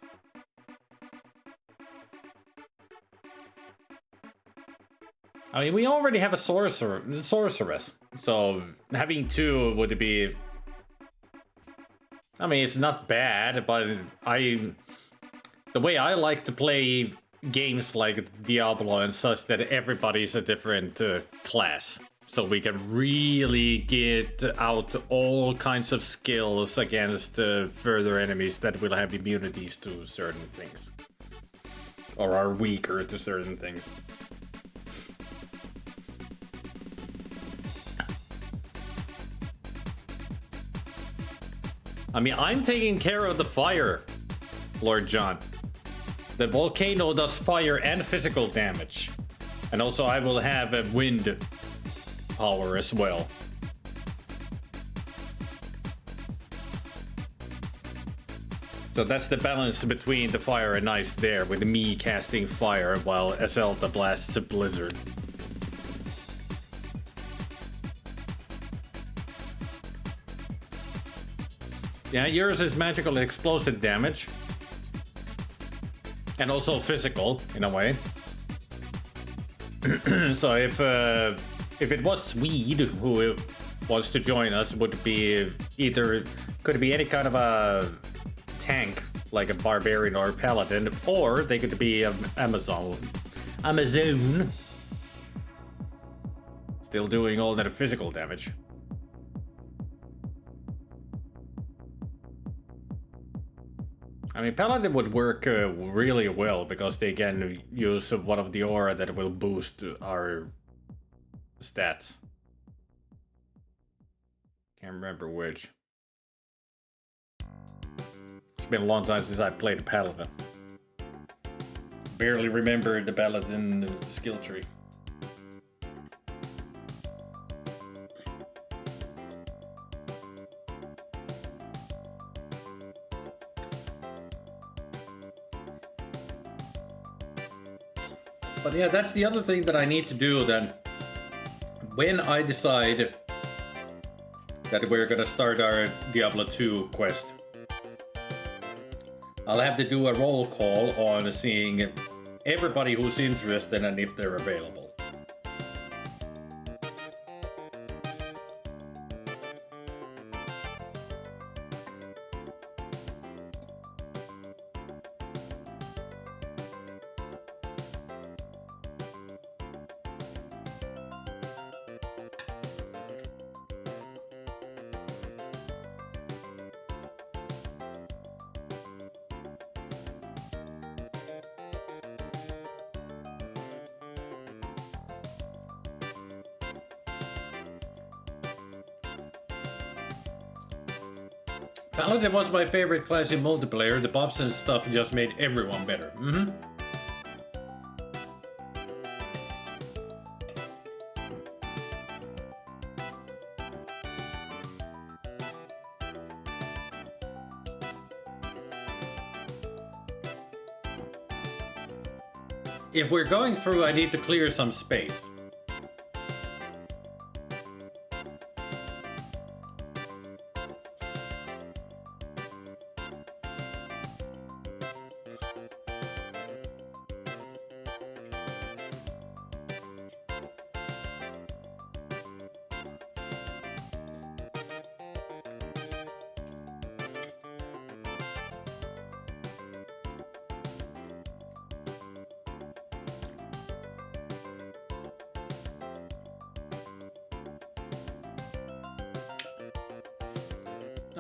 I mean, we already have a sorceress, so having two would be... I mean, it's not bad, but the way I like to play games like Diablo and such, that everybody's a different class. So we can really get out all kinds of skills against further enemies that will have immunities to certain things. Or are weaker to certain things. I mean, I'm taking care of the fire, Lord John. The volcano does fire and physical damage. And also I will have a wind power as well. So that's the balance between the fire and ice there, with me casting fire while Ezelta blasts a blizzard. Yeah, yours is magical and explosive damage. And also physical, in a way. So if it was Swede who was to join us, would be either... Could be any kind of a tank, like a barbarian or a paladin, or they could be Amazon. Still doing all that physical damage. I mean, Paladin would work really well because they can use one of the aura that will boost our stats. Can't remember which. It's been a long time since I played Paladin. Barely remember the Paladin skill tree. But yeah, that's the other thing that I need to do then. When I decide that we're gonna start our Diablo 2 quest, I'll have to do a roll call on seeing everybody who's interested and if they're available. Paladin was my favorite class in multiplayer. The buffs and stuff just made everyone better. If we're going through, I need to clear some space.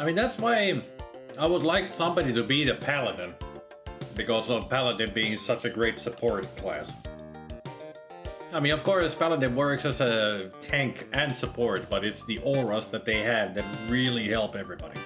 I mean, that's why I would like somebody to be the paladin. Because of paladin being such a great support class. I mean, of course, paladin works as a tank and support, but it's the auras that they have that really help everybody.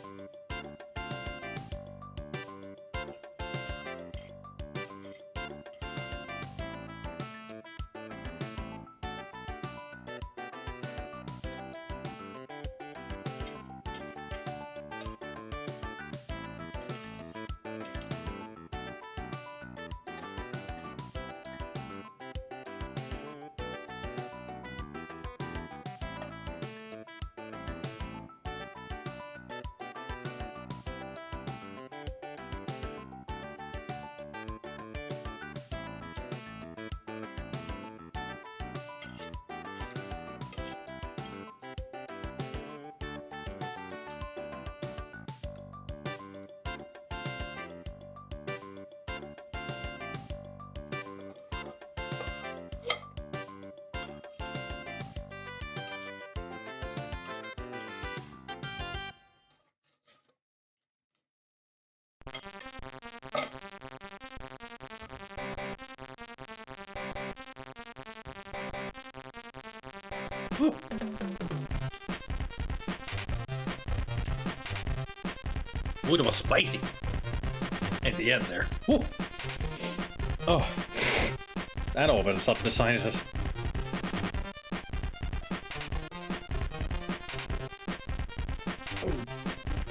Ooh, that was spicy. At the end there. Woo. Oh, that opens up the sinuses.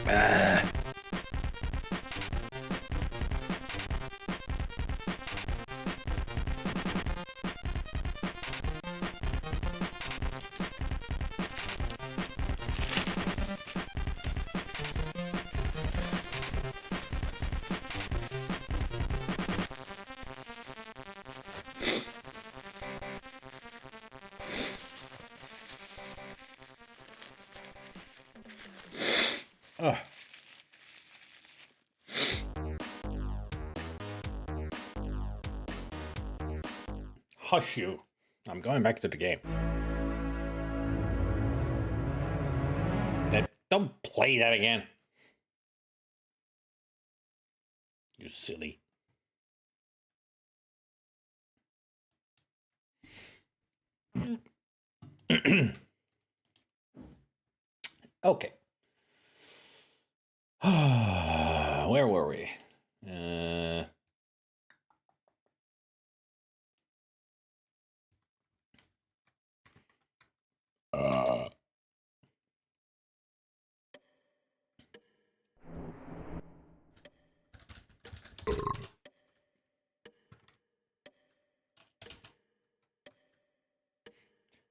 Ah. Oh. Hush you. I'm going back to the game. Don't play that again. You silly. Okay. Where were we?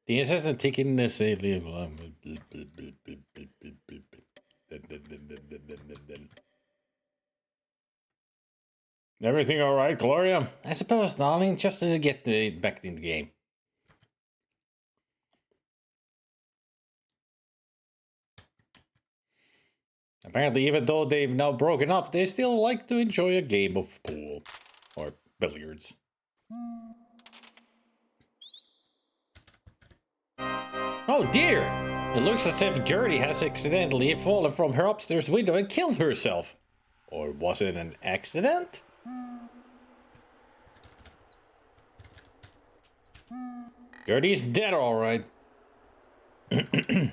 The assistant taking the safely. Everything all right, Gloria? I suppose, darling, just to get back in the game. Apparently, even though they've now broken up, they still like to enjoy a game of pool or billiards. Oh dear! It looks as if Gertie has accidentally fallen from her upstairs window and killed herself. Or was it an accident? Gertie's dead, all right. You're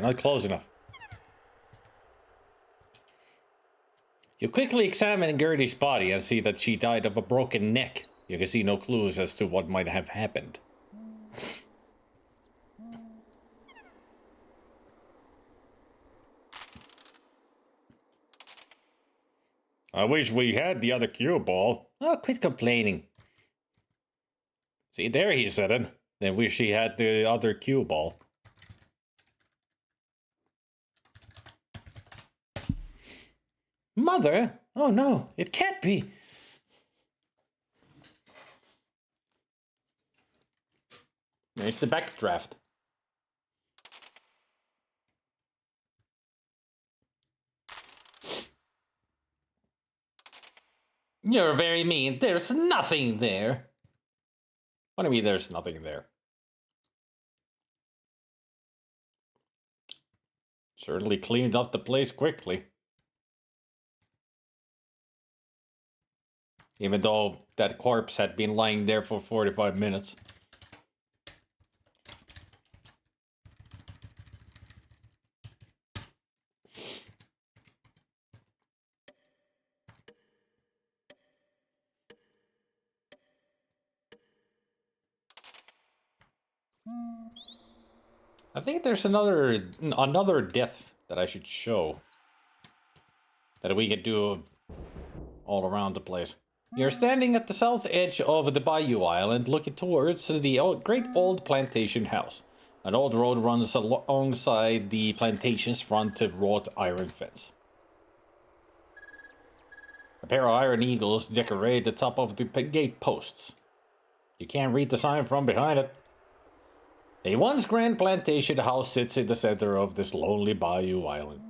not close enough. You quickly examine Gertie's body and see that she died of a broken neck. You can see no clues as to what might have happened. I wish we had the other cue ball. Oh, quit complaining. See, there he said it. Then wish he had the other cue ball. Mother? Oh no, it can't be. There's the backdraft. You're very mean. There's nothing there. What do you mean there's nothing there? Certainly cleaned up the place quickly. Even though that corpse had been lying there for 45 minutes. I think there's another death that I should show. That we could do all around the place. You're standing at the south edge of the bayou island looking towards the great old plantation house. An old road runs alongside the plantation's front wrought iron fence. A pair of iron eagles decorate the top of the gate posts. You can't read the sign from behind it. A once grand plantation house sits in the center of this lonely bayou island.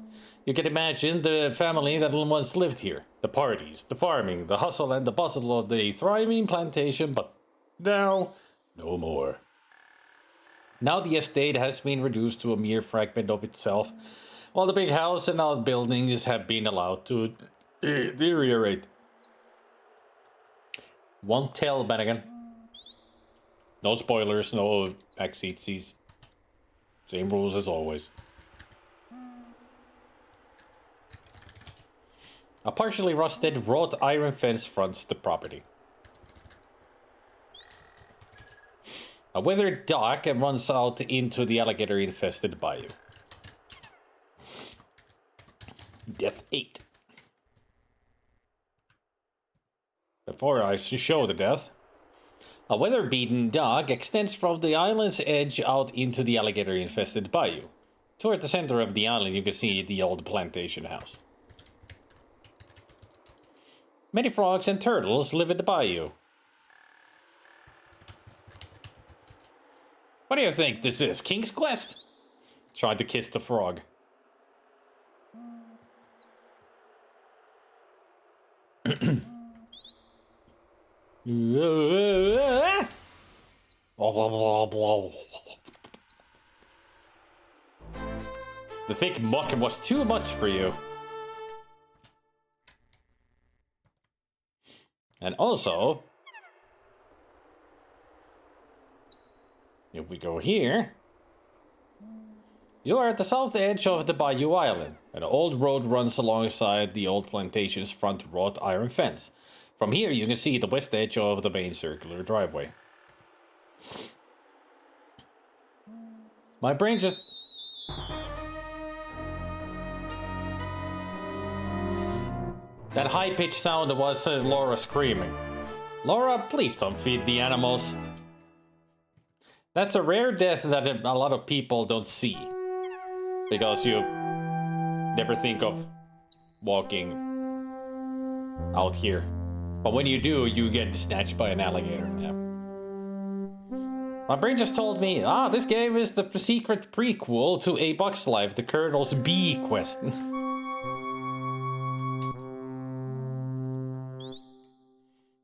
You can imagine the family that once lived here. The parties, the farming, the hustle and the bustle of the thriving plantation, but now, no more. Now the estate has been reduced to a mere fragment of itself, while the big house and outbuildings have been allowed to deteriorate. Won't tell, Bennigan. No spoilers, no backseat seats. Same rules as always. A partially rusted wrought iron fence fronts the property. A weathered dock runs out into the alligator-infested bayou. Death 8. Before I show the death, a weather-beaten dock extends from the island's edge out into the alligator-infested bayou. Toward the center of the island, you can see the old plantation house. Many frogs and turtles live in the bayou. What do you think this is, King's Quest? Tried to kiss the frog. The thick muck was too much for you. And also, if we go here, you are at the south edge of the bayou island. An old road runs alongside the old plantation's front wrought iron fence. From here, you can see the west edge of the main circular driveway. My brain just... That high-pitched sound was Laura screaming. Laura, please don't feed the animals. That's a rare death that a lot of people don't see. Because you never think of walking out here. But when you do, you get snatched by an alligator. Yeah. My brain just told me, this game is the secret prequel to A Buck's Life, the Colonel's Bequest.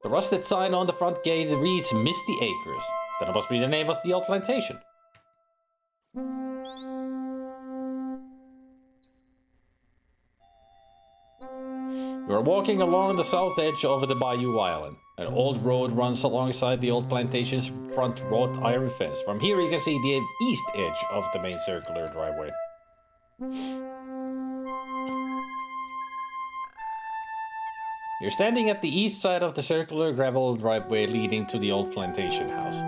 The rusted sign on the front gate reads Misty Acres. That must be the name of the old plantation. You are walking along the south edge of the bayou island. An old road runs alongside the old plantation's front wrought iron fence. From here you can see the east edge of the main circular driveway. You're standing at the east side of the circular gravel driveway leading to the old plantation house.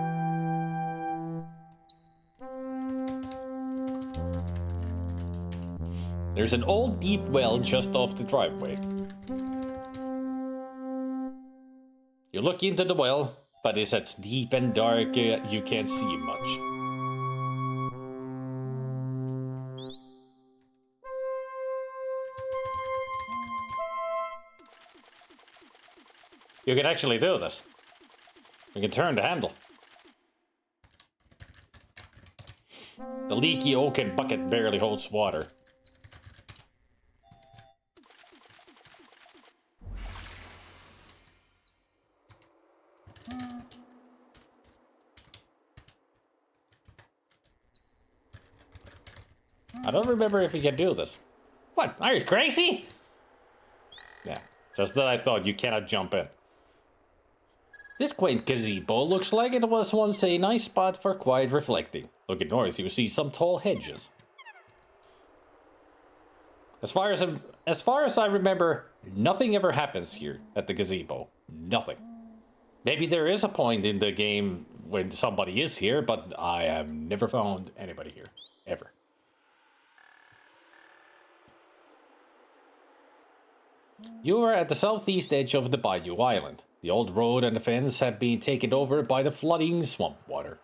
There's an old deep well just off the driveway. You look into the well, but it's as deep and dark you can't see much. You can actually do this. You can turn the handle. The leaky oaken bucket barely holds water. I don't remember if we can do this. What? Are you crazy? Yeah, just that I thought you cannot jump in. This quaint gazebo looks like it was once a nice spot for quiet reflecting. Looking north, you see some tall hedges. As far as I remember, nothing ever happens here at the gazebo. Nothing. Maybe there is a point in the game when somebody is here, but I have never found anybody here. Ever. You are at the southeast edge of the Bayou Island. The old road and the fence have been taken over by the flooding swamp water.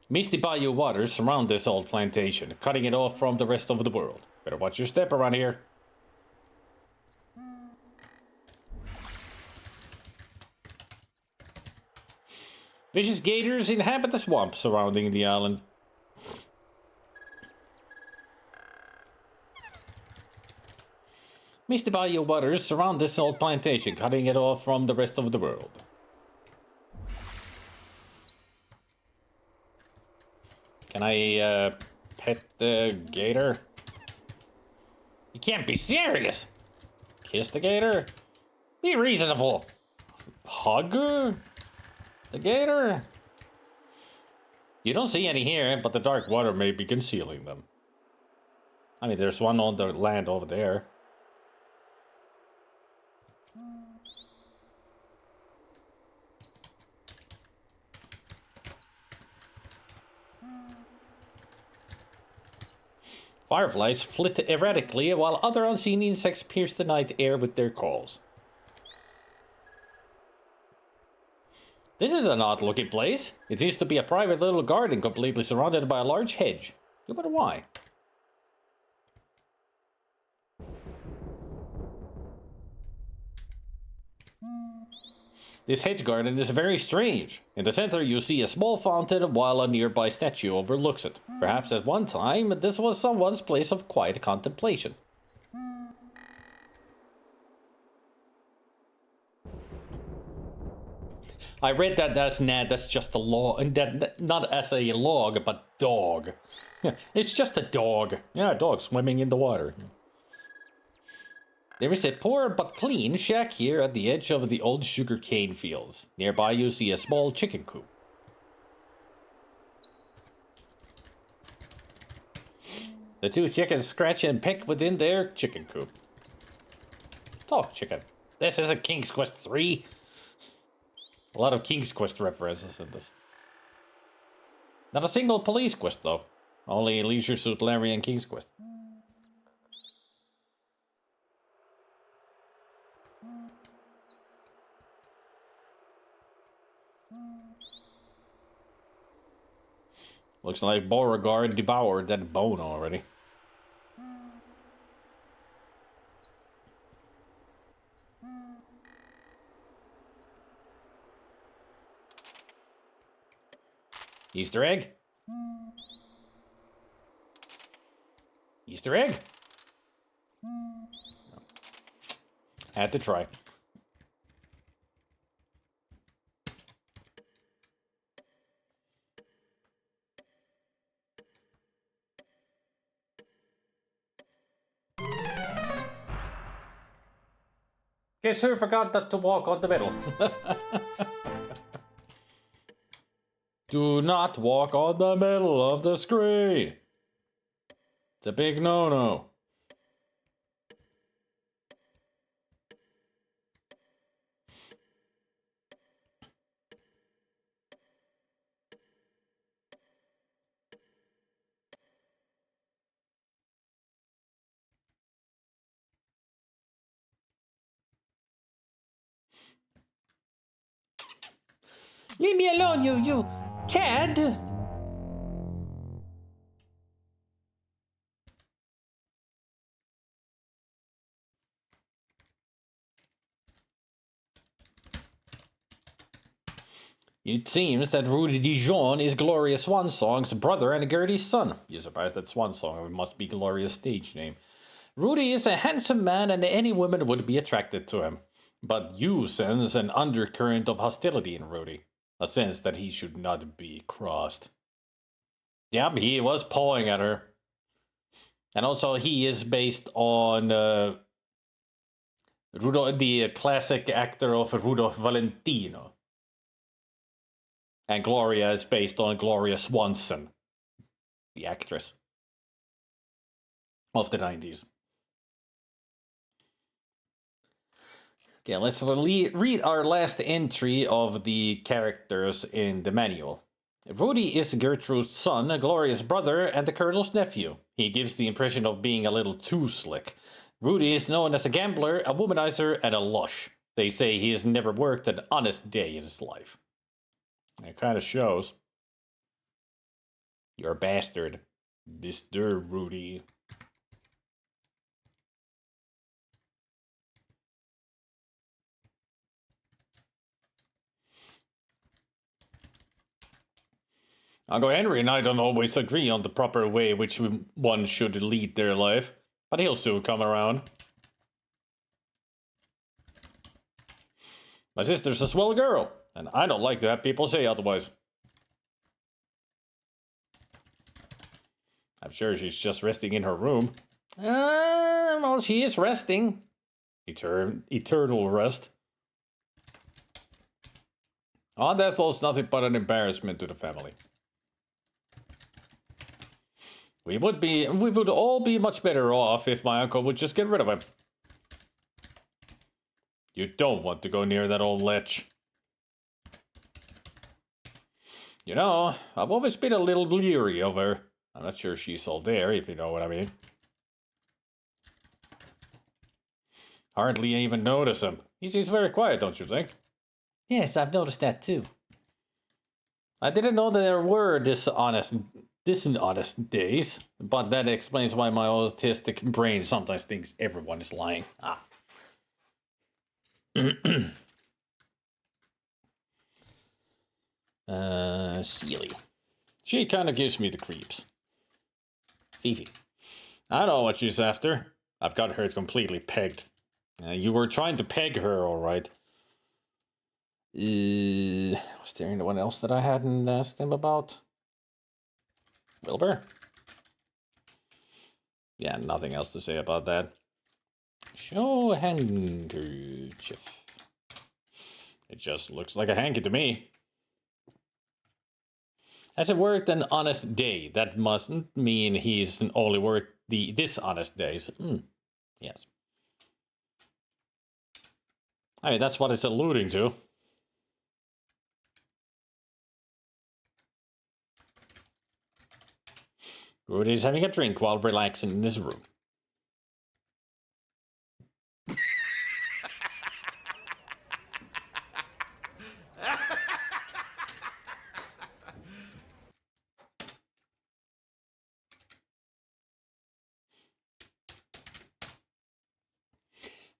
Misty Bayou waters surround this old plantation, cutting it off from the rest of the world. Better watch your step around here. Vicious gators inhabit the swamp surrounding the island. Misty Bayou waters surround this old plantation, cutting it off from the rest of the world. Can I, pet the gator? You can't be serious! Kiss the gator? Be reasonable! Hug the gator? You don't see any here, but the dark water may be concealing them. I mean, there's one on the land over there. Fireflies flit erratically while other unseen insects pierce the night air with their calls. This is an odd looking place. It seems to be a private little garden completely surrounded by a large hedge. You wonder why. This hedge garden is very strange. In the center you see a small fountain while a nearby statue overlooks it. Perhaps at one time this was someone's place of quiet contemplation. I read that as that's just a log, not as a log, but dog. It's just a dog. Yeah, a dog swimming in the water. There is a poor but clean shack here at the edge of the old sugarcane fields. Nearby you see a small chicken coop. The two chickens scratch and peck within their chicken coop. Talk, chicken. This isn't King's Quest 3. A lot of King's Quest references in this. Not a single police quest, though. Only Leisure Suit Larry and King's Quest. Looks like Beauregard devoured that bone already. Easter egg? Easter egg? No. Had to try. Guess who forgot not to walk on the middle? Do not walk on the middle of the screen. It's a big no-no. Leave me alone, you cad! It seems that Rudy Dijon is Gloria Swansong's brother and Gertie's son. You're surprised that Swansong must be Gloria's stage name. Rudy is a handsome man and any woman would be attracted to him. But you sense an undercurrent of hostility in Rudy. a sense that he should not be crossed. Yeah, he was pawing at her. And also, he is based on the classic actor of Rudolph Valentino. And Gloria is based on Gloria Swanson, the actress of the 90s. Okay, let's read our last entry of the characters in the manual. Rudy is Gertrude's son, Gloria's brother, and the Colonel's nephew. He gives the impression of being a little too slick. Rudy is known as a gambler, a womanizer, and a lush. They say he has never worked an honest day in his life. It kind of shows. You're a bastard, Mr. Rudy. Uncle Henry and I don't always agree on the proper way which one should lead their life, but he'll soon come around. My sister's a swell girl, and I don't like to have people say otherwise. I'm sure she's just resting in her room. Well, she is resting. Eternal rest. Aunt Ethel's nothing but an embarrassment to the family. We would all be much better off if my uncle would just get rid of him. You don't want to go near that old lech. You know, I've always been a little leery of her. I'm not sure she's all there, if you know what I mean. Hardly even notice him. He seems very quiet, don't you think? Yes, I've noticed that too. I didn't know there were dishonest days, but that explains why my autistic brain sometimes thinks everyone is lying. Sealy. She kind of gives me the creeps. Fifi. I know what she's after. I've got her completely pegged. You were trying to peg her, all right. Was there anyone else that I hadn't asked him about? Wilbur? Yeah, nothing else to say about that. Show a handkerchief. It just looks like a hanky to me. Has it worked an honest day? That mustn't mean he's only worked the dishonest days. Yes. I mean, that's what it's alluding to. Rudy's having a drink while relaxing in his room.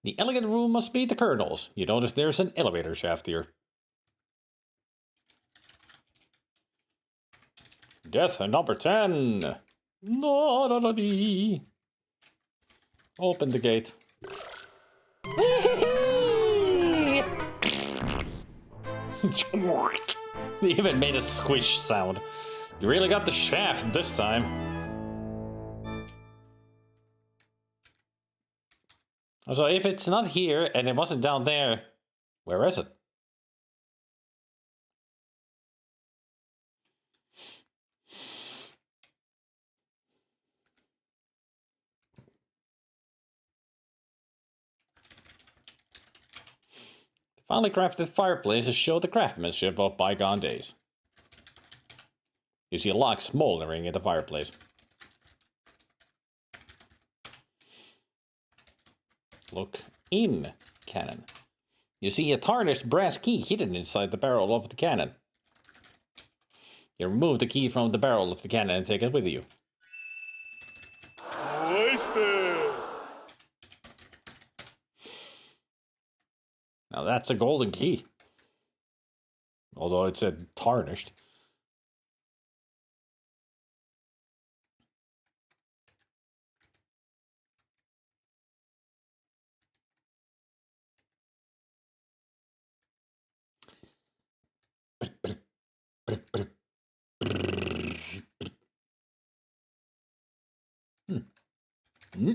The elegant room must be the Colonel's. You notice there's an elevator shaft here. Death number 10. La-da-da-dee. Open the gate. They even made a squish sound. You really got the shaft this time. So if it's not here and it wasn't down there, where is it? The finely crafted fireplaces show the craftsmanship of bygone days. You see a log smoldering in the fireplace. Look in cannon. You see a tarnished brass key hidden inside the barrel of the cannon. You remove the key from the barrel of the cannon and take it with you. Wasted! Now that's a golden key. Although it said tarnished. Hmm?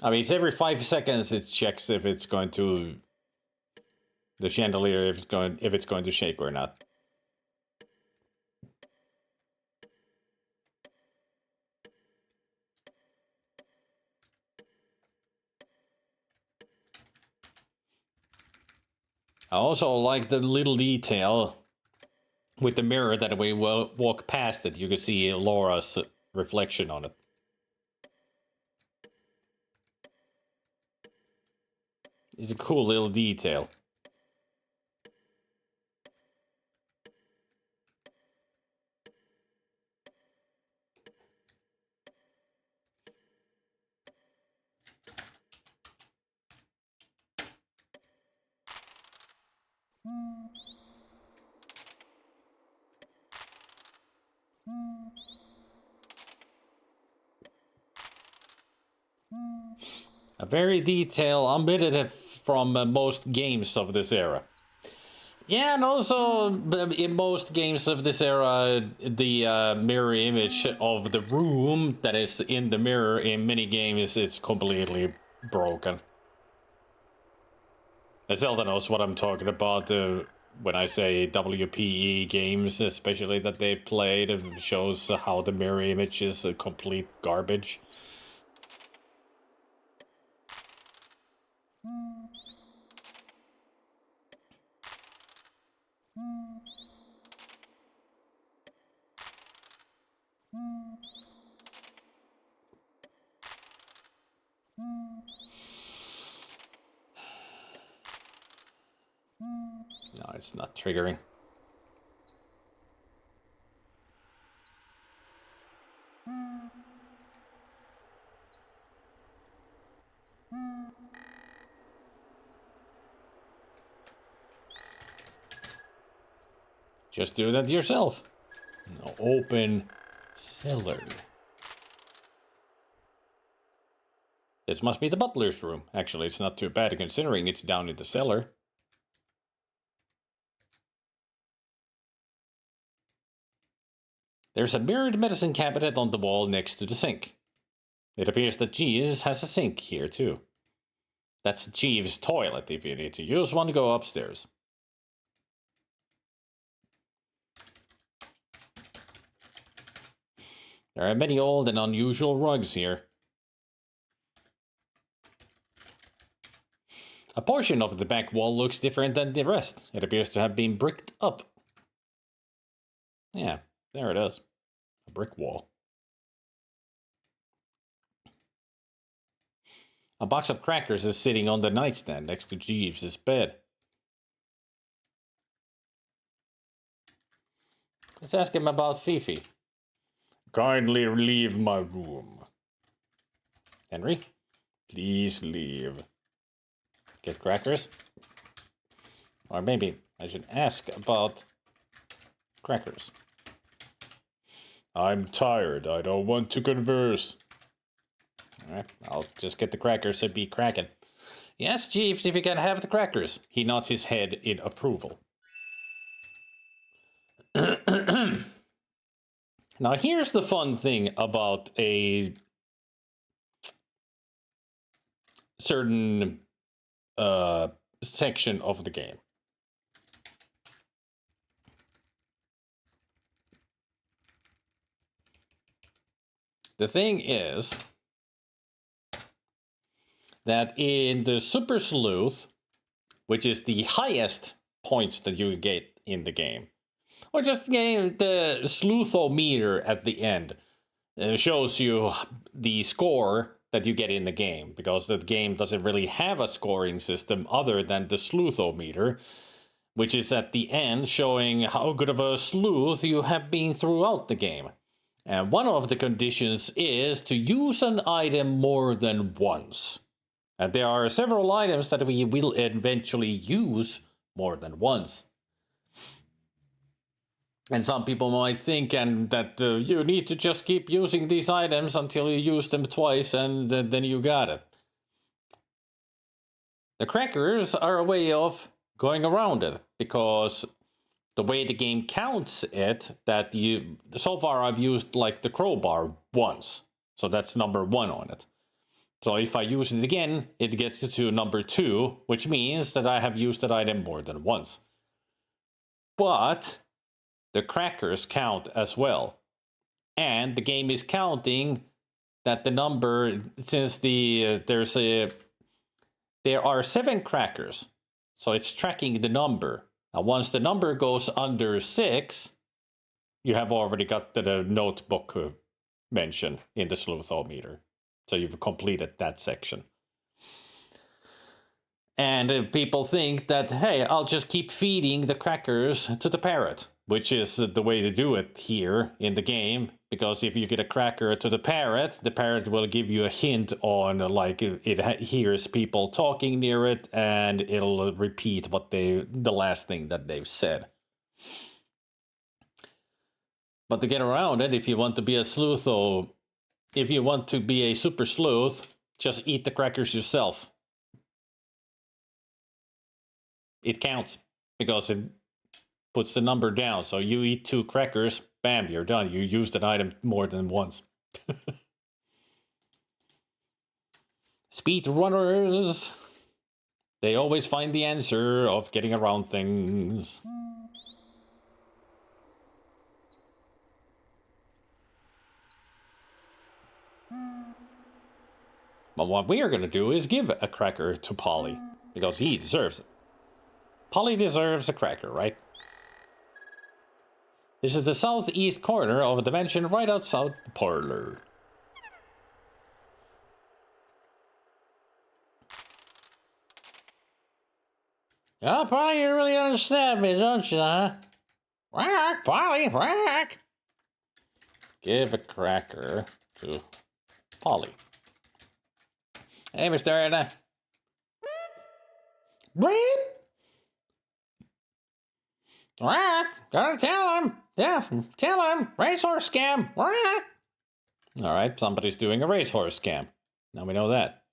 I mean, it's every 5 seconds it checks if it's going to the chandelier if it's going to shake or not. I also like the little detail with the mirror that we walk past it. You can see Laura's reflection on it. It's a cool little detail. A very detail omitted from most games of this era. Yeah, and also in most games of this era, the mirror image of the room that is in the mirror in many games it's completely broken. Zelda knows what I'm talking about when I say WPE games, especially that they've played. It shows how the mirror image is complete garbage. No, it's not triggering. Just do that yourself. No, open cellar. This must be the butler's room. Actually, it's not too bad considering it's down in the cellar. There's a mirrored medicine cabinet on the wall next to the sink. It appears that Jeeves has a sink here too. That's Jeeves' toilet if you need to use one, go upstairs. There are many old and unusual rugs here. A portion of the back wall looks different than the rest. It appears to have been bricked up. Yeah, there it is. A brick wall. A box of crackers is sitting on the nightstand next to Jeeves' bed. Let's ask him about Fifi. Kindly leave my room. Henry, please leave. Get crackers? Or maybe I should ask about crackers. I'm tired. I don't want to converse. Alright, I'll just get the crackers and be cracking. Yes, Jeeves, if you can have the crackers. He nods his head in approval. Now, here's the fun thing about a certain section of the game. The thing is that in the Super Sleuth, which is the highest points that you get in the game, or just the sleuthometer at the end shows you the score that you get in the game, because the game doesn't really have a scoring system other than the sleuthometer, which is at the end showing how good of a sleuth you have been throughout the game. And one of the conditions is to use an item more than once. And there are several items that we will eventually use more than once. And some people might think that you need to just keep using these items until you use them twice and then you got it. The crackers are a way of going around it, because the way the game counts it, that you, so far I've used like the crowbar once. So that's number 1 on it. So if I use it again, it gets to number 2, which means that I have used that item more than once. But the crackers count as well. And the game is counting that the number, since there are 7 crackers, so it's tracking the number. Now, once the number goes under 6, you have already got the notebook mention in the sleuthometer. So you've completed that section. And people think that, hey, I'll just keep feeding the crackers to the parrot, which is the way to do it here in the game. Because if you get a cracker to the parrot will give you a hint on, like, it hears people talking near it, and it'll repeat the last thing that they've said. But to get around it, if you want to be a sleutho, if you want to be a super sleuth, just eat the crackers yourself. It counts because it puts the number down. So you eat 2 crackers, bam, you're done. You used an item more than once. Speed runners, they always find the answer of getting around things. But what we are going to do is give a cracker to Polly, because he deserves it. Polly deserves a cracker, right? This is the southeast corner of a dimension right outside the parlor. Yeah, Polly, you really understand me, don't you, huh? Rack, Polly, rack! Give a cracker to Polly. Hey, Mr. Erna. Brad? Rack, gotta tell him. Yeah, tell him. Racehorse scam. Rack. All right, somebody's doing a racehorse scam. Now we know that.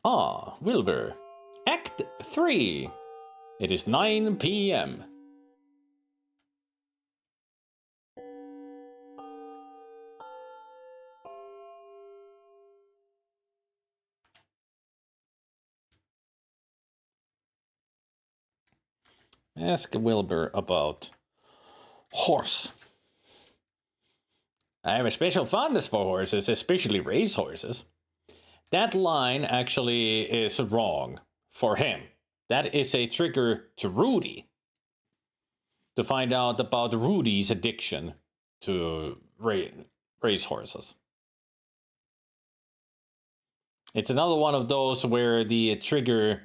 Ah, Wilbur. Act 3. It is 9 p.m. Ask Wilbur about horse. I have a special fondness for horses, especially racehorses. That line actually is wrong for him. That is a trigger to Rudy to find out about Rudy's addiction to racehorses. It's another one of those where the trigger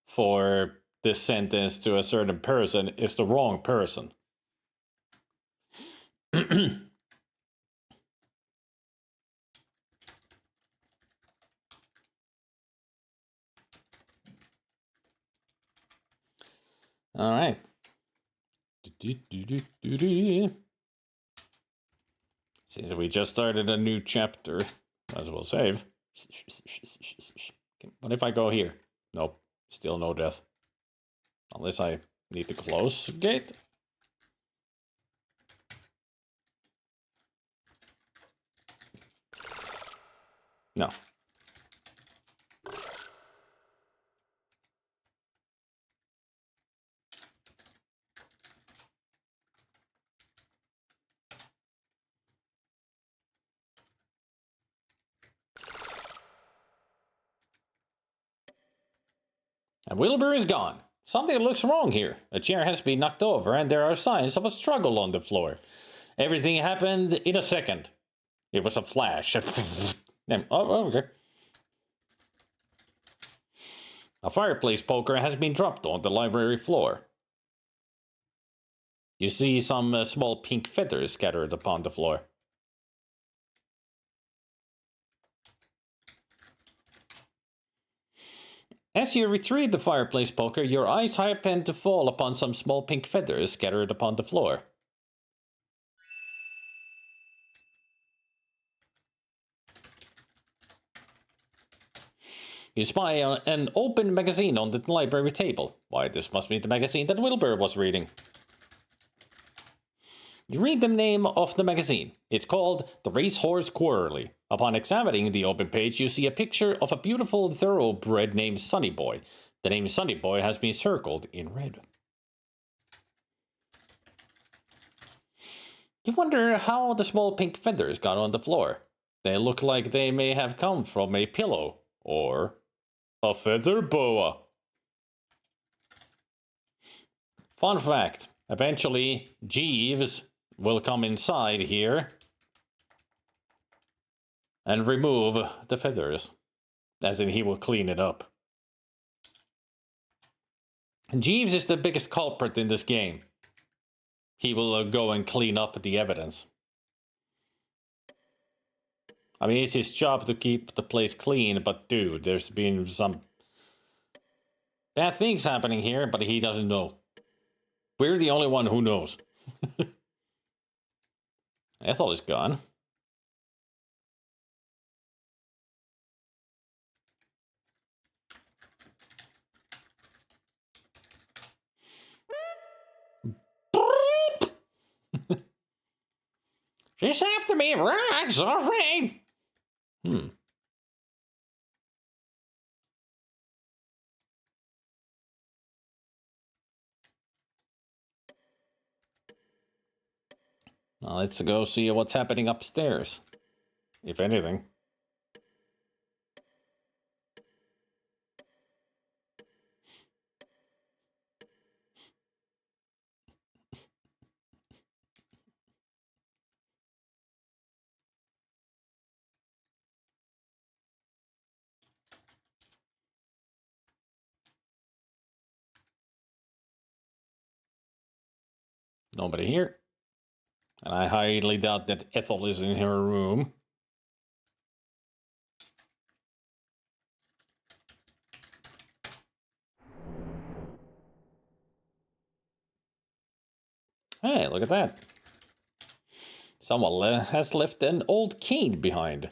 for this sentence to a certain person is the wrong person. All right. Since we just started a new chapter, might as well save. What if I go here? Nope, still no death. Unless I need to close gate. No. And Wilbur is gone. Something looks wrong here. A chair has been knocked over and there are signs of a struggle on the floor. Everything happened in a second. It was a flash. Oh, okay. A fireplace poker has been dropped on the library floor. You see some small pink feathers scattered upon the floor. As you retrieve the fireplace poker, your eyes happen to fall upon some small pink feathers scattered upon the floor. You spy an open magazine on the library table. Why, this must be the magazine that Wilbur was reading. You read the name of the magazine. It's called The Racehorse Quarterly. Upon examining the open page, you see a picture of a beautiful thoroughbred named Sonny Boy. The name Sonny Boy has been circled in red. You wonder how the small pink feathers got on the floor. They look like they may have come from a pillow or a feather boa. Fun fact, eventually Jeeves will come inside here and remove the feathers. As in, he will clean it up. And Jeeves is the biggest culprit in this game. He will go and clean up the evidence. I mean, it's his job to keep the place clean, but dude, there's been some bad things happening here, but he doesn't know. We're the only one who knows. Ethel is gone. She's after me, rocks, all right. Now let's go see what's happening upstairs. If anything. Nobody here. And I highly doubt that Ethel is in her room. Hey, look at that. Someone has left an old cane behind.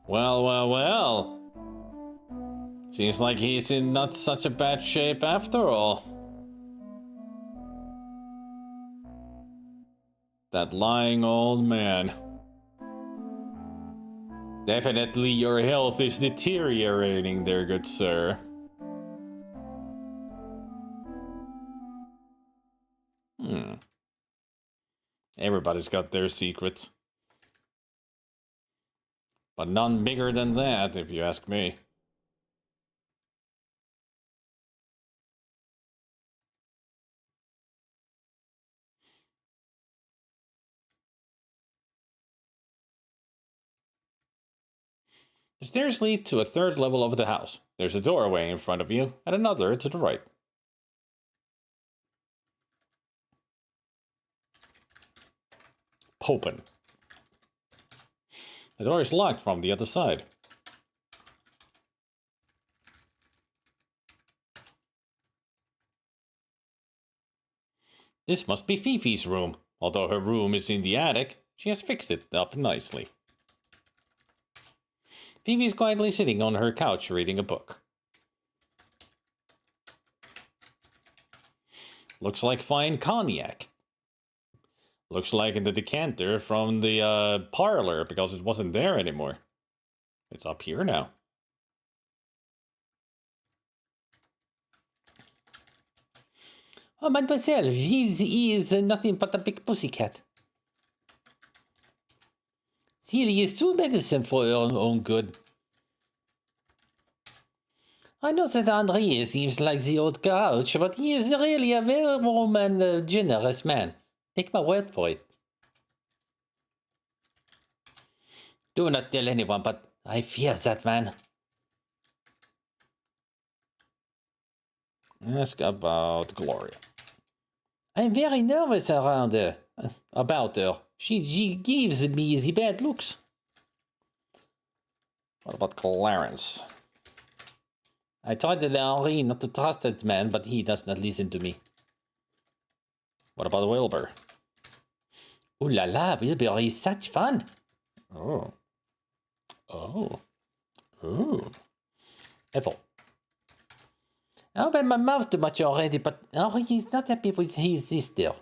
Well. Seems like he's in not such a bad shape after all. That lying old man. Definitely your health is deteriorating there, good sir. Everybody's got their secrets. But none bigger than that, if you ask me. The stairs lead to a third level of the house. There's a doorway in front of you, and another to the right. Open. The door is locked from the other side. This must be Fifi's room. Although her room is in the attic, she has fixed it up nicely. Fifi's quietly sitting on her couch reading a book. Looks like fine cognac. Looks like in the decanter from the parlor, because it wasn't there anymore. It's up here now. Oh, mademoiselle, she is nothing but a big pussycat. Celia is too medicine for her own good. I know that Andre seems like the old grouch, but he is really a very warm and generous man. Take my word for it. Do not tell anyone, but I fear that, man. Ask about Gloria. I'm very nervous around her. About her. She gives me the bad looks. What about Clarence? I tried to tell Henri not to trust that man, but he does not listen to me. What about Wilbur? Ooh la la, Wilbur is such fun. Oh. Oh. Ooh. Ethel. I opened my mouth too much already, but Henri is not happy with his sister.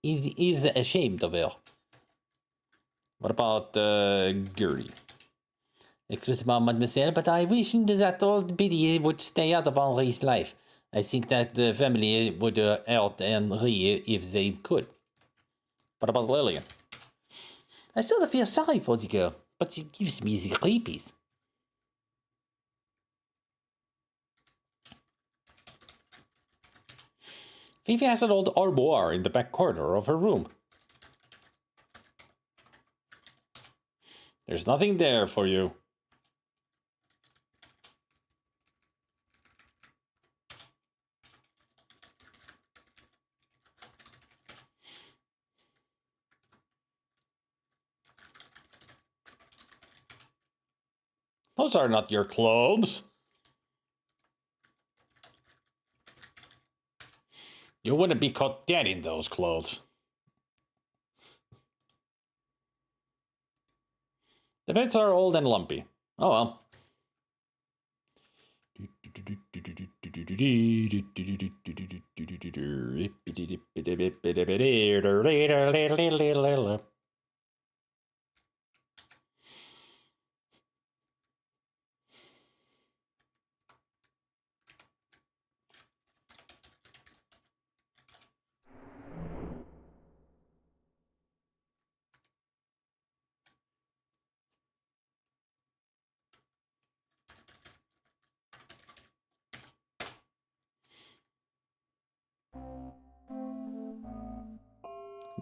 He's ashamed of her. What about Gertie? Excuse me, mademoiselle, but I wish that old biddy would stay out of Henri's life. I think that the family would hurt Henri if they could. What about Lillian? I sort of feel sorry for the girl, but she gives me the creepies. Fifi has an old armoire in the back corner of her room. There's nothing there for you. Those are not your clothes. You wouldn't be caught dead in those clothes. The beds are old and lumpy. Oh well.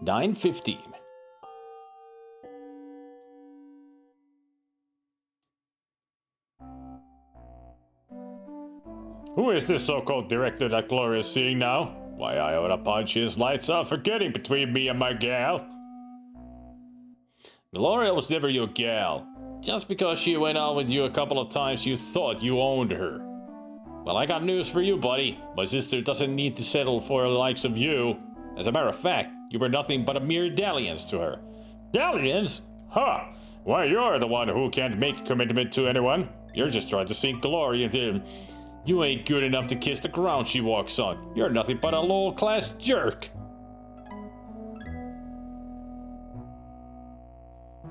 $9.15. Who is this so-called director that Gloria is seeing now? Why, I ought to punch his lights out for getting between me and my gal. Gloria was never your gal. Just because she went out with you a couple of times, you thought you owned her. Well, I got news for you, buddy. My sister doesn't need to settle for the likes of you. As a matter of fact, you were nothing but a mere dalliance to her. Dalliance? Huh. Why, you're the one who can't make a commitment to anyone. You're just trying to sink Gloria into him. You ain't good enough to kiss the ground she walks on. You're nothing but a low-class jerk.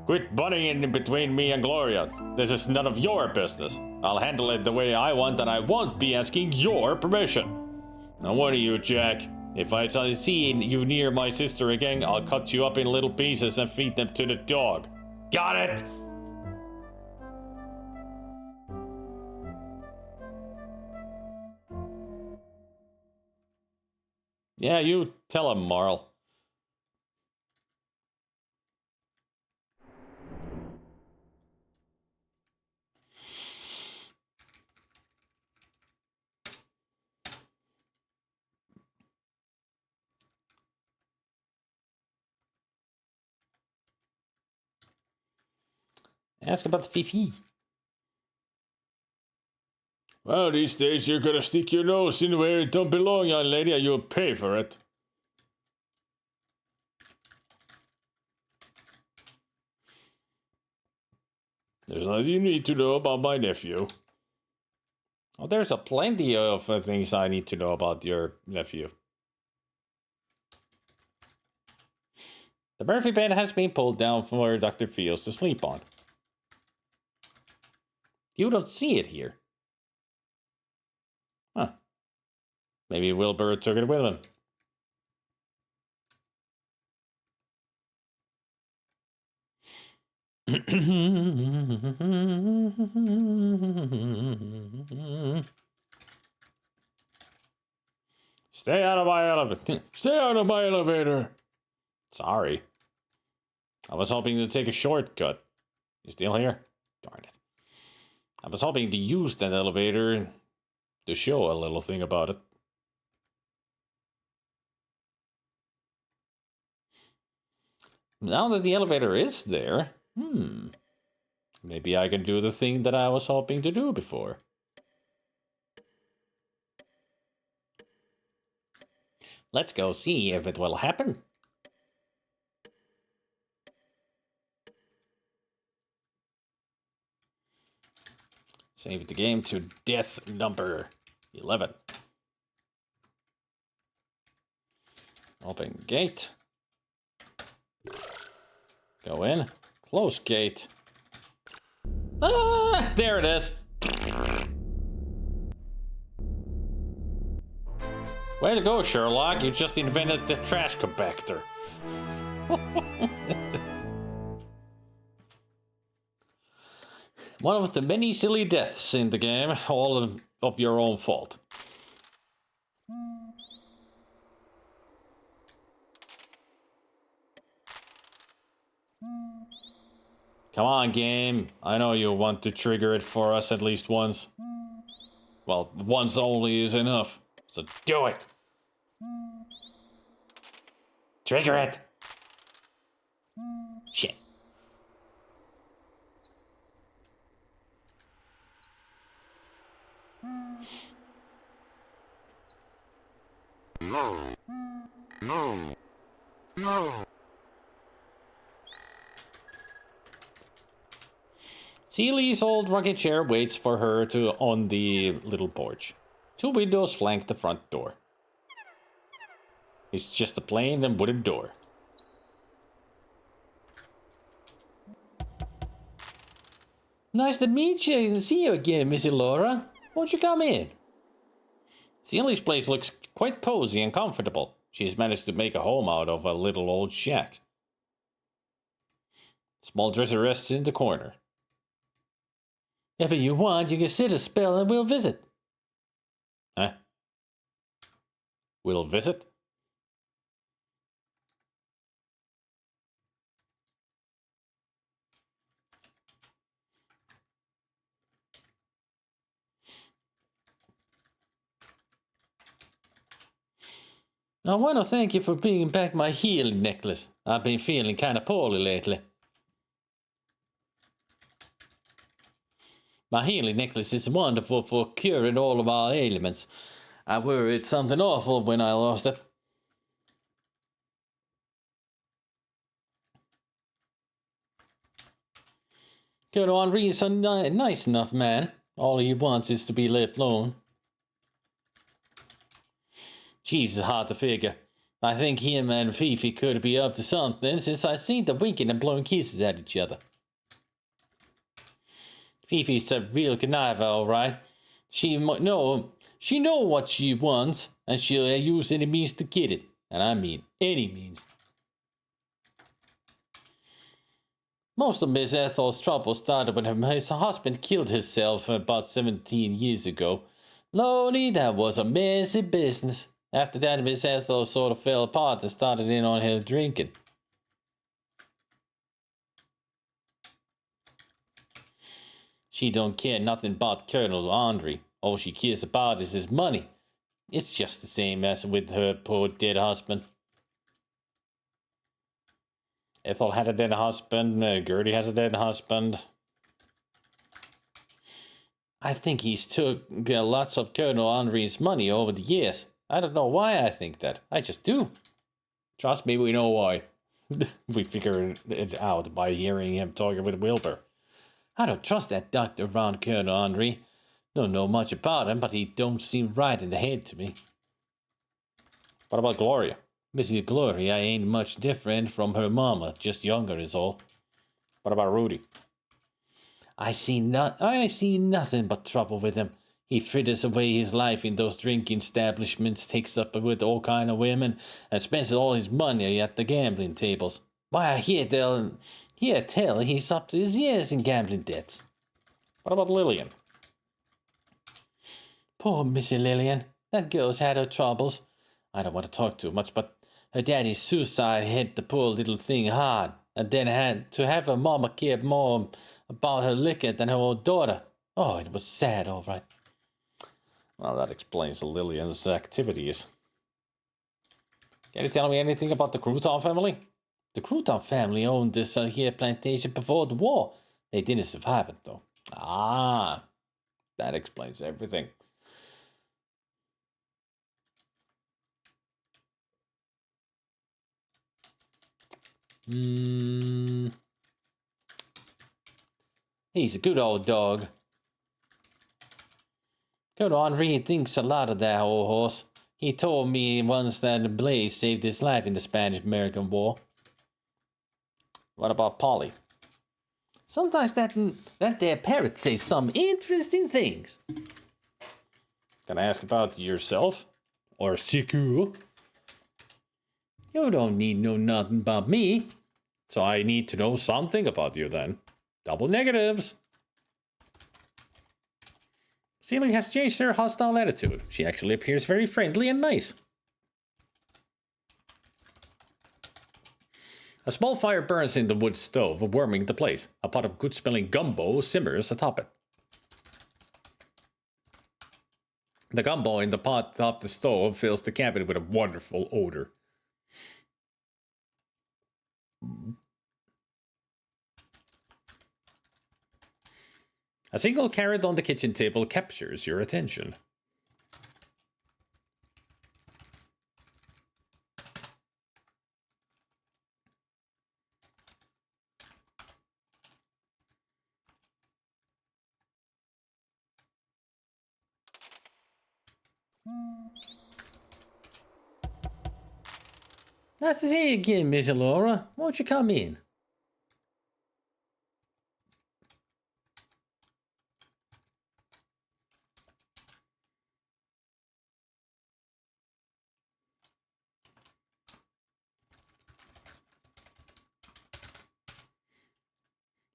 Quit butting in between me and Gloria. This is none of your business. I'll handle it the way I want, and I won't be asking your permission. Now what are you, Jack? If I see you near my sister again, I'll cut you up in little pieces and feed them to the dog. Got it? Yeah, you tell him, Marl. Ask about the Fifi. Well, these days you're gonna stick your nose in where it don't belong, young lady, and you'll pay for it. There's nothing you need to know about my nephew. Oh, there's a plenty of things I need to know about your nephew. The Murphy bed has been pulled down for Dr. Fields to sleep on. You don't see it here. Huh. Maybe Wilbur took it with him. Stay out of my elevator. Stay out of my elevator. Sorry. I was hoping to take a shortcut. You still here? Darn it. I was hoping to use that elevator to show a little thing about it. Now that the elevator is there, maybe I can do the thing that I was hoping to do before. Let's go see if it will happen. Save the game to death number 11. Open gate. Go in. Close gate. Ah, there it is. Way to go, Sherlock. You just invented the trash compactor. One of the many silly deaths in the game, all of your own fault. Come on, game. I know you want to trigger it for us at least once. Well, once only is enough. So do it. Trigger it. Shit. No. No. No. Ceilie's old rocking chair waits for her on the little porch. 2 windows flank the front door. It's just a plain and wooden door. Nice to meet you and see you again, Missy Laura. Won't you come in? Ceilie's place looks quite cozy and comfortable. She's managed to make a home out of a little old shack. Small dresser rests in the corner. If you want, you can sit a spell and we'll visit. Huh? We'll visit? I want to thank you for bringing back my healing necklace. I've been feeling kind of poorly lately. My healing necklace is wonderful for curing all of our ailments. I worried something awful when I lost it. Colonel Henri is a nice enough man. All he wants is to be left alone. Jeez, it's hard to figure. I think him and Fifi could be up to something since I seen them winking and blowing kisses at each other. Fifi's a real conniver, all right. She know what she wants, and she'll use any means to get it. And I mean any means. Most of Miss Ethel's trouble started when her husband killed himself about 17 years ago. Lordy, that was a messy business. After that, Miss Ethel sort of fell apart and started in on her drinking. She don't care nothing about Colonel Andre. All she cares about is his money. It's just the same as with her poor dead husband. Ethel had a dead husband. Gertie has a dead husband. I think he's took lots of Colonel Henri's money over the years. I don't know why I think that. I just do. Trust me, we know why. We figured it out by hearing him talking with Wilbur. I don't trust that doctor around Colonel Henri. Don't know much about him, but he don't seem right in the head to me. What about Gloria? Mrs. Gloria ain't much different from her mama, just younger is all. What about Rudy? I see nothing but trouble with him. He fritters away his life in those drinking establishments, takes up with all kind of women, and spends all his money at the gambling tables. Why, I hear tell he's up to his ears in gambling debts. What about Lillian? Poor Missy Lillian. That girl's had her troubles. I don't want to talk too much, but her daddy's suicide hit the poor little thing hard, and then had to have her mama care more about her liquor than her own daughter. Oh, it was sad, all right. Well, that explains Lillian's activities. Can you tell me anything about the Crouton family? The Crouton family owned this here plantation before the war. They didn't survive it, though. Ah, that explains everything. He's a good old dog. Good Henri thinks a lot of that old horse. He told me once that Blaze saved his life in the Spanish-American War. What about Polly? Sometimes that there parrot says some interesting things. Can I ask about yourself? Or Siku? You don't need to know nothing about me. So I need to know something about you then. Double negatives. Celia has changed her hostile attitude. She actually appears very friendly and nice. A small fire burns in the wood stove, warming the place. A pot of good-smelling gumbo simmers atop it. The gumbo in the pot atop the stove fills the cabin with a wonderful odor. A single carrot on the kitchen table captures your attention. Nice to see you again, Miss Laura. Won't you come in?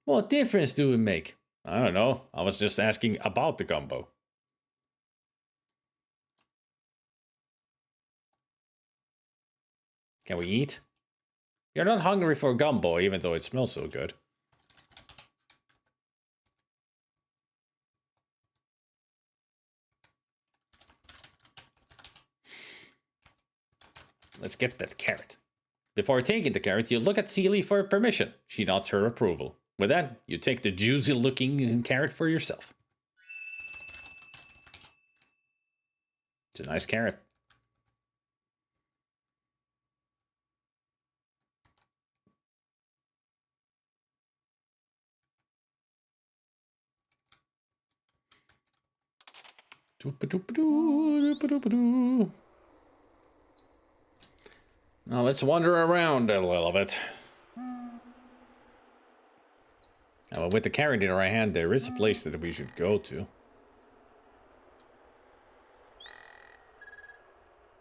What difference do it make? I don't know. I was just asking about the gumbo. Can we eat? You're not hungry for gumbo, even though it smells so good. Let's get that carrot. Before taking the carrot, you look at Celie for permission. She nods her approval. With that, you take the juicy-looking carrot for yourself. It's a nice carrot. Now let's wander around a little bit. Now, with the carrot in our hand, there is a place that we should go to.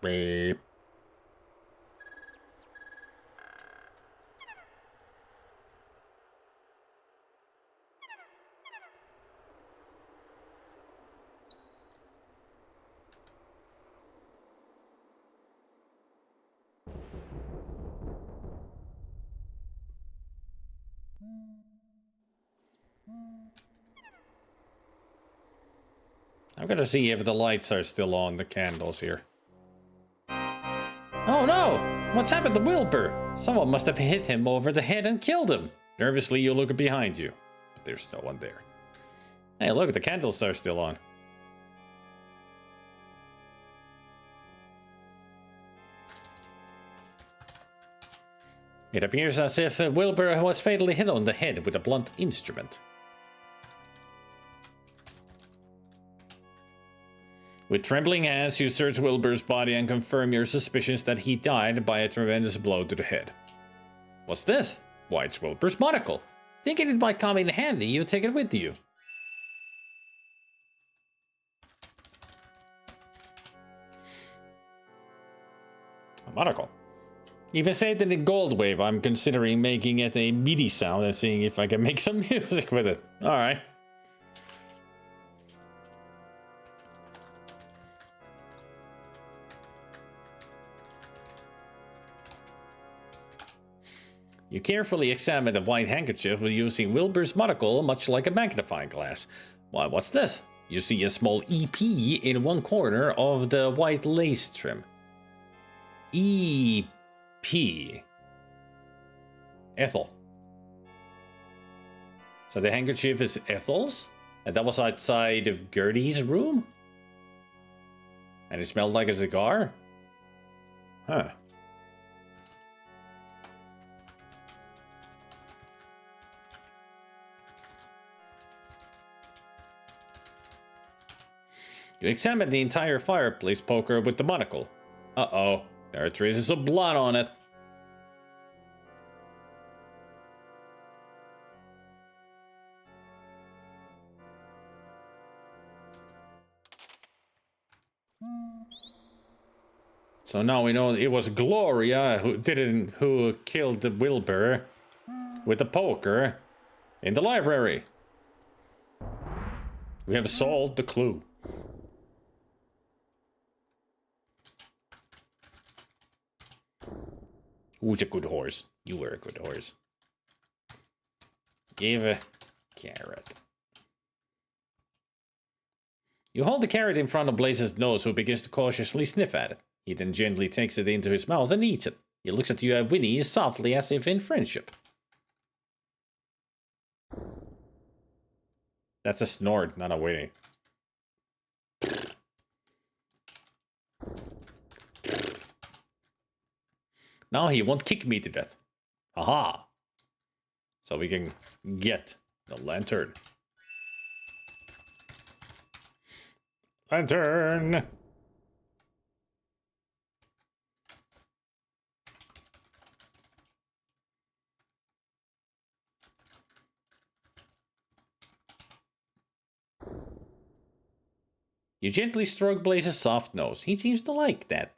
Beep. I'm gonna see if the lights are still on, the candles here. Oh no! What's happened to Wilbur? Someone must have hit him over the head and killed him. Nervously, you look behind you, but there's no one there. Hey, look, the candles are still on. It appears as if Wilbur was fatally hit on the head with a blunt instrument. With trembling hands, you search Wilbur's body and confirm your suspicions that he died by a tremendous blow to the head. What's this? Why, it's Wilbur's monocle. Thinking it might come in handy, you take it with you. A monocle. Even say it in gold wave, I'm considering making it a MIDI sound and seeing if I can make some music with it. Alright. You carefully examine the white handkerchief using Wilbur's monocle, much like a magnifying glass. Why, what's this? You see a small EP in one corner of the white lace trim. EP. Ethel. So the handkerchief is Ethel's? And that was outside of Gertie's room? And it smelled like a cigar? Huh. You examine the entire fireplace poker with the monocle. Uh-oh, there are traces of blood on it. So now we know it was Gloria who killed the Wilbur with the poker in the library. We have solved the clue. Who's a good horse? You were a good horse. Give a carrot. You hold the carrot in front of Blaze's nose, who begins to cautiously sniff at it. He then gently takes it into his mouth and eats it. He looks at you and whinnies softly as if in friendship. That's a snort, not a whinny. Now he won't kick me to death. Aha! So we can get the lantern. Lantern! You gently stroke Blaze's soft nose. He seems to like that.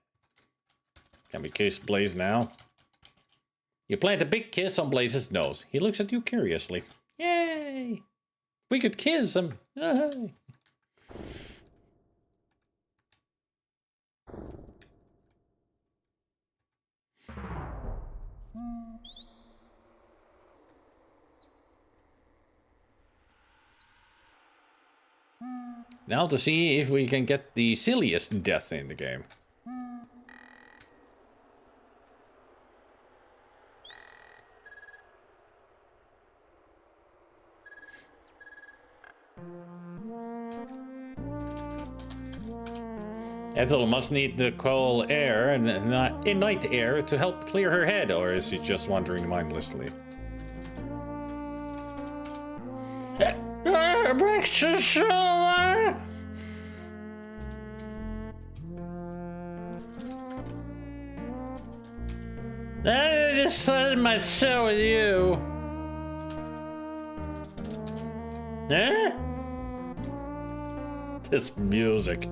Can we kiss Blaze now? You plant a big kiss on Blaze's nose. He looks at you curiously. Yay! We could kiss him. Yay. Now to see if we can get the silliest death in the game. Ethel must need the cold air and night air to help clear her head, or is she just wandering mindlessly? Breaks the shoulder. I just started my show with you. Huh? This music.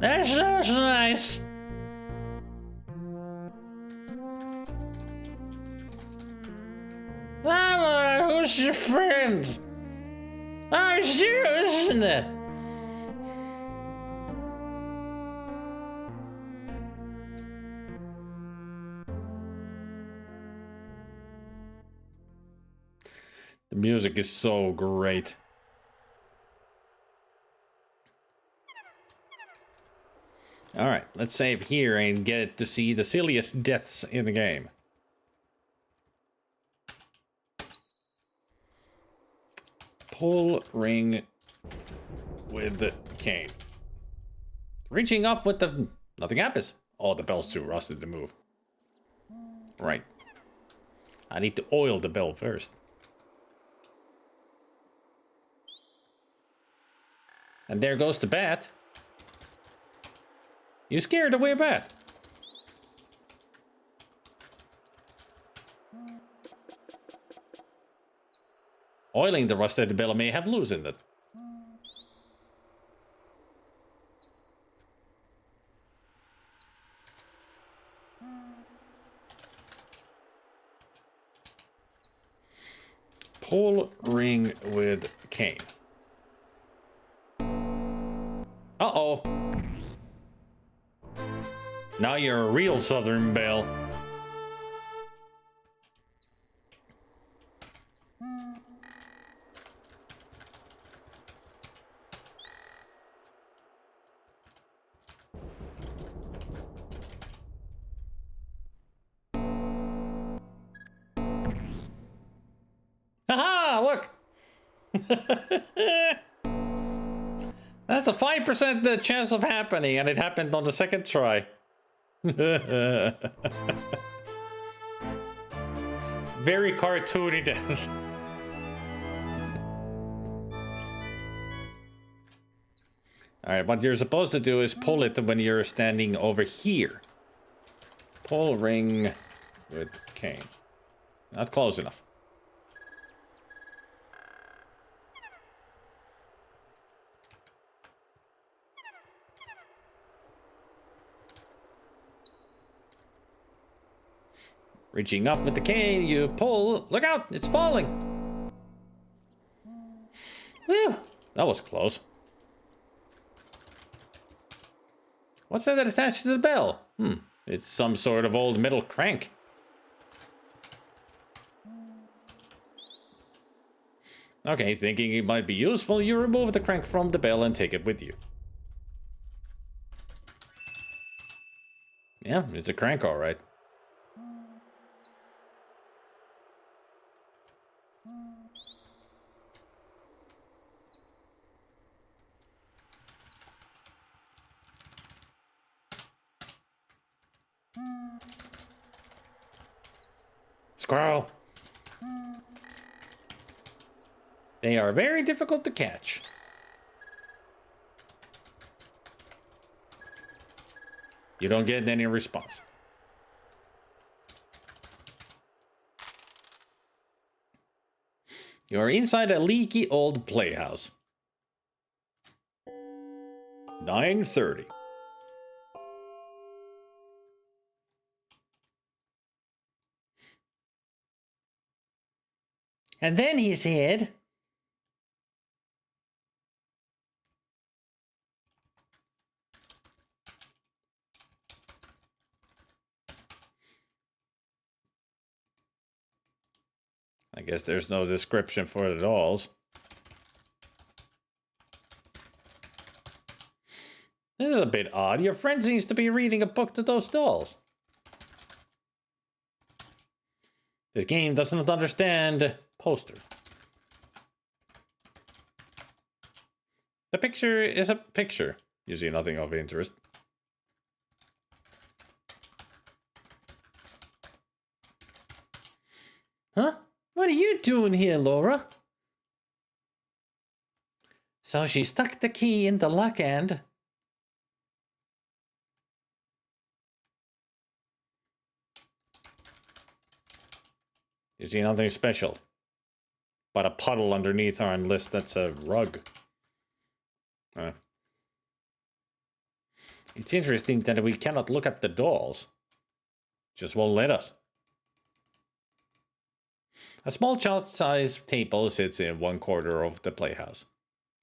That sounds nice. Laura, who's your friend? Oh, it's you, isn't it? The music is so great. Alright, let's save here and get to see the silliest deaths in the game. Pull ring with the cane. Reaching up with the... Nothing happens. Oh, the bell's too rusted to move. Right. I need to oil the bell first. And there goes the bat. You scared away a bat. Oiling the rusted bell may have loosened it. Pull ring with cane. Uh-oh. Now you're a real Southern belle. Ah, look. That's a 5% chance of happening, and it happened on the second try. Very cartoony death. Alright, what you're supposed to do is pull it when you're standing over here. Pull ring with cane. Not close enough. Reaching up with the cane, you pull. Look out, it's falling. Whew, that was close. What's that attached to the bell? It's some sort of old metal crank. Okay, thinking it might be useful, you remove the crank from the bell and take it with you. Yeah, it's a crank, all right. Squirrel. They are very difficult to catch. You don't get any response. You are inside a leaky old playhouse. 9:30. And then he said, I guess there's no description for the dolls. This is a bit odd. Your friend seems to be reading a book to those dolls. This game doesn't understand poster. The picture is a picture. You see nothing of interest. Huh? What are you doing here, Laura? So she stuck the key in the lock and... You see nothing special. But a puddle underneath our list that's a rug. It's interesting that we cannot look at the dolls. Just won't let us. A small child-sized table sits in one corner of the playhouse.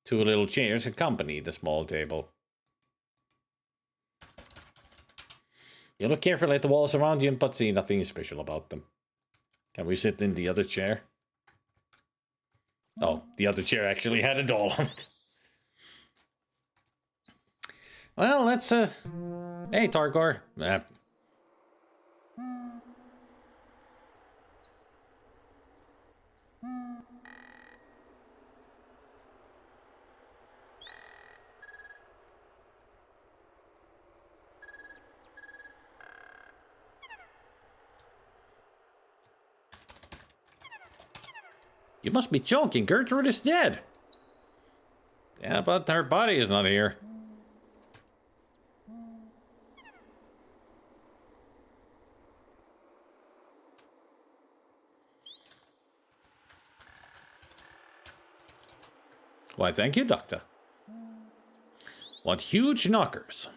Two little chairs accompany the small table. You look carefully at the walls around you, but see nothing special about them. Can we sit in the other chair? Oh, the other chair actually had a doll on it. Well, let's, Hey, Tarkor. You must be joking. Gertrude is dead. Yeah, but her body is not here. Why, thank you, Doctor. What huge knockers.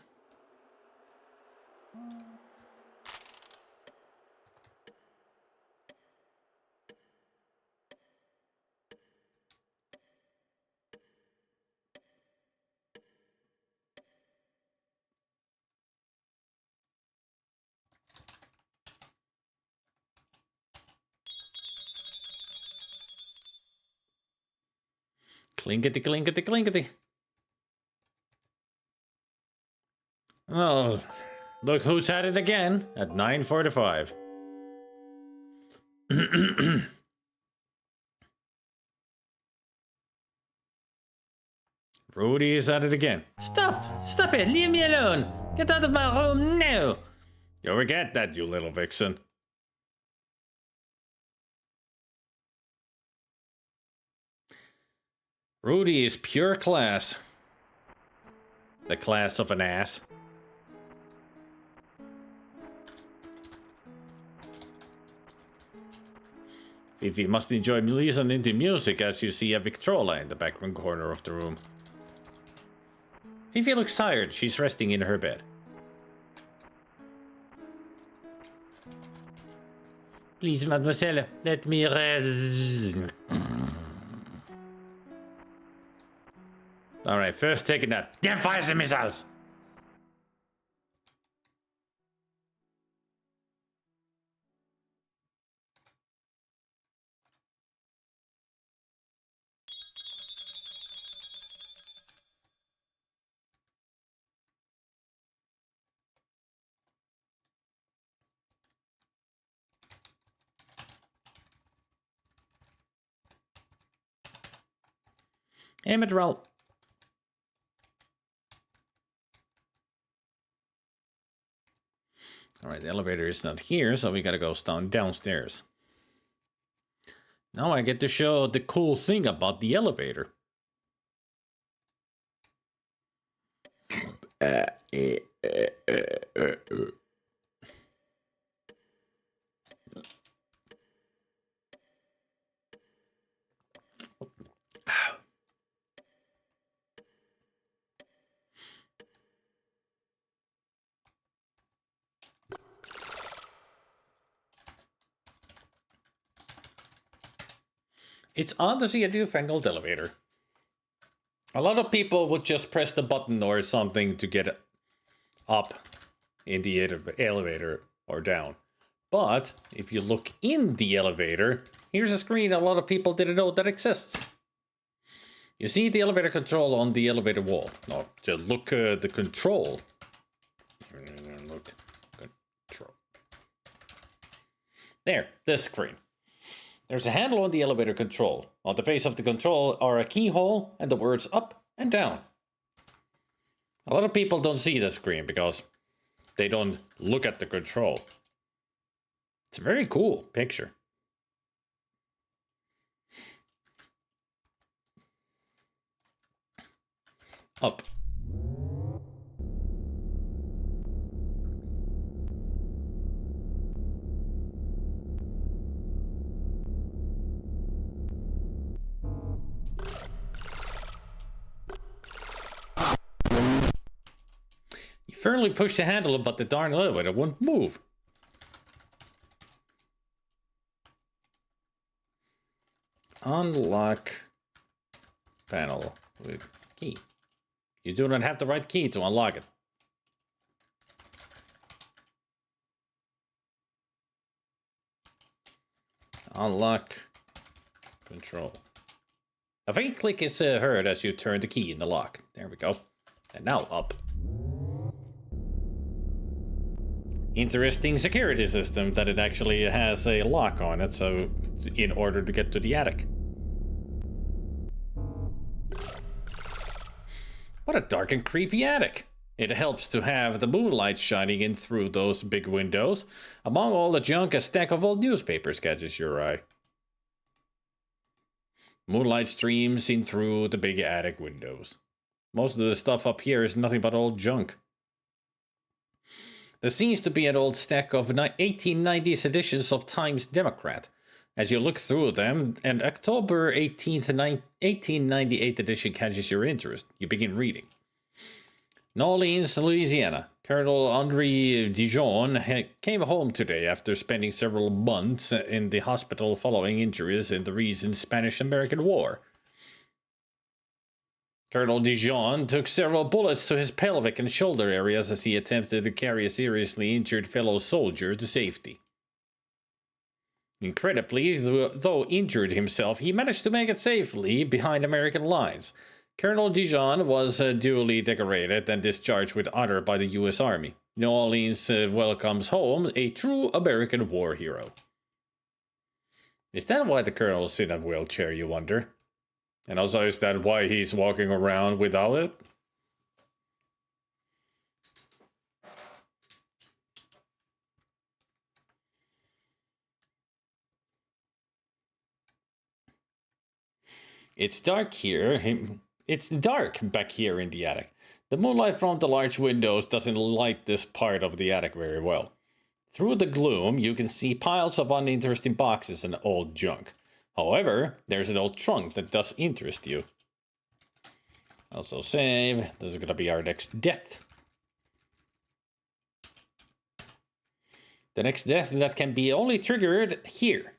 Clinkety, clinkety, clinkety. Oh, look who's at it again at 9:45. Rudy is at it again. Stop! Stop it! Leave me alone! Get out of my room now! You forget that, you little vixen. Rudy is pure class. The class of an ass. Fifi must enjoy listening to music as you see a Victrola in the background corner of the room. Fifi looks tired. She's resting in her bed. Please, mademoiselle, let me rest. Alright, first take a nap. Then fire some missiles! Emmett roll. Alright, the elevator is not here, so we gotta go downstairs. Now I get to show the cool thing about the elevator. It's odd to see a newfangled elevator. A lot of people would just press the button or something to get up in the elevator or down. But if you look in the elevator, here's a screen a lot of people didn't know that exists. You see the elevator control on the elevator wall. No, just look the control. Look, control. There, this screen. There's a handle on the elevator control. On the face of the control are a keyhole and the words up and down. A lot of people don't see the screen because they don't look at the control. It's a very cool picture. Up. You firmly push the handle, but the darn elevator won't move. Unlock panel with key. You do not have the right key to unlock it. Unlock control. A faint click is heard as you turn the key in the lock. There we go. And now up. Interesting security system that it actually has a lock on it, so in order to get to the attic. What a dark and creepy attic. It helps to have the moonlight shining in through those big windows. Among all the junk, a stack of old newspapers catches your eye. Moonlight streams in through the big attic windows. Most of the stuff up here is nothing but old junk. There seems to be an old stack of 1890s editions of Times Democrat. As you look through them, an October 18th, 1898 edition catches your interest. You begin reading. New Orleans, Louisiana. Colonel Henri Dijon came home today after spending several months in the hospital following injuries in the recent Spanish-American War. Colonel Dijon took several bullets to his pelvic and shoulder areas as he attempted to carry a seriously injured fellow soldier to safety. Incredibly, though injured himself, he managed to make it safely behind American lines. Colonel Dijon was duly decorated and discharged with honor by the U.S. Army. New Orleans welcomes home a true American war hero. Is that why the colonel's in a wheelchair, you wonder? And also, is that why he's walking around without it? It's dark here. It's dark back here in the attic. The moonlight from the large windows doesn't light this part of the attic very well. Through the gloom, you can see piles of uninteresting boxes and old junk. However, there's an old trunk that does interest you. Also save. This is gonna be our next death. The next death that can be only triggered here.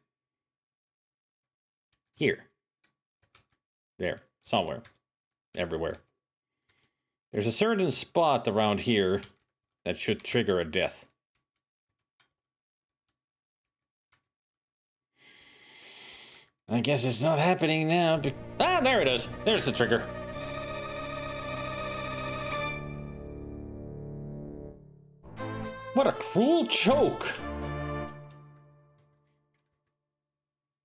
Here. There. Somewhere. Everywhere. There's a certain spot around here that should trigger a death. I guess it's not happening now. Ah, there it is. There's the trigger. What a cruel choke.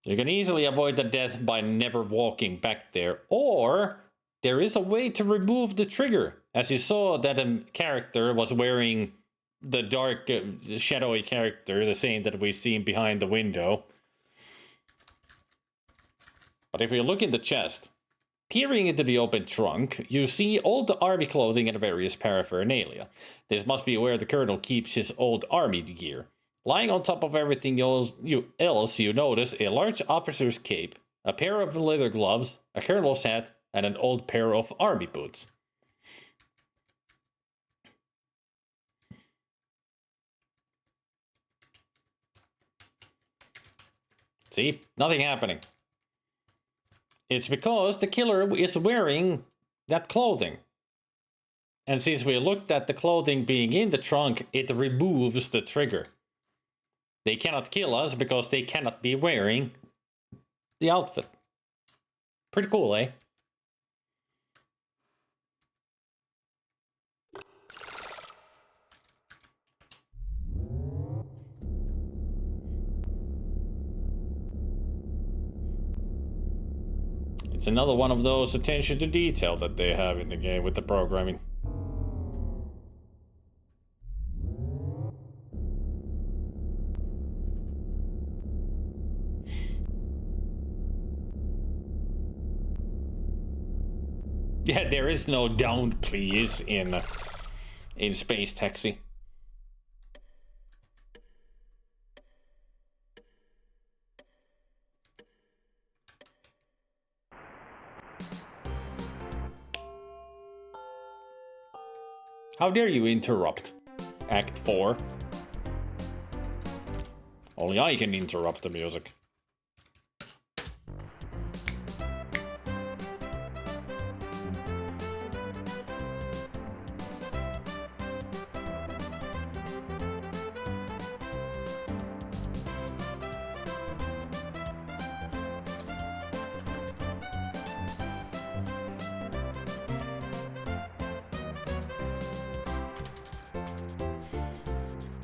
You can easily avoid the death by never walking back there, or there is a way to remove the trigger. As you saw that a character was wearing the dark, shadowy character, the same that we've seen behind the window. But if you look in the chest, peering into the open trunk, you see old army clothing and various paraphernalia. This must be where the colonel keeps his old army gear. Lying on top of everything else, you notice a large officer's cape, a pair of leather gloves, a colonel's hat, and an old pair of army boots. See? Nothing happening. It's because the killer is wearing that clothing. And since we looked at the clothing being in the trunk, it removes the trigger. They cannot kill us because they cannot be wearing the outfit. Pretty cool, eh? It's another one of those attention to detail that they have in the game with the programming. Yeah, there is no "don't please" in Space Taxi. How dare you interrupt Act 4? Only I can interrupt the music.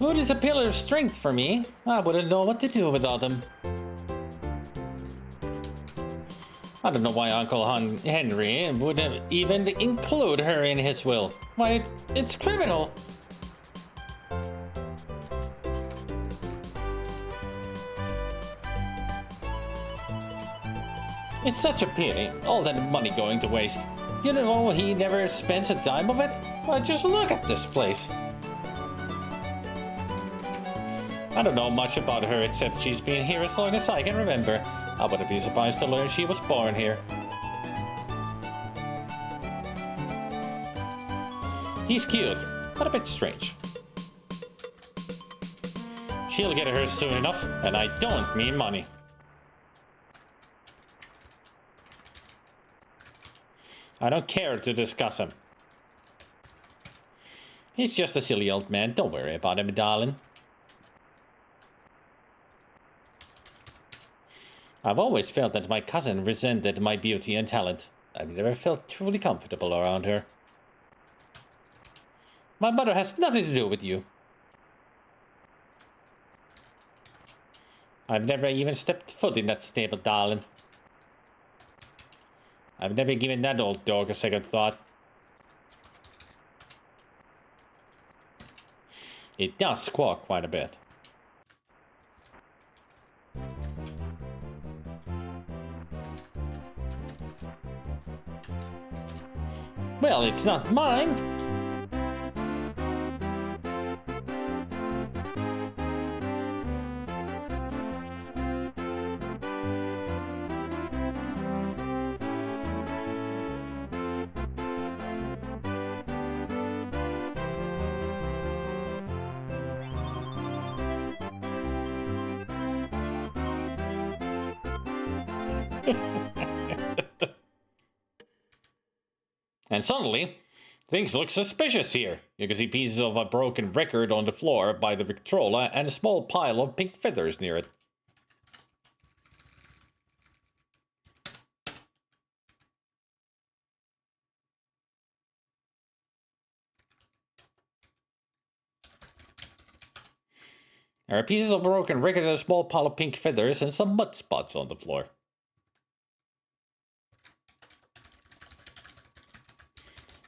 Wood is a pillar of strength for me. I wouldn't know what to do without him. I don't know why Uncle Henry would even include her in his will. Why, it's criminal. It's such a pity, all that money going to waste. You know, he never spends a dime of it? Well, just look at this place. I don't know much about her except she's been here as long as I can remember. I wouldn't be surprised to learn she was born here. He's cute, but a bit strange. She'll get hers soon enough, and I don't mean money. I don't care to discuss him. He's just a silly old man. Don't worry about him, darling. I've always felt that my cousin resented my beauty and talent. I've never felt truly comfortable around her. My mother has nothing to do with you. I've never even stepped foot in that stable, darling. I've never given that old dog a second thought. It does squawk quite a bit. Well, it's not mine. And suddenly, things look suspicious here. You can see pieces of a broken record on the floor by the Victrola and a small pile of pink feathers near it. There are pieces of broken record and a small pile of pink feathers and some mud spots on the floor.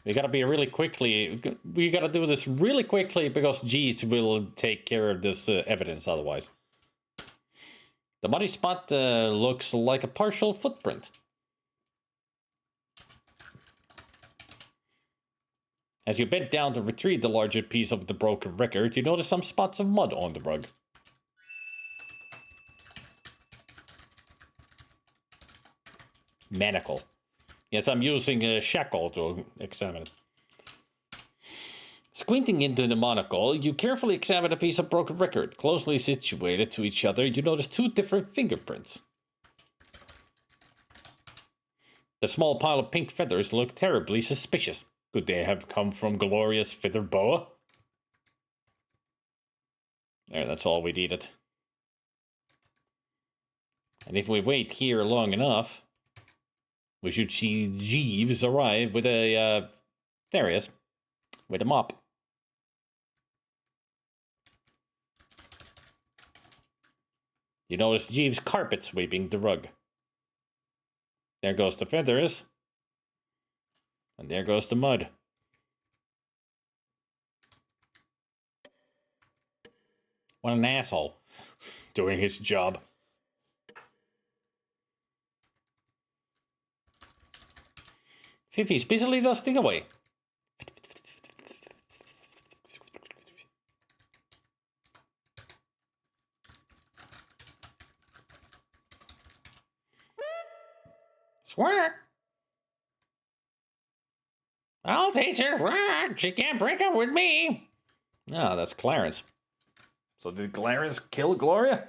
We gotta do this really quickly because Jeeves will take care of this evidence otherwise. The muddy spot looks like a partial footprint. As you bend down to retrieve the larger piece of the broken record, you notice some spots of mud on the rug. Manacle. Yes, I'm using a shackle to examine it. Squinting into the monocle, you carefully examine a piece of broken record. Closely situated to each other, you notice two different fingerprints. The small pile of pink feathers look terribly suspicious. Could they have come from Gloria's feather boa? There, that's all we needed. And if we wait here long enough, we should see Jeeves arrive with a, there he is, with a mop. You notice Jeeves carpet sweeping the rug. There goes the feathers. And there goes the mud. What an asshole. Doing his job. Fifi's busily dusting away. Squirt! I'll teach her. She can't break up with me. Ah, that's Clarence. So did Clarence kill Gloria?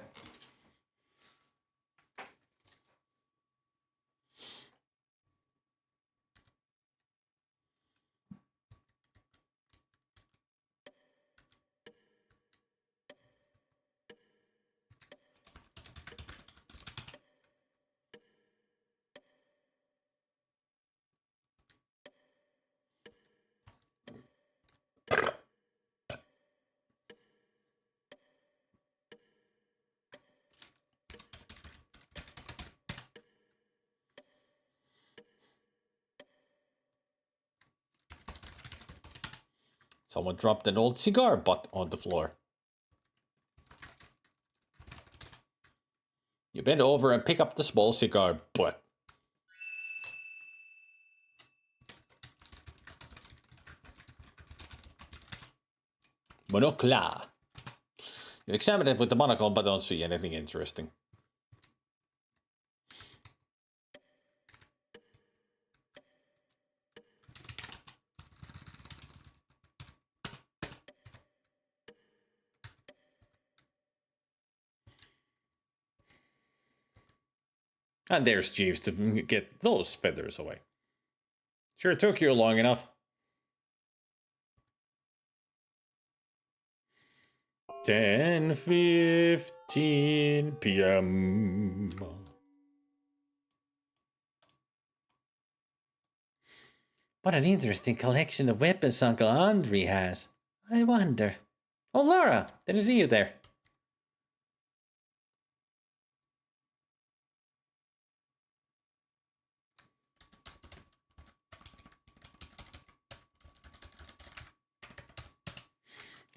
Someone dropped an old cigar butt on the floor. You bend over and pick up the small cigar butt. Monocle. You examine it with the monocle but don't see anything interesting. And there's Jeeves to get those feathers away. Sure took you long enough. 10:15 p.m. What an interesting collection of weapons Uncle Andre has. I wonder. Oh, Laura, didn't see you there.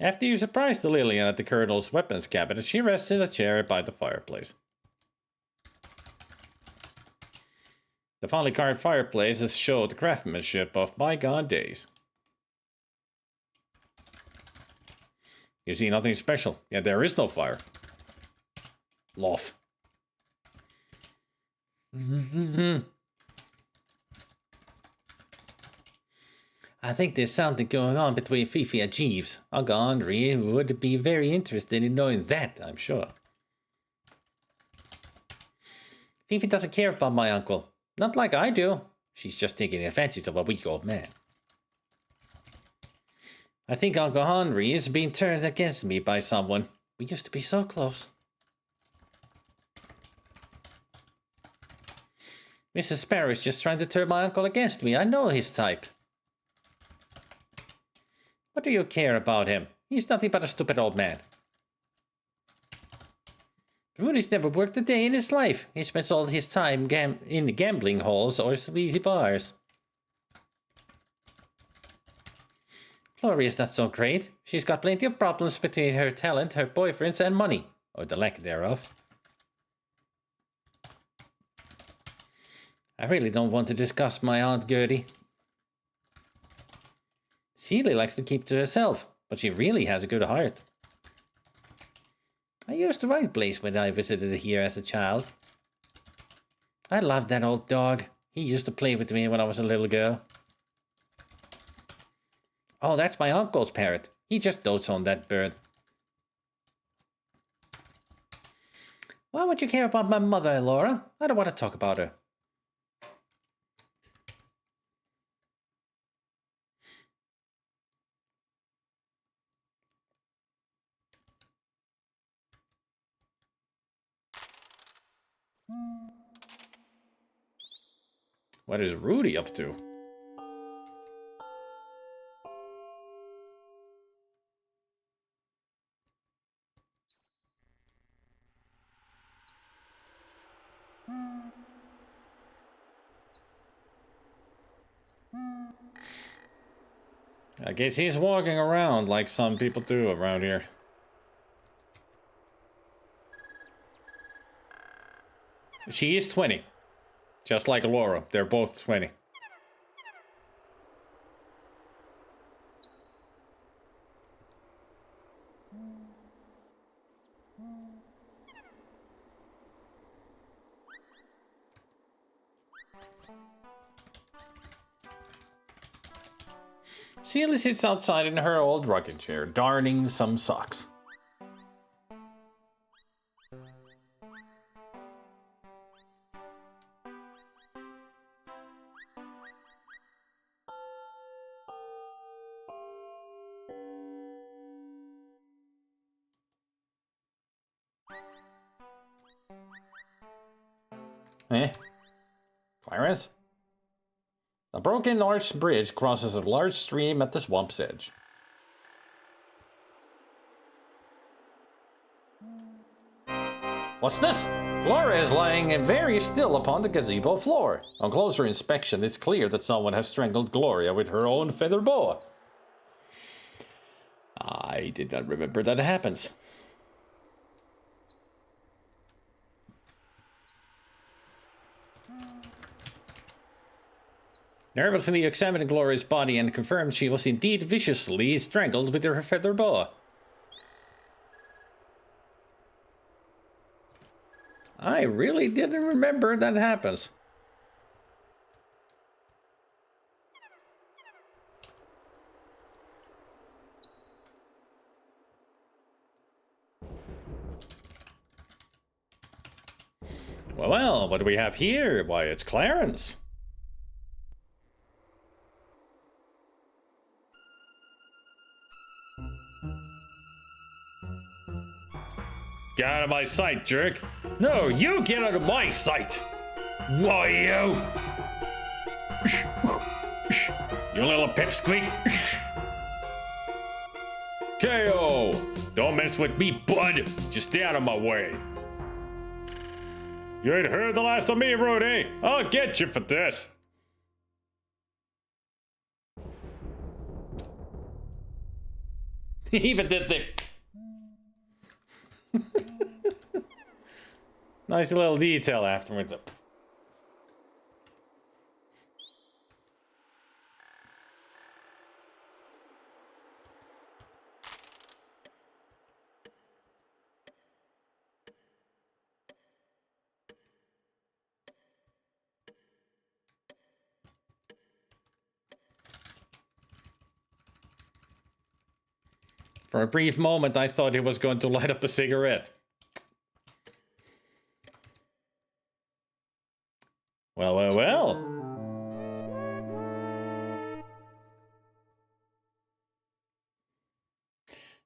After you surprise the Lillian at the Colonel's weapons cabinet, she rests in a chair by the fireplace. The finely carved fireplaces show the craftsmanship of bygone days. You see nothing special, yet there is no fire. Loaf. I think there's something going on between Fifi and Jeeves. Uncle Henry would be very interested in knowing that, I'm sure. Fifi doesn't care about my uncle. Not like I do. She's just taking advantage of a weak old man. I think Uncle Henry is being turned against me by someone. We used to be so close. Mrs. Sparrow is just trying to turn my uncle against me. I know his type. What do you care about him? He's nothing but a stupid old man. Rudy's never worked a day in his life. He spends all his time in gambling halls or sleazy bars. Gloria's not so great. She's got plenty of problems between her talent, her boyfriends, and money. Or the lack thereof. I really don't want to discuss my Aunt Gertie. Celie likes to keep to herself, but she really has a good heart. I used the right place when I visited here as a child. I loved that old dog. He used to play with me when I was a little girl. Oh, that's my uncle's parrot. He just dotes on that bird. Why would you care about my mother, Laura? I don't want to talk about her. What is Rudy up to? I guess he's walking around like some people do around here. She is 20. Just like Laura, they're both 20. Celia sits outside in her old rocking chair, darning some socks. Clarence? A broken arched bridge crosses a large stream at the swamp's edge. What's this? Laura is lying very still upon the gazebo floor. On closer inspection, it's clear that someone has strangled Gloria with her own feather boa. I did not remember that happens. Nervously examined Gloria's body and confirmed she was indeed viciously strangled with her feather boa. I really didn't remember that happens. Well, what do we have here? Why, it's Clarence. Get out of my sight, jerk. No, you get out of my sight. Why, you? You little pipsqueak. KO. Don't mess with me, bud. Just stay out of my way. You ain't heard the last of me, Rudy. I'll get you for this. He even did the... Nice little detail afterwards. For a brief moment, I thought he was going to light up a cigarette. Well, well, well.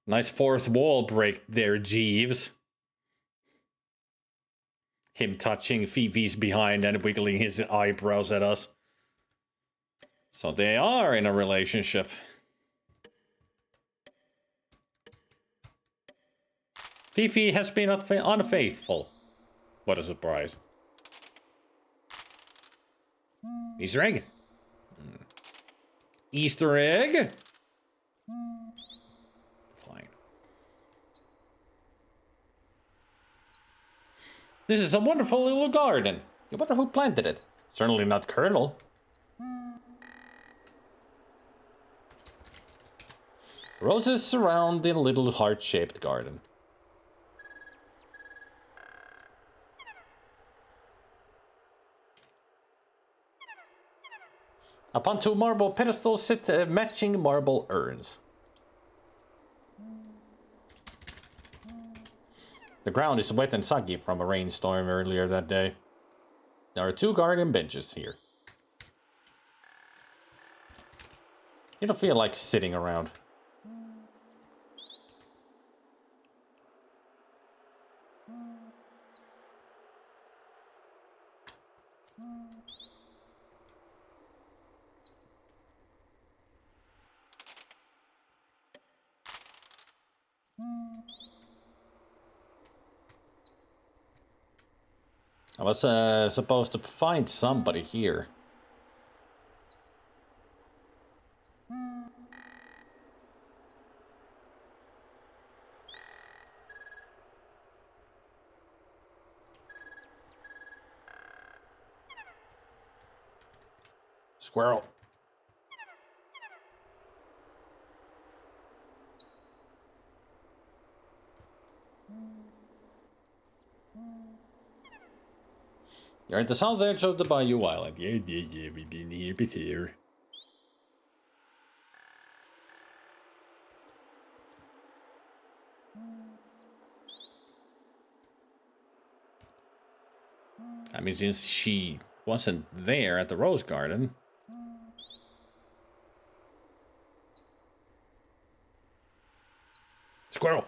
Nice fourth wall break there, Jeeves. Him touching Fifi's behind and wiggling his eyebrows at us. So they are in a relationship. Fifi has been unfaithful. What a surprise. Easter egg. Easter egg. Fine. This is a wonderful little garden. You wonder who planted it. Certainly not Colonel. Roses surround the little heart-shaped garden. Upon two marble pedestals sit matching marble urns. The ground is wet and soggy from a rainstorm earlier that day. There are two garden benches here. You don't feel like sitting around. I was supposed to find somebody here. Squirrel. You're at the south edge of the Bayou Island. Yeah, we've been here before. I mean, since she wasn't there at the Rose Garden. Squirrel!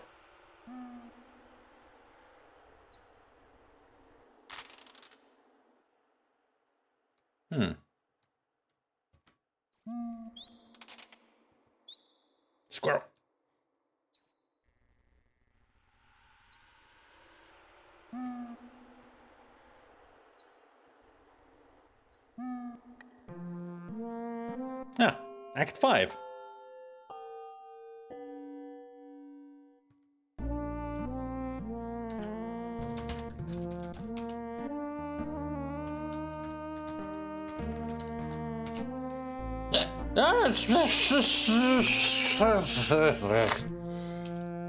Squirrel. Ah, Act 5.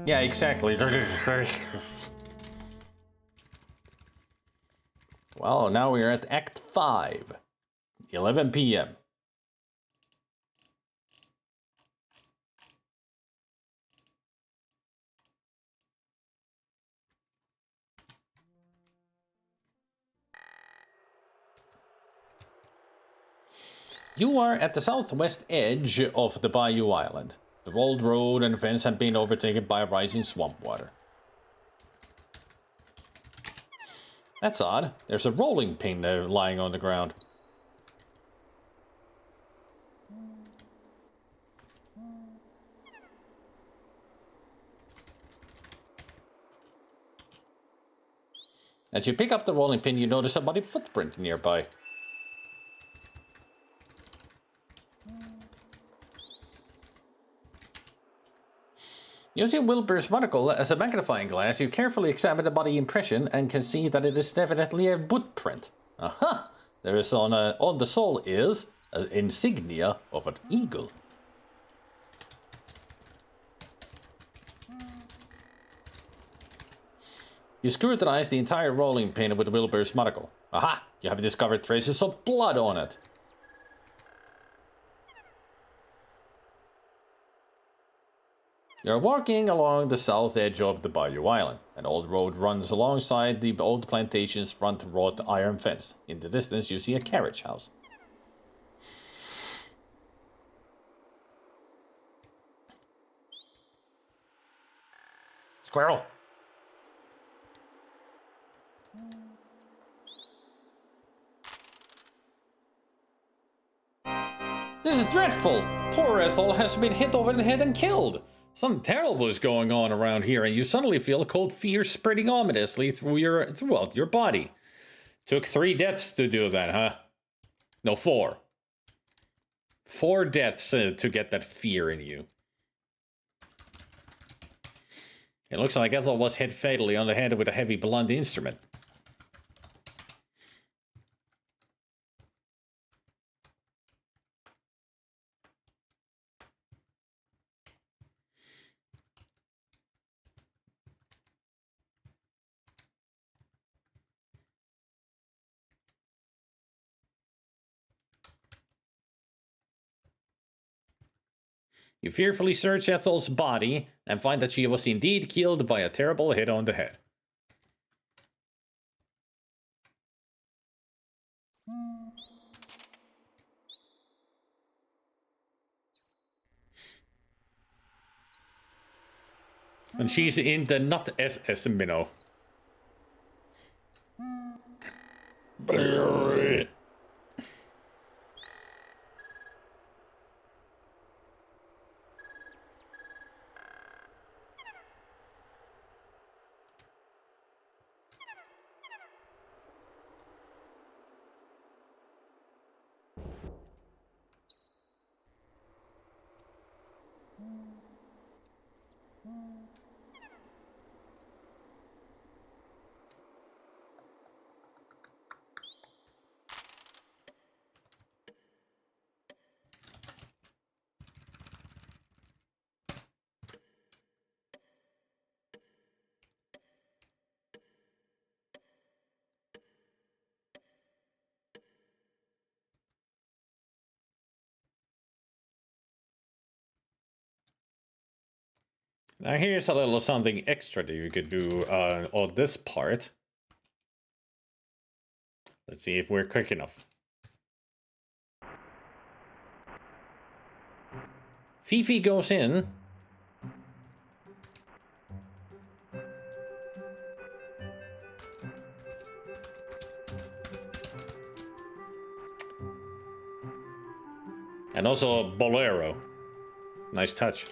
Yeah, exactly. Well, now we're at Act 5. 11 p.m. You are at the southwest edge of the Bayou Island. The old road and fence have been overtaken by rising swamp water. That's odd. There's a rolling pin lying on the ground. As you pick up the rolling pin, you notice a muddy footprint nearby. Using Wilbur's monocle as a magnifying glass, you carefully examine the body impression and can see that it is definitely a footprint. Aha! There is on the sole is an insignia of an eagle. You scrutinize the entire rolling pin with Wilbur's monocle. Aha! You have discovered traces of blood on it. You're walking along the south edge of the Bayou Island. An old road runs alongside the old plantation's front wrought iron fence. In the distance, you see a carriage house. Squirrel! This is dreadful! Poor Ethel has been hit over the head and killed! Something terrible is going on around here, and you suddenly feel a cold fear spreading ominously throughout your body. Took 3 deaths to do that, huh? No, 4. 4 deaths to get that fear in you. It looks like Ethel was hit fatally on the head with a heavy blunt instrument. You fearfully search Ethel's body and find that she was indeed killed by a terrible hit on the head. And she's in the not SS minnow. Now here's a little something extra that you could do on this part. Let's see if we're quick enough. Fifi goes in. And also a bolero. Nice touch.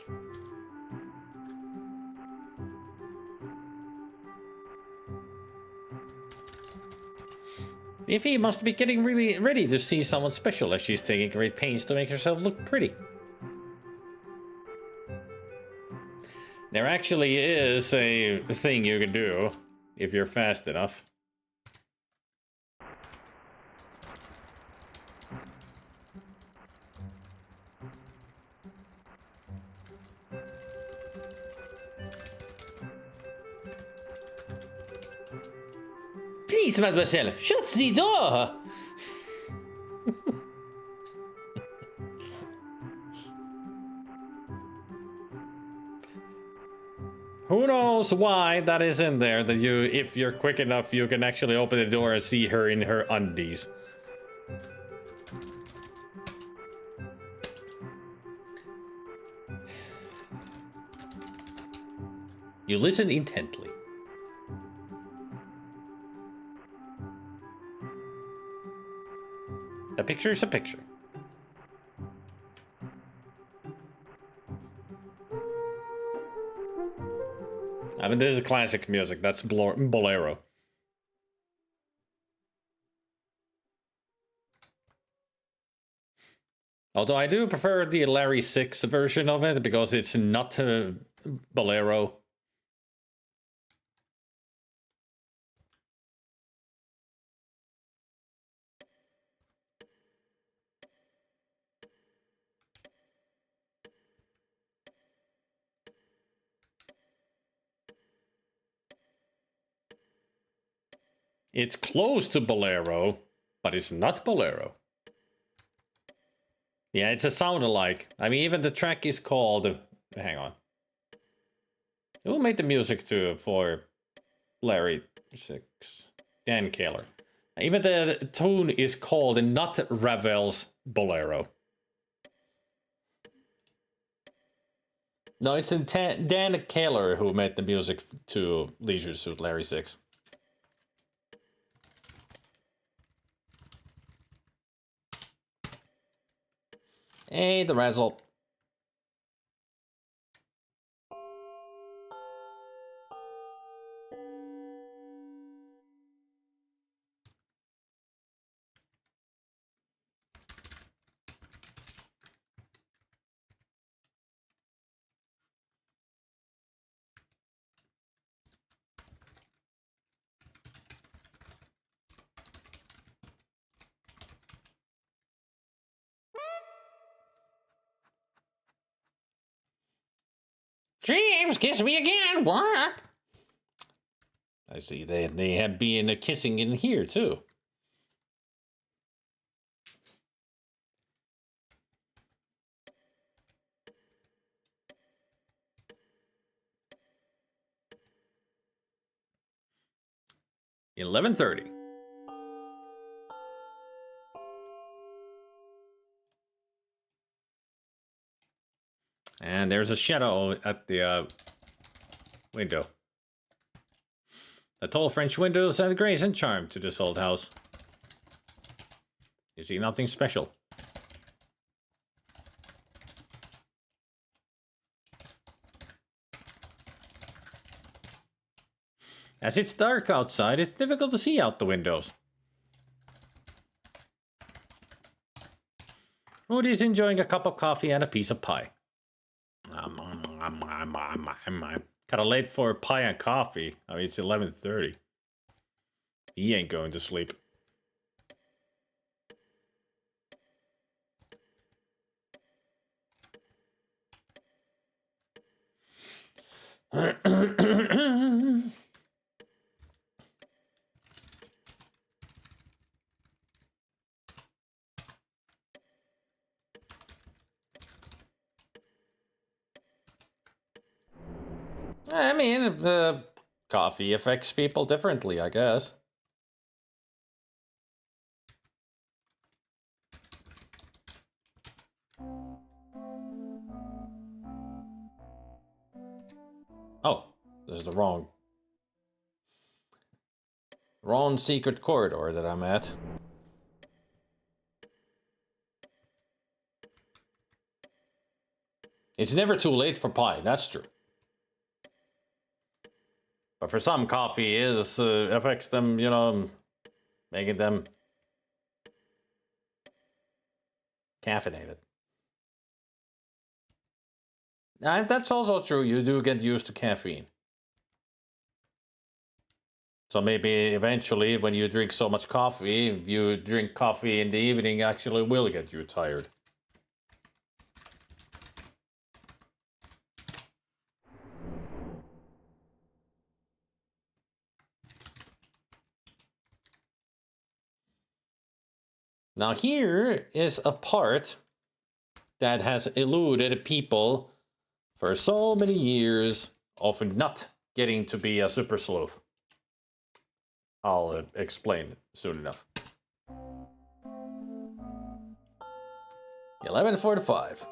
Fifi must be getting really ready to see someone special as she's taking great pains to make herself look pretty. There actually is a thing you can do if you're fast enough. Please, mademoiselle, shut the door! Who knows why that is in there, that you, if you're quick enough, you can actually open the door and see her in her undies. You listen intently. A picture is a picture. I mean, this is classic music. That's bolero. Although I do prefer the Larry 6 version of it because it's not bolero. It's close to bolero, but it's not bolero. Yeah, it's a sound alike. I mean, even the track is called... Hang on. Who made the music for Larry 6? Dan Kaler. Even the tune is called not Ravel's Bolero. No, it's Dan Kaler who made the music to Leisure Suit Larry 6. Hey, the razzle. James, kiss me again. What? I see they have been kissing in here too. $11:30. And there's a shadow at the window. The tall French windows add grace and charm to this old house. You see nothing special. As it's dark outside, it's difficult to see out the windows. Rudy's enjoying a cup of coffee and a piece of pie. Kinda late for pie and coffee. I mean, it's 11:30. He ain't going to sleep. I mean, coffee affects people differently, I guess. Oh, this is the wrong secret corridor that I'm at. It's never too late for pie, that's true. But for some, coffee is affects them, you know, making them caffeinated. And that's also true. You do get used to caffeine. So maybe eventually, when you drink so much coffee, you drink coffee in the evening, actually will get you tired. Now here is a part that has eluded people for so many years, often not getting to be a super sleuth. I'll explain soon enough. 11:45.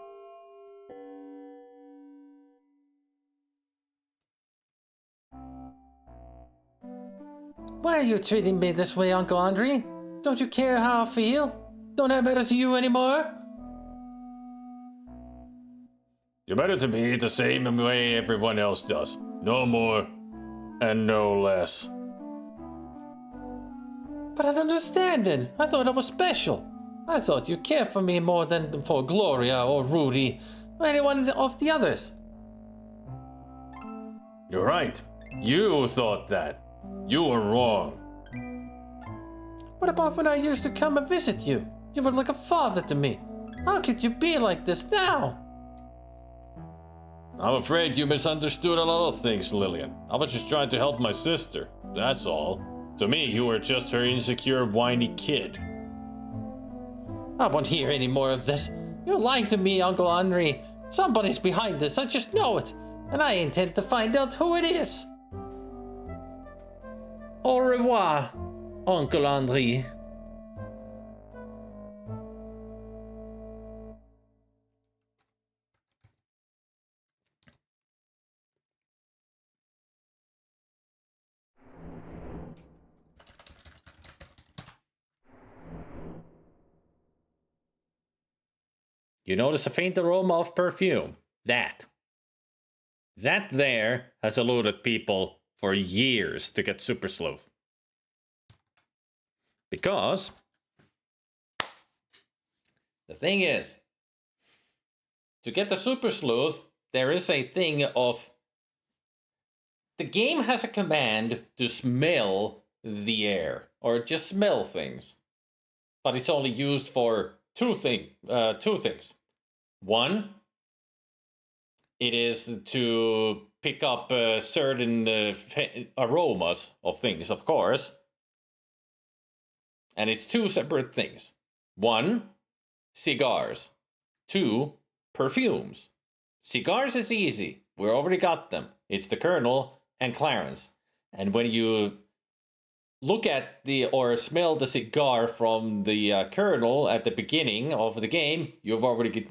Why are you treating me this way, Uncle Andre? Don't you care how I feel? Don't I matter to you anymore? You matter to me the same way everyone else does. No more and no less. But I don't understand it. I thought I was special. I thought you cared for me more than for Gloria or Rudy or anyone of the others. You're right. You thought that. You were wrong. What about when I used to come and visit you? You were like a father to me. How could you be like this now? I'm afraid you misunderstood a lot of things, Lillian. I was just trying to help my sister. That's all. To me, you were just her insecure, whiny kid. I won't hear any more of this. You're lying to me, Uncle Henri. Somebody's behind this, I just know it. And I intend to find out who it is. Au revoir, Uncle Henri. You notice a faint aroma of perfume. That there has eluded people for years to get Super Sleuth. Because the thing is, to get the Super Sleuth, there is a thing of the game has a command to smell the air or just smell things, but it's only used for two things. One, it is to pick up certain aromas of things, of course. And it's two separate things. One, cigars. Two, perfumes. Cigars is easy. We already got them. It's the Colonel and Clarence. And when you look at or smell the cigar from the Colonel at the beginning of the game, you've already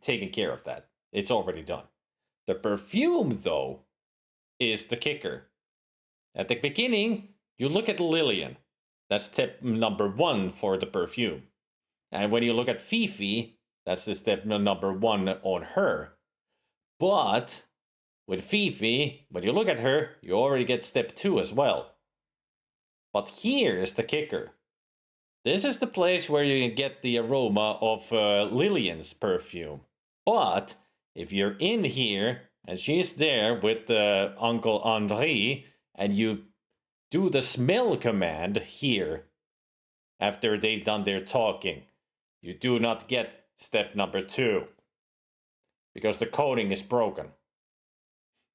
taken care of that. It's already done. The perfume, though, is the kicker. At the beginning, you look at Lillian. That's step number 1 for the perfume. And when you look at Fifi, that's the step number 1 on her. But with Fifi, when you look at her, you already get step 2 as well. But here is the kicker. This is the place where you get the aroma of Lillian's perfume. But if you're in here and she's there with Uncle Henri and you do the smell command here after they've done their talking, you do not get step number 2 because the coding is broken.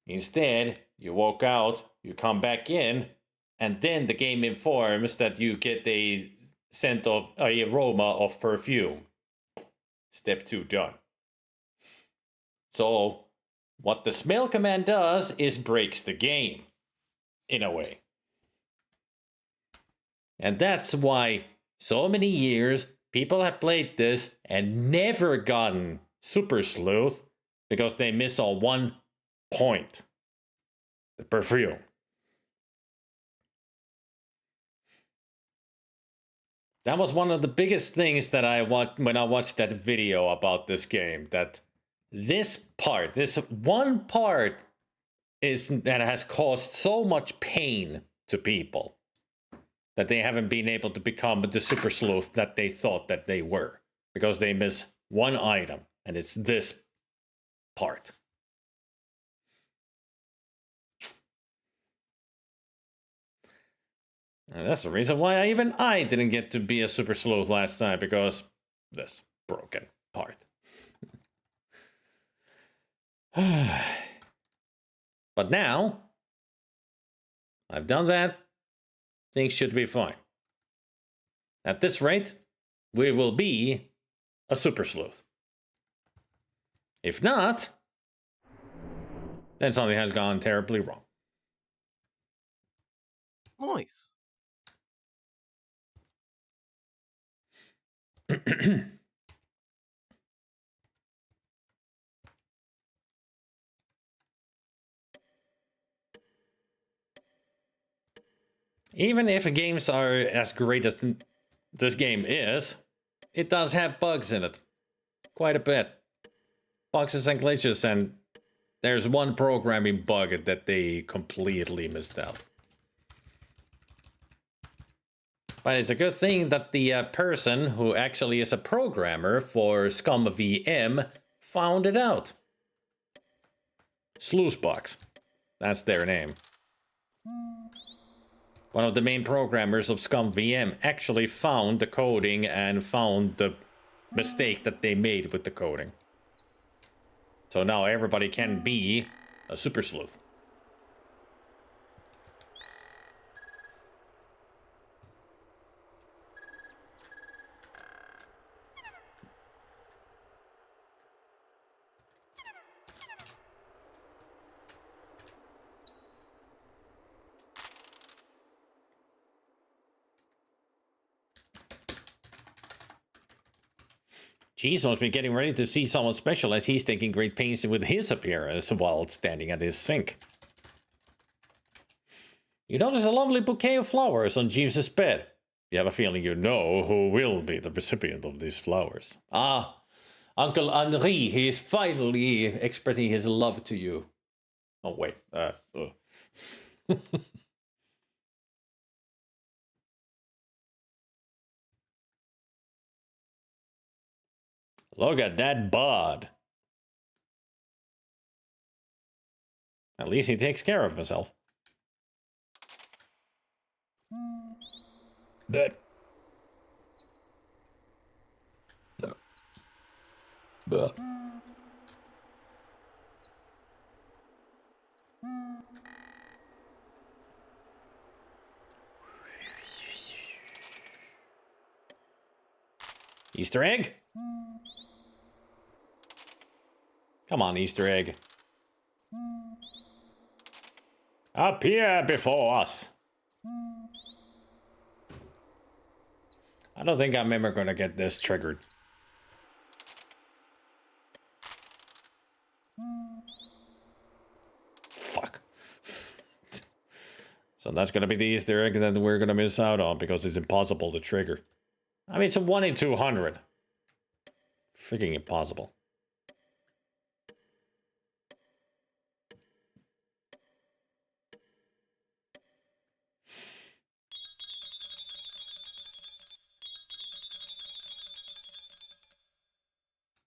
Instead, you walk out, you come back in, and then the game informs that you get a scent of a aroma of perfume. Step 2 done. So, what the smell command does is breaks the game, in a way. And that's why so many years people have played this and never gotten Super Sleuth because they miss on one point. The perfume. That was one of the biggest things that I watched when I watched that video about this game. That this one part, that has caused so much pain to people that they haven't been able to become the Super Sleuth that they thought that they were because they miss one item, and it's this part. And that's the reason why I didn't get to be a Super Sleuth last time, because this broken part. But now, I've done that. Things should be fine. At this rate, we will be a Super Sleuth. If not, then something has gone terribly wrong. Nice. Even if games are as great as this game is, it does have bugs in it. Quite a bit. Bugs and glitches, and there's one programming bug that they completely missed out. But it's a good thing that the person who actually is a programmer for Scum VM found it out. Sluicebox. That's their name. One of the main programmers of Scum VM actually found the coding and found the mistake that they made with the coding. So now everybody can be a super sleuth. Cheese must be getting ready to see someone special as he's taking great pains with his appearance while standing at his sink. You notice a lovely bouquet of flowers on Jeeves's bed. You have a feeling you know who will be the recipient of these flowers. Ah, Uncle Henri, he is finally expressing his love to you. Oh, wait. Look at that bud. At least he takes care of himself. But. But. Easter egg? Come on, Easter egg. Appear before us. I don't think I'm ever gonna get this triggered. Fuck. So that's gonna be the Easter egg that we're gonna miss out on because it's impossible to trigger. I mean, it's a 1 in 200. Freaking impossible.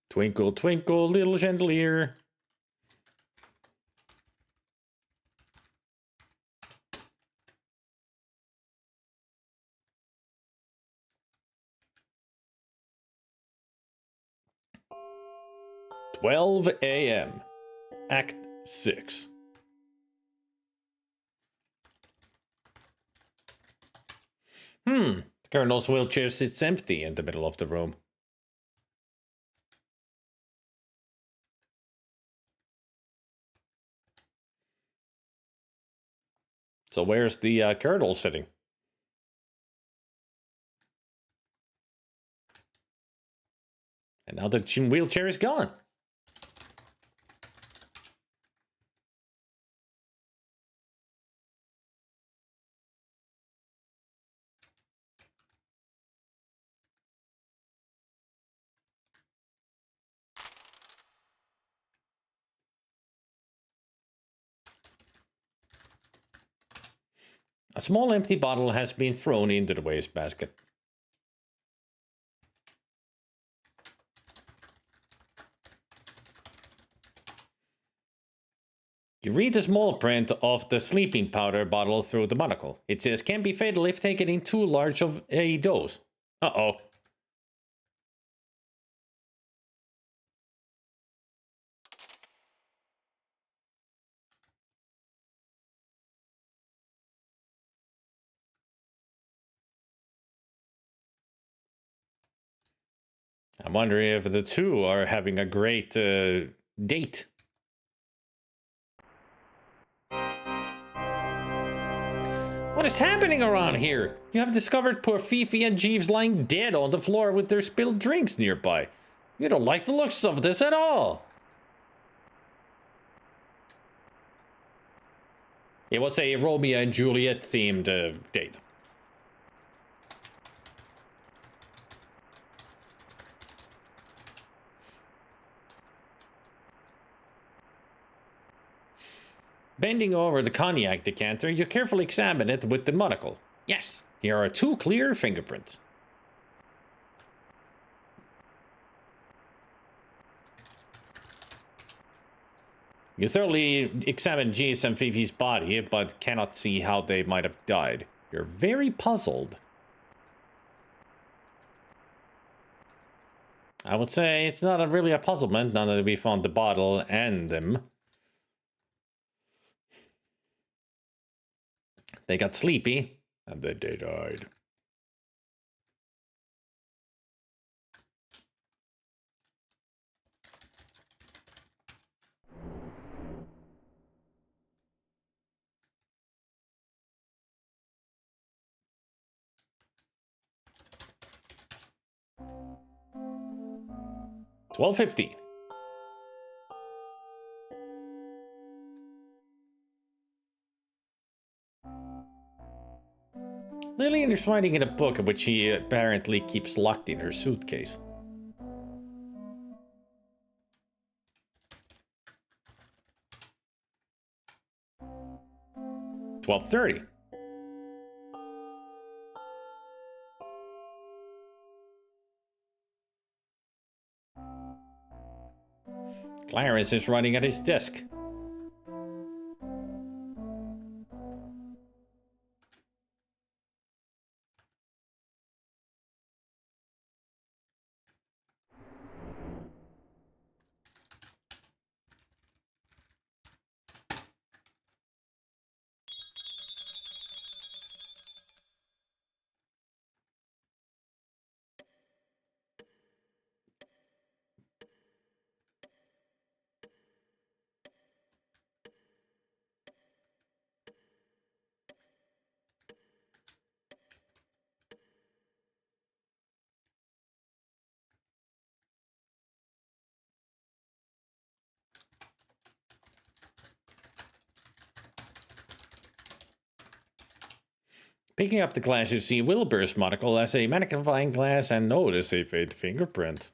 Twinkle, twinkle, little chandelier. "12 a.m. Act 6. The Colonel's wheelchair sits empty in the middle of the room. So where's the Colonel sitting? And now the wheelchair is gone. A small empty bottle has been thrown into the wastebasket. You read the small print of the sleeping powder bottle through the monocle. It says, "Can be fatal if taken in too large of a dose." Uh-oh. I'm wondering if the two are having a great date. What is happening around here? You have discovered poor Fifi and Jeeves lying dead on the floor with their spilled drinks nearby. You don't like the looks of this at all. It was a Romeo and Juliet themed date. Bending over the cognac decanter, you carefully examine it with the monocle. Yes, here are 2 clear fingerprints. You thoroughly examined G's and Fifi's body, but cannot see how they might have died. You're very puzzled. I would say it's not really a puzzlement now that we found the bottle and them. They got sleepy, and then they died. $12.50. Lillian is writing in a book which she apparently keeps locked in her suitcase. $12.30. Clarence is running at his desk. Picking up the glass, you see Wilbur's monocle as a magnifying glass and notice a faint fingerprint.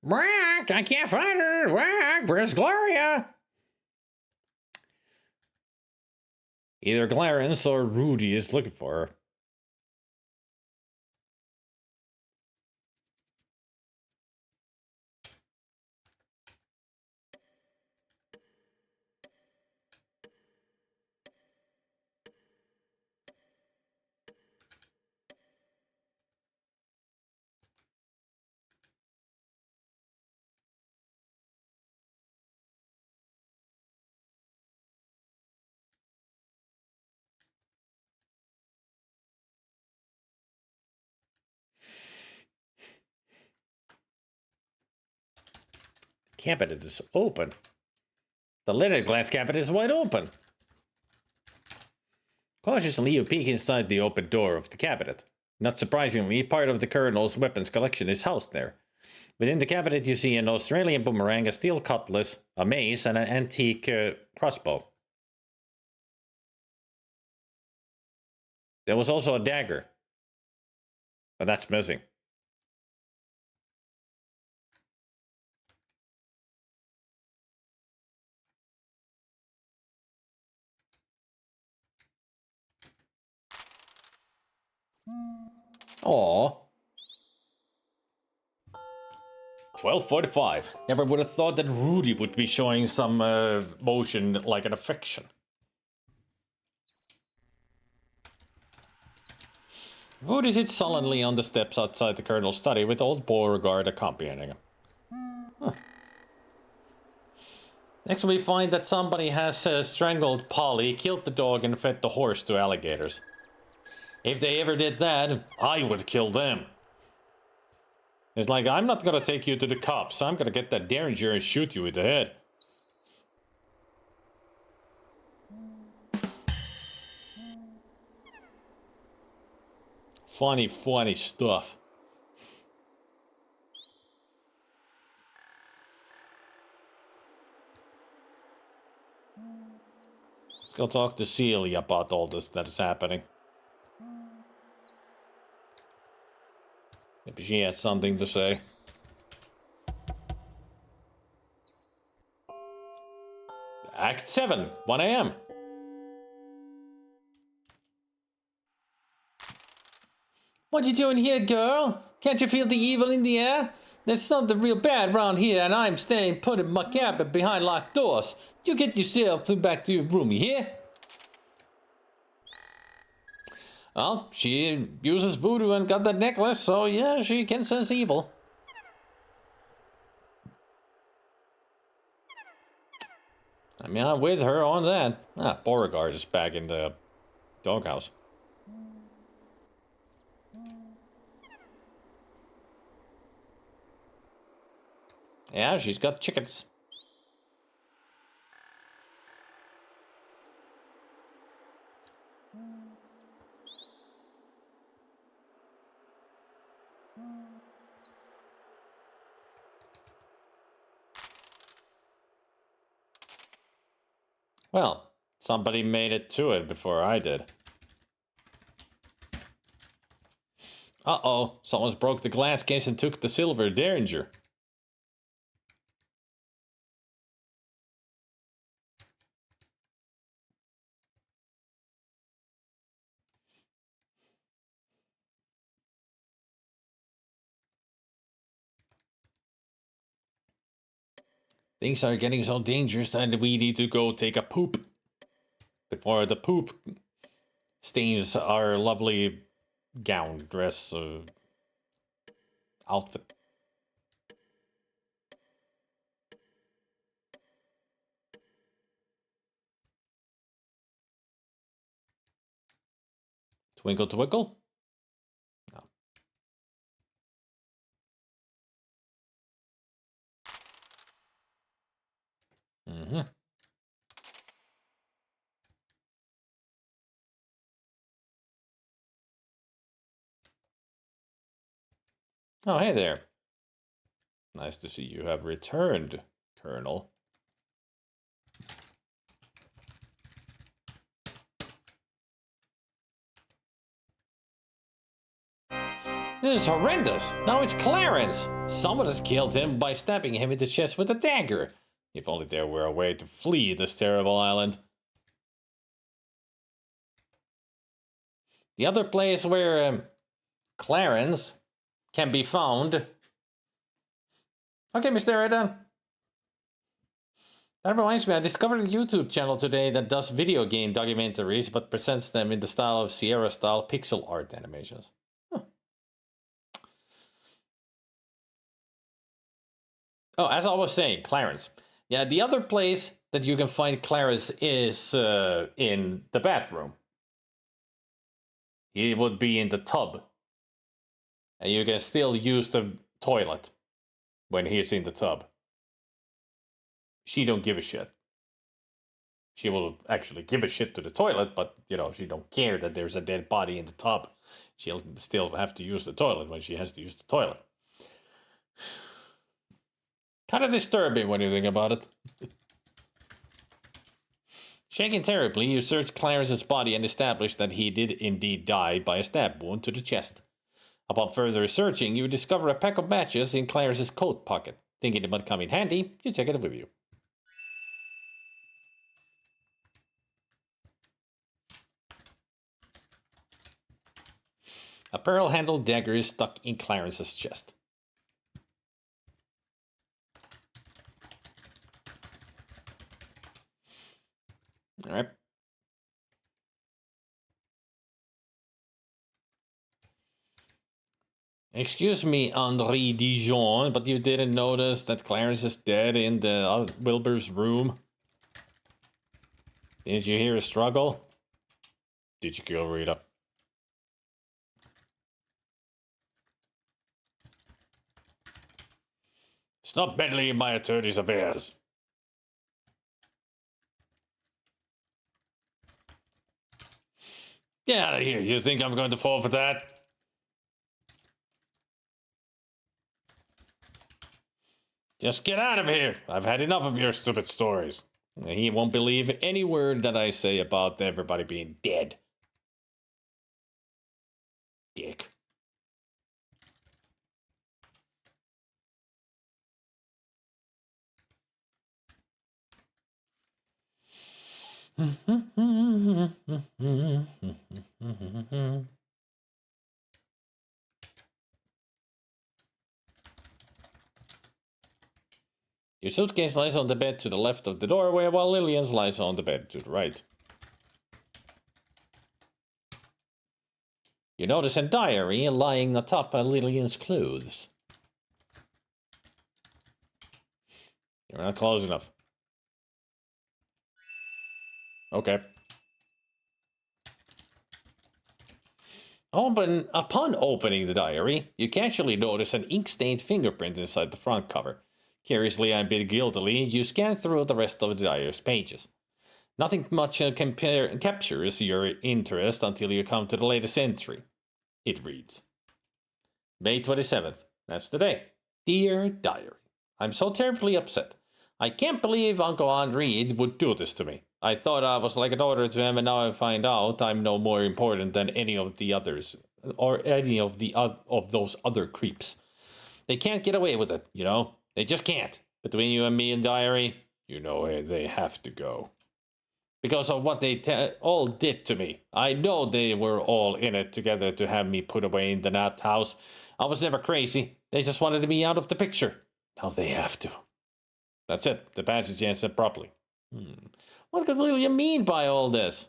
Brack, I can't find her. Brack, where's Gloria? Either Clarence or Rudy is looking for her. Cabinet is open. The lid of the glass cabinet is wide open. Cautiously, you peek inside the open door of the cabinet. Not surprisingly, part of the Colonel's weapons collection is housed there. Within the cabinet, you see an Australian boomerang, a steel cutlass, a mace, and an antique crossbow. There was also a dagger, but that's missing. Aww. 12:45. Never would have thought that Rudy would be showing some motion like an affection. Rudy sits sullenly on the steps outside the Colonel's study with old Beauregard accompanying him. Huh. Next we find that somebody has strangled Polly, killed the dog, and fed the horse to alligators. If they ever did that, I would kill them. It's like, I'm not gonna take you to the cops. I'm gonna get that Derringer and shoot you in the head. Funny stuff. Let's go talk to Celia about all this that is happening. Maybe she has something to say. Act 7, 1 a.m. What you doing here, girl? Can't you feel the evil in the air? There's something real bad around here, and I'm staying put in my cabin behind locked doors. You get yourself back to your room, you hear? Well, she uses voodoo and got that necklace, so yeah, she can sense evil. I mean, I'm with her on that. Beauregard is back in the doghouse. Yeah, she's got chickens. Well, somebody made it to it before I did. Uh-oh, someone's broke the glass case and took the silver derringer. Things are getting so dangerous that we need to go take a poop before the poop stains our lovely gown, dress, outfit. Twinkle, twinkle. No. Mm-hmm. Oh, hey there. Nice to see you have returned, Colonel. This is horrendous. Now it's Clarence. Someone has killed him by stabbing him in the chest with a dagger. If only there were a way to flee this terrible island. The other place where Clarence can be found. Okay, Mr. Eden. That reminds me, I discovered a YouTube channel today that does video game documentaries, but presents them in the style of Sierra-style pixel art animations. Huh. Oh, as I was saying, Clarence. Yeah, the other place that you can find Clarence is in the bathroom. He would be in the tub. And you can still use the toilet when he's in the tub. She don't give a shit. She will actually give a shit to the toilet, but, you know, she don't care that there's a dead body in the tub. She'll still have to use the toilet when she has to use the toilet. Kind of disturbing when you think about it. Shaking terribly, you search Clarence's body and establish that he did indeed die by a stab wound to the chest. Upon further searching, you discover a pack of matches in Clarence's coat pocket. Thinking it might come in handy, you take it with you. A pearl-handled dagger is stuck in Clarence's chest. All right. Excuse me, Henri Dijon, but you didn't notice that Clarence is dead in the Wilbur's room? Didn't you hear a struggle? Did you kill Rita? Stop meddling in my attorney's affairs. Get out of here. You think I'm going to fall for that? Just get out of here. I've had enough of your stupid stories. He won't believe any word that I say about everybody being dead. Dick. Your suitcase lies on the bed to the left of the doorway, while Lillian's lies on the bed to the right. You notice a diary lying atop Lillian's clothes. You're not close enough. Okay. Upon opening the diary, you casually notice an ink-stained fingerprint inside the front cover. Curiously and a bit guiltily, you scan through the rest of the diary's pages. Nothing much captures your interest until you come to the latest entry. It reads, May 27th, that's today. Dear Diary, I'm so terribly upset. I can't believe Uncle Henri would do this to me. I thought I was like a daughter to him, and now I find out I'm no more important than any of the others, or any of those other creeps. They can't get away with it, you know? They just can't. Between you and me and Diary, you know they have to go. Because of what they all did to me. I know they were all in it together to have me put away in the nut house. I was never crazy. They just wanted me out of the picture. Now they have to. That's it. The passage answered properly. What could Lillian mean by all this?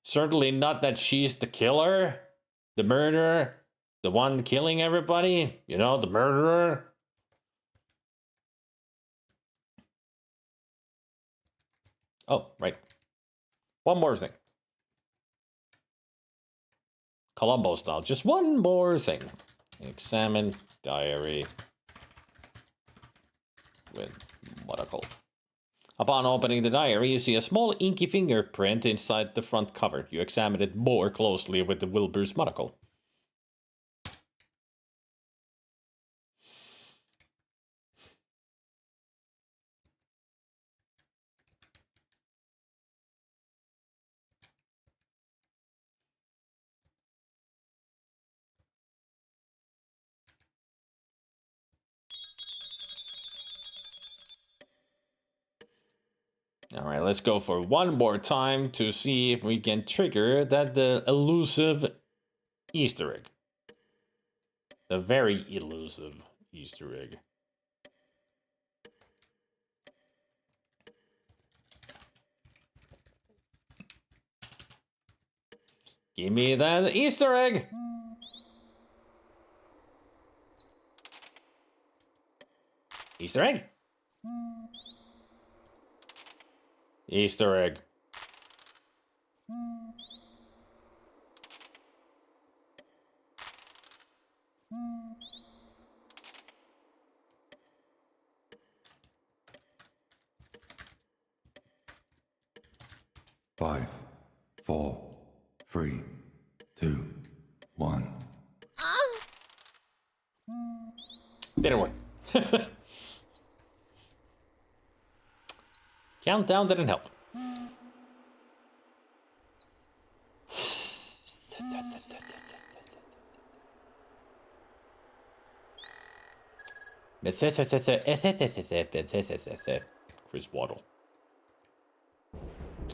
Certainly not that she's the killer, the murderer, the one killing everybody. You know, the murderer. Oh, right. One more thing. Columbo style. Just one more thing. Examine diary with monocle. Upon opening the diary, you see a small inky fingerprint inside the front cover. You examine it more closely with the Wilbur's monocle. All right, let's go for one more time to see if we can trigger that elusive Easter egg. The very elusive Easter egg. Give me that Easter egg! Easter egg? Easter egg. Five, 4, 3, 2, 1. Didn't work. Countdown didn't help. Chris Waddle.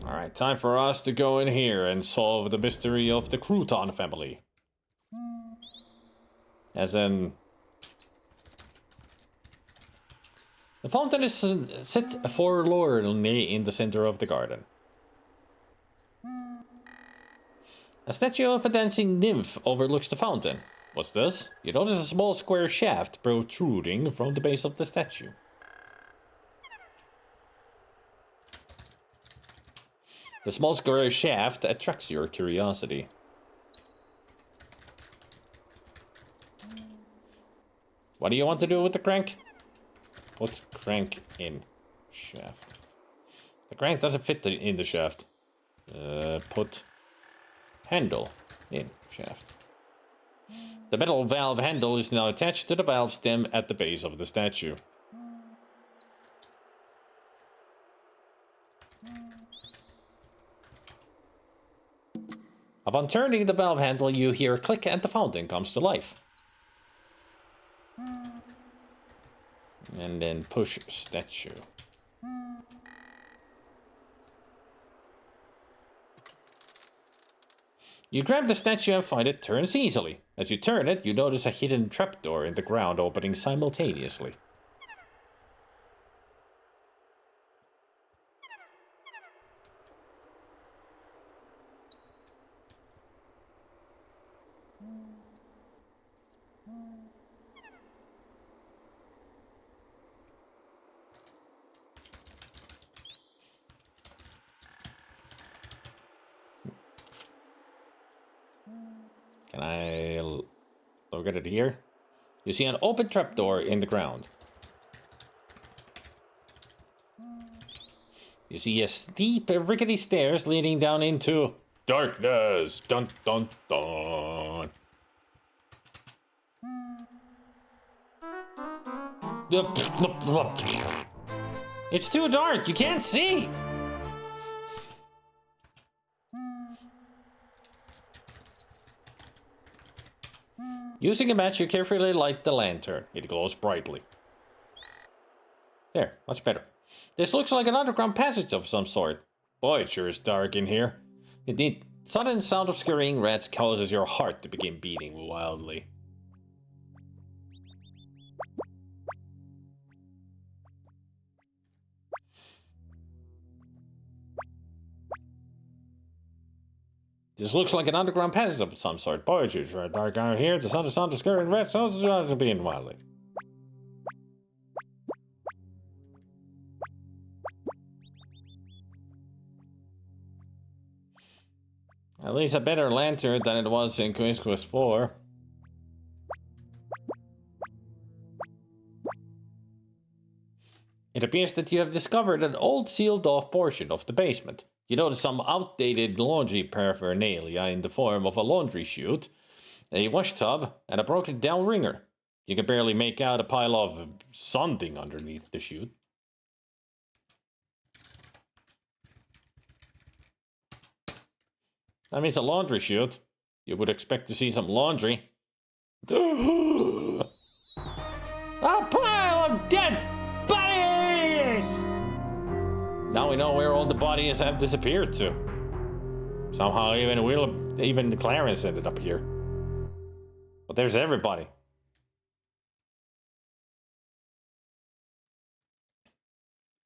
Alright, time for us to go in here and solve the mystery of the Crouton family. As in... The fountain is set forlornly in the center of the garden. A statue of a dancing nymph overlooks the fountain. What's this? You notice a small square shaft protruding from the base of the statue. The small square shaft attracts your curiosity. What do you want to do with the crank? Put crank in shaft. The crank doesn't fit in the shaft. Put handle in shaft. The metal valve handle is now attached to the valve stem at the base of the statue. Upon turning the valve handle, you hear a click and the fountain comes to life. And then push statue. You grab the statue and find it turns easily. As you turn it, you notice a hidden trapdoor in the ground opening simultaneously. Can I look at it here? You see an open trapdoor in the ground. You see a steep, rickety stairs leading down into darkness. Dun dun dun. It's too dark. You can't see. Using a match, you carefully light the lantern. It glows brightly. There, much better. This looks like an underground passage of some sort. Boy, it sure is dark in here. The sudden sound of scurrying rats causes your heart to begin beating wildly. This looks like an underground passage of some sort. Boy, it sure is dark out here. The sound of scurrying rats causes your heart to beat wildly. At least a better lantern than it was in Bequest 4. It appears that you have discovered an old sealed-off portion of the basement. You notice some outdated laundry paraphernalia in the form of a laundry chute, a wash tub, and a broken-down wringer. You can barely make out a pile of something underneath the chute. That means a laundry chute. You would expect to see some laundry. A pile of dead bodies! Now we know where all the bodies have disappeared to. Somehow even Clarence ended up here. But there's everybody.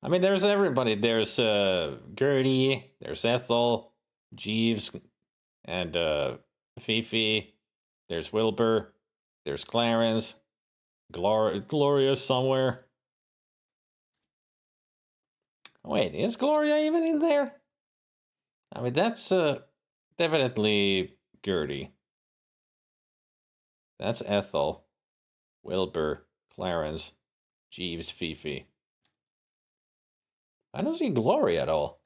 I mean, there's everybody. There's Gertie, there's Ethel, Jeeves, and Fifi. There's Wilbur. There's Clarence. Gloria somewhere. Wait, is Gloria even in there? I mean, that's definitely Gertie. That's Ethel, Wilbur, Clarence, Jeeves, Fifi. I don't see Gloria at all.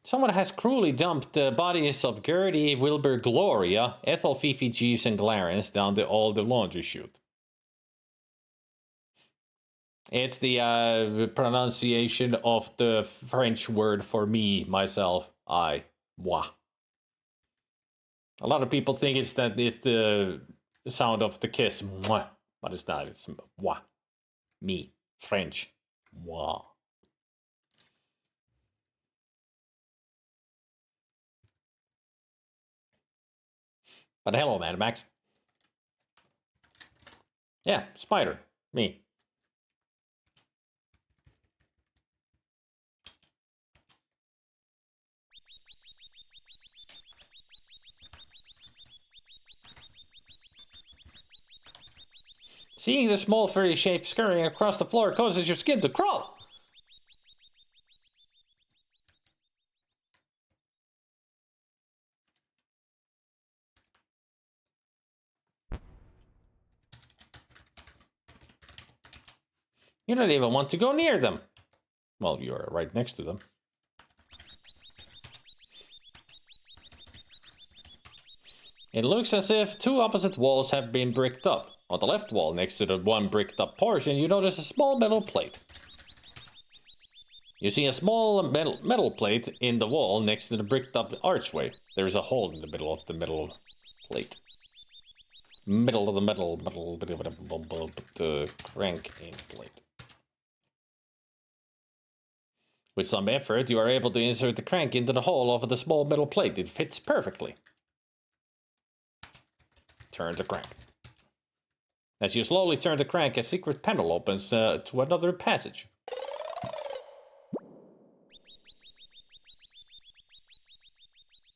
Someone has cruelly dumped the bodies of Gertie, Wilbur, Gloria, Ethel, Fifi, Jeeves, and Clarence down all the laundry chute. It's the pronunciation of the French word for me, myself, I, moi. A lot of people think it's the sound of the kiss, moi, but it's not. It's moi, me, French, moi. But hello, Mad Max. Yeah, Spider, me. Seeing the small furry shape scurrying across the floor causes your skin to crawl. You don't even want to go near them. Well, you're right next to them. It looks as if two opposite walls have been bricked up. On the left wall, next to the one bricked up portion, you notice a small metal plate. You see a small metal plate in the wall next to the bricked up archway. There's a hole in the middle of the metal plate. Middle of the metal crank in plate. With some effort, you are able to insert the crank into the hole of the small metal plate. It fits perfectly. Turn the crank. As you slowly turn the crank, a secret panel opens to another passage.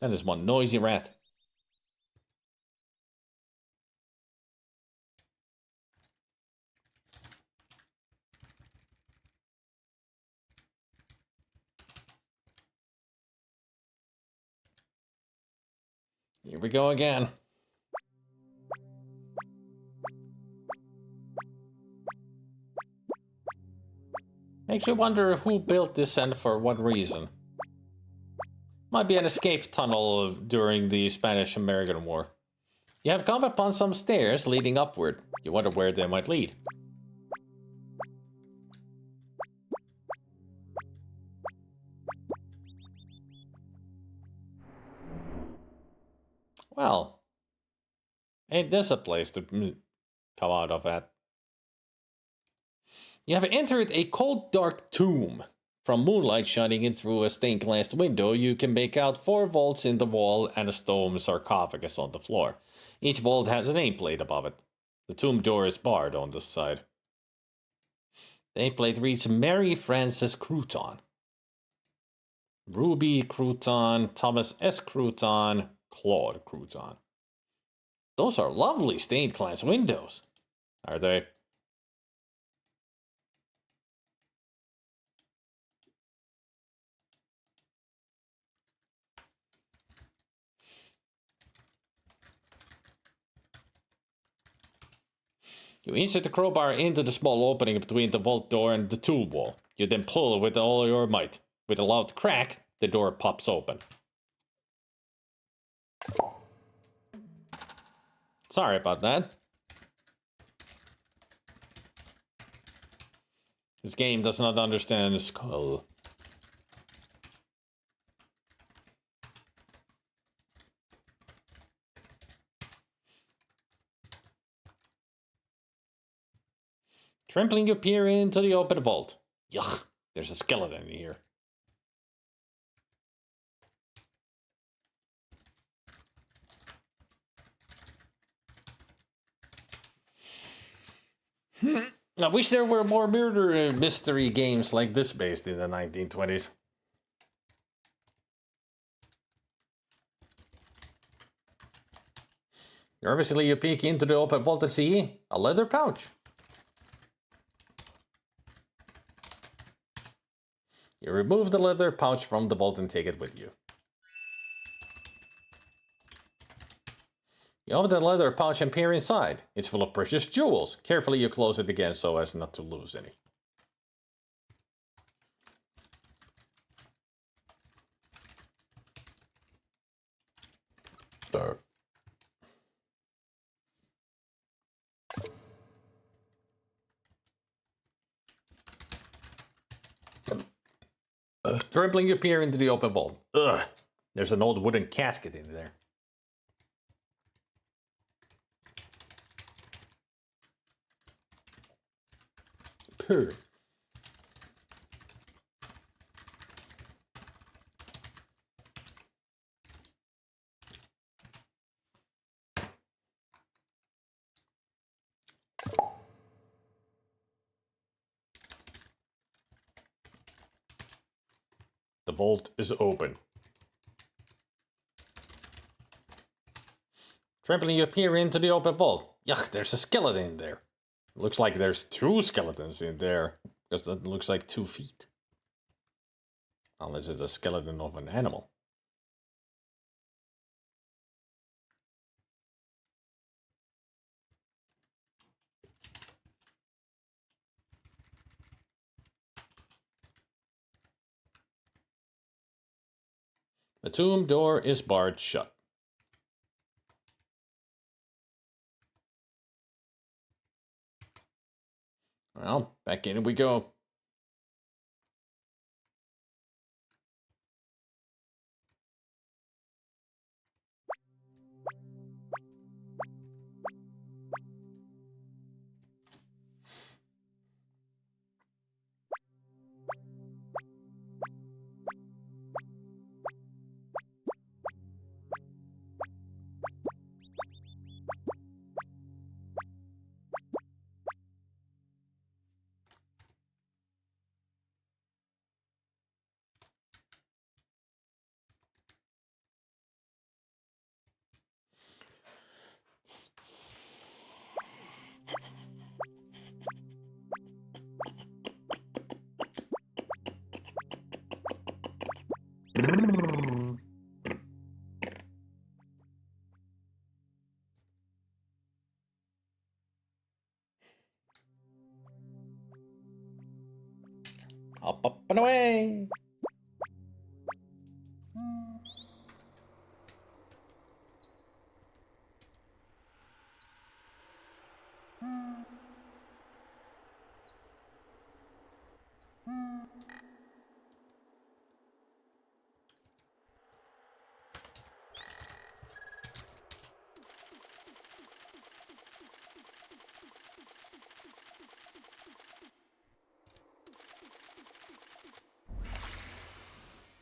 That is one noisy rat. Here we go again. Makes you wonder who built this and for what reason. Might be an escape tunnel during the Spanish-American War. You have come upon some stairs leading upward. You wonder where they might lead. Well, ain't this a place to come out of at? You have entered a cold, dark tomb. From moonlight shining in through a stained glass window, you can make out 4 vaults in the wall and a stone sarcophagus on the floor. Each vault has a nameplate above it. The tomb door is barred on this side. The nameplate reads Mary Frances Crouton. Ruby Crouton, Thomas S. Crouton, Claude Crouton. Those are lovely stained glass windows. Are they? You insert the crowbar into the small opening between the vault door and the tomb wall. You then pull with all your might. With a loud crack, the door pops open. Sorry about that. This game does not understand the skull. Trampling, you peer into the open vault. Yuck, there's a skeleton in here. I wish there were more murder mystery games like this based in the 1920s. Nervously, you peek into the open vault and see a leather pouch. You remove the leather pouch from the vault and take it with you. You open the leather pouch and peer inside. It's full of precious jewels. Carefully you close it again so as not to lose any. Trembling, you peer into the open vault. Ugh, there's an old wooden casket in there. Purr. The vault is open. Trampling, you peer into the open vault. Yuck, there's a skeleton in there. Looks like there's 2 skeletons in there, because that looks like 2 feet. Unless it's a skeleton of an animal. The tomb door is barred shut. Well, back in we go. Up and away.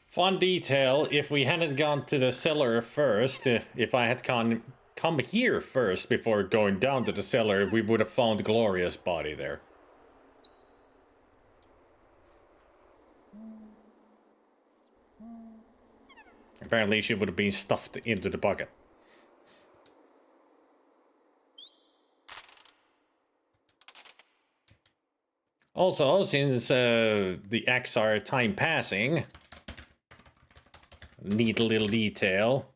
Fun detail, if we hadn't gone to the cellar first, if I had come here first before going down to the cellar, we would have found Gloria's body there. Apparently she would have been stuffed into the bucket. Also, since the acts are time passing, neat little detail,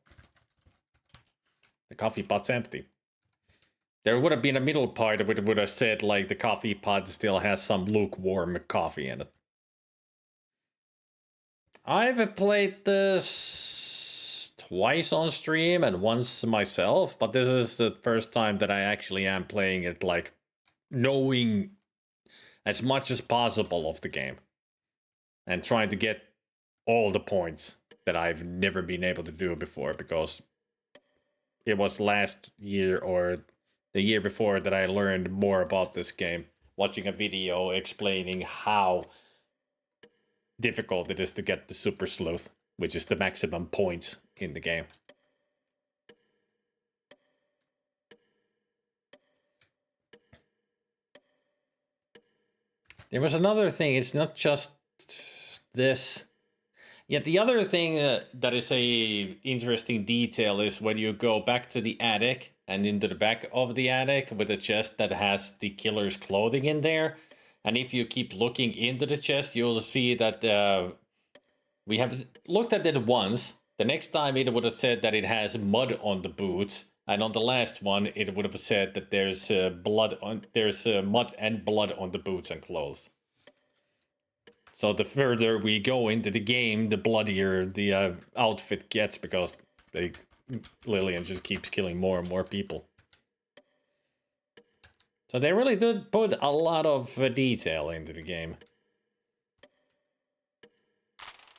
the coffee pot's empty. There would have been a middle part that would have said, like, the coffee pot still has some lukewarm coffee in it. I've played this twice on stream and once myself, but this is the first time that I actually am playing it, like, knowing as much as possible of the game. And trying to get all the points that I've never been able to do before, because it was last year or the year before that I learned more about this game, watching a video explaining how difficult it is to get the Super Sleuth, which is the maximum points in the game. There was another thing, it's not just this. Yet the other thing that is a interesting detail is when you go back to the attic and into the back of the attic with a chest that has the killer's clothing in there. And if you keep looking into the chest, you'll see that we have looked at it once. The next time it would have said that it has mud on the boots. And on the last one, it would have said that there's mud and blood on the boots and clothes. So the further we go into the game, the bloodier the outfit gets, because Lillian just keeps killing more and more people. So they really did put a lot of detail into the game.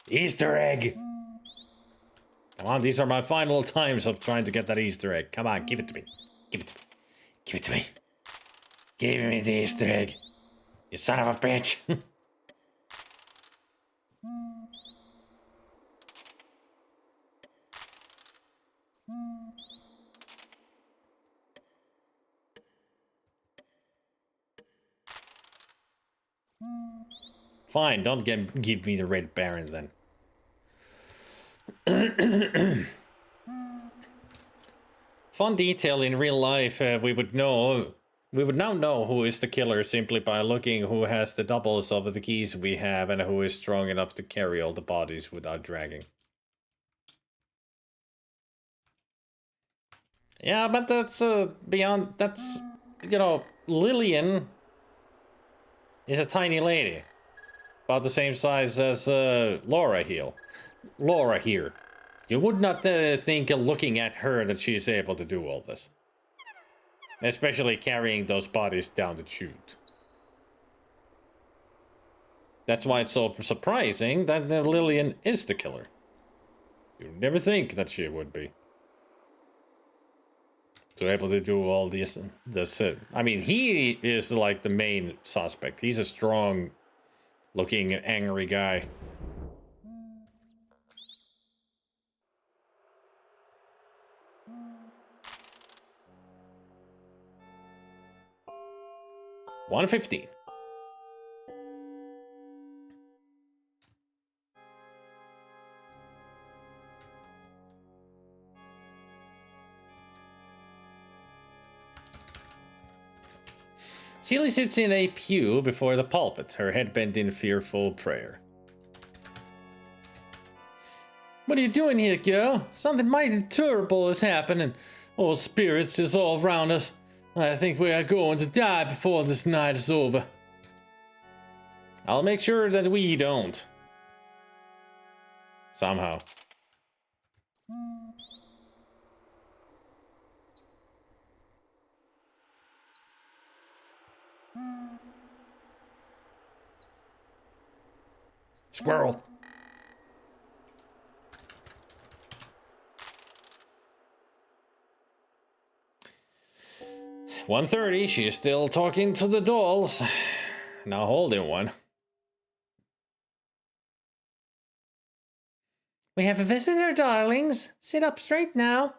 Easter egg! Come on, these are my final times of trying to get that Easter egg. Come on, give it to me. Give it to me. Give it to me. Give me the Easter egg. You son of a bitch. Fine, don't give me the Red Baron then. Fun detail, in real life, we would now know who is the killer simply by looking who has the doubles of the keys we have and who is strong enough to carry all the bodies without dragging. Yeah, but that's beyond, that's, you know, Lillian is a tiny lady. About the same size as Laura here. You would not think looking at her that she is able to do all this. Especially carrying those bodies down the chute. That's why it's so surprising that Lillian is the killer. You'd never think that she would be. So able to do all this. I mean, he is like the main suspect. He's a strong looking angry guy. $115. Celie sits in a pew before the pulpit, her head bent in fearful prayer. What are you doing here, girl? Something mighty terrible is happening. Old spirits is all around us. I think we are going to die before this night is over. I'll make sure that we don't. Somehow. Squirrel. $1:30. She is still talking to the dolls. Now holding one. We have a visitor, darlings. Sit up straight now.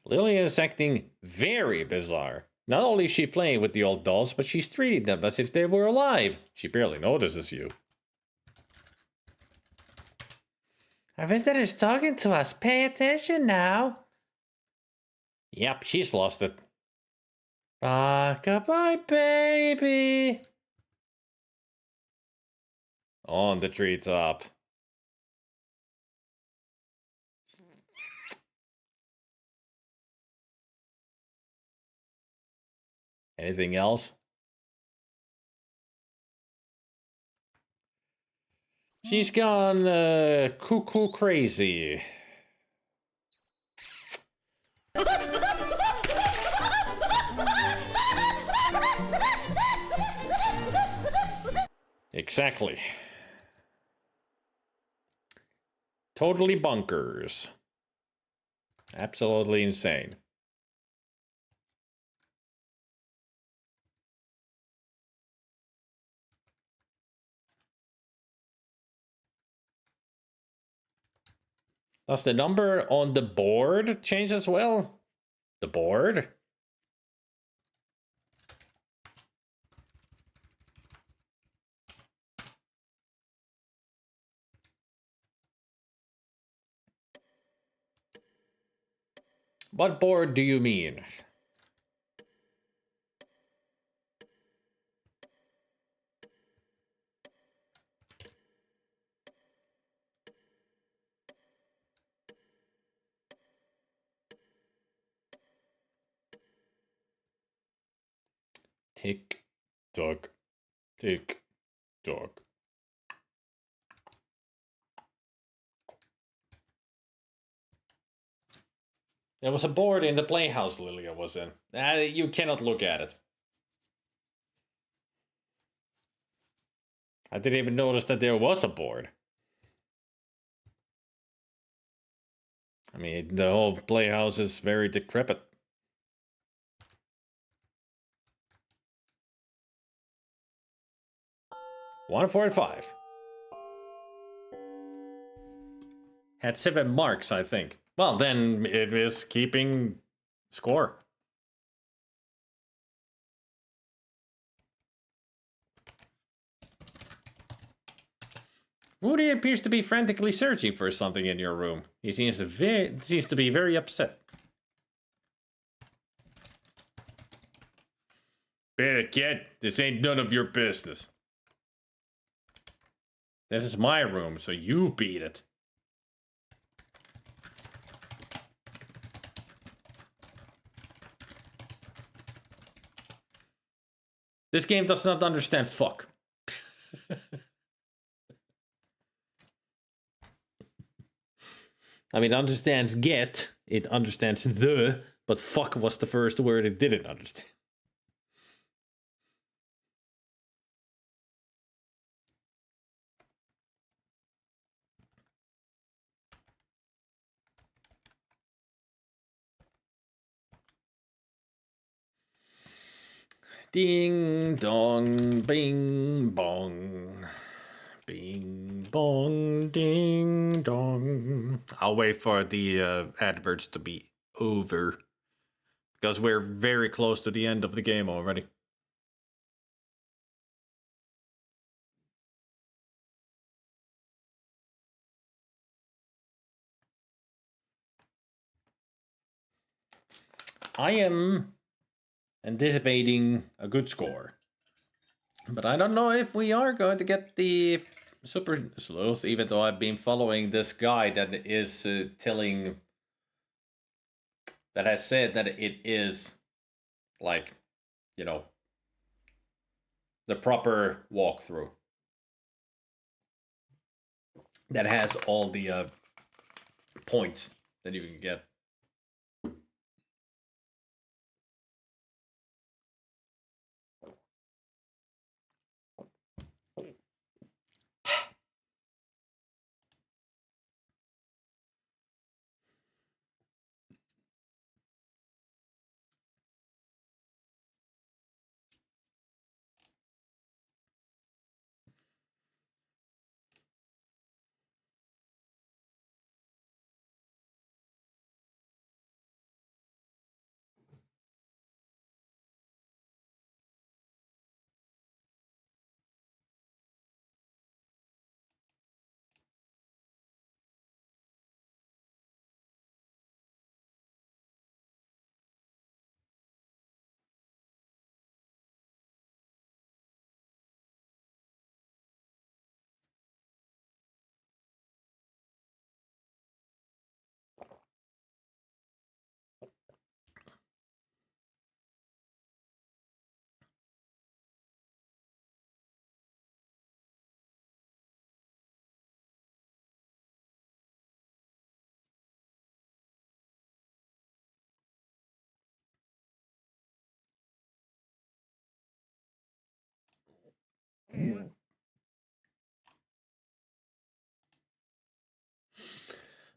Lillian is acting very bizarre. Not only is she playing with the old dolls, but she's treating them as if they were alive. She barely notices you. Our visitor's talking to us. Pay attention now. Yep, she's lost it. Rock-a-bye, baby. On the treetop. Anything else? She's gone cuckoo crazy. Exactly. Totally bonkers. Absolutely insane. Does the number on the board change as well? The board? What board do you mean? Tick, tock, tick, tock. There was a board in the playhouse Lillian was in. You cannot look at it. I didn't even notice that there was a board. I mean, the whole playhouse is very decrepit. $145. Had 7 marks, I think. Well, then it is keeping score. Rudy appears to be frantically searching for something in your room. He seems to be very upset. Better kid, this ain't none of your business. This is my room, so you beat it. This game does not understand fuck. I mean, it understands get, it understands the, but fuck was the first word it didn't understand. Ding dong, bing bong. Bing bong, ding dong. I'll wait for the adverts to be over, because we're very close to the end of the game already. I am anticipating a good score. But I don't know if we are going to get the super sleuth, even though I've been following this guy that is that has said that it is like, you know, the proper walkthrough that has all the points that you can get.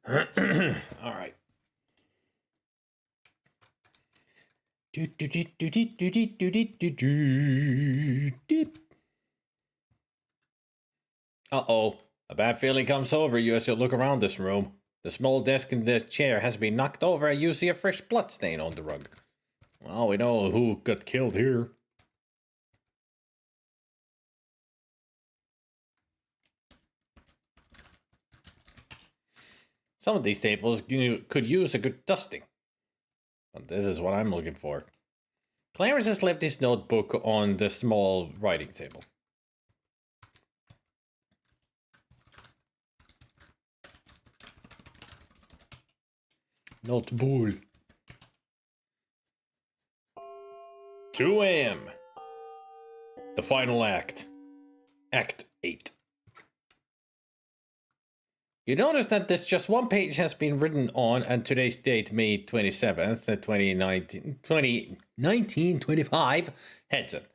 All right. Uh-oh. A bad feeling comes over you as you look around this room. The small desk and the chair has been knocked over and you see a fresh blood stain on the rug. Well, we know who got killed here. Some of these tables could use a good dusting. But this is what I'm looking for. Clarence has left his notebook on the small writing table. Not bull. 2 a.m. The final act. Act 8. You notice that this just one page has been written on, and today's date, May 27th, 1925, heads it.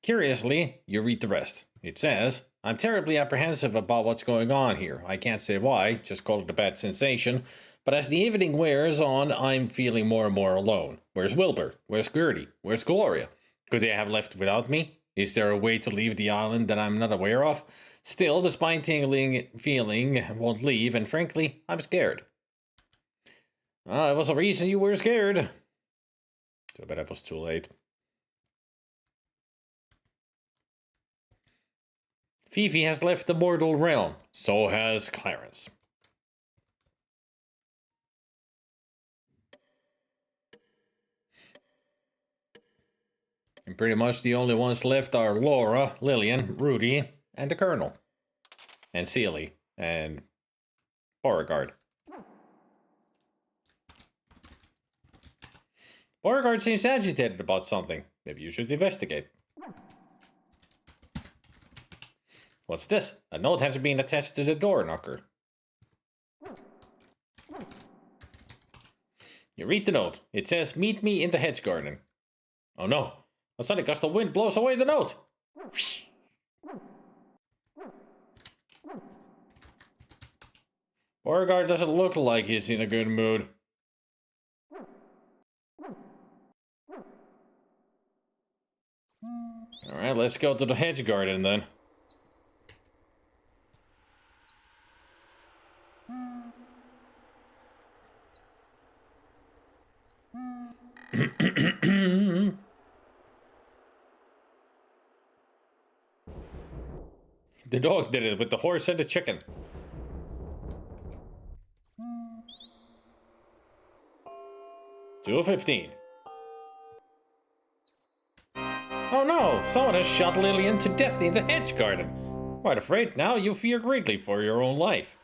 Curiously, you read the rest. It says, I'm terribly apprehensive about what's going on here. I can't say why, just call it a bad sensation. But as the evening wears on, I'm feeling more and more alone. Where's Wilbur? Where's Gertie? Where's Gloria? Could they have left without me? Is there a way to leave the island that I'm not aware of? Still, the spine-tingling feeling won't leave, and frankly, I'm scared. It was a reason you were scared. Too bad it was too late. Fifi has left the mortal realm. So has Clarence. And pretty much the only ones left are Laura, Lillian, Rudy, and the Colonel. And Seeley. And Beauregard. Beauregard seems agitated about something. Maybe you should investigate. What's this? A note has been attached to the door knocker. You read the note. It says, meet me in the hedge garden. Oh no. A sudden gust of wind blows away the note. Beauregard doesn't look like he's in a good mood. Alright, let's go to the hedge garden then. The dog did it with the horse and the chicken. $2:15. Oh no! no! Someone has shot Lillian to death in the hedge garden. Quite afraid now you fear greatly for your own life.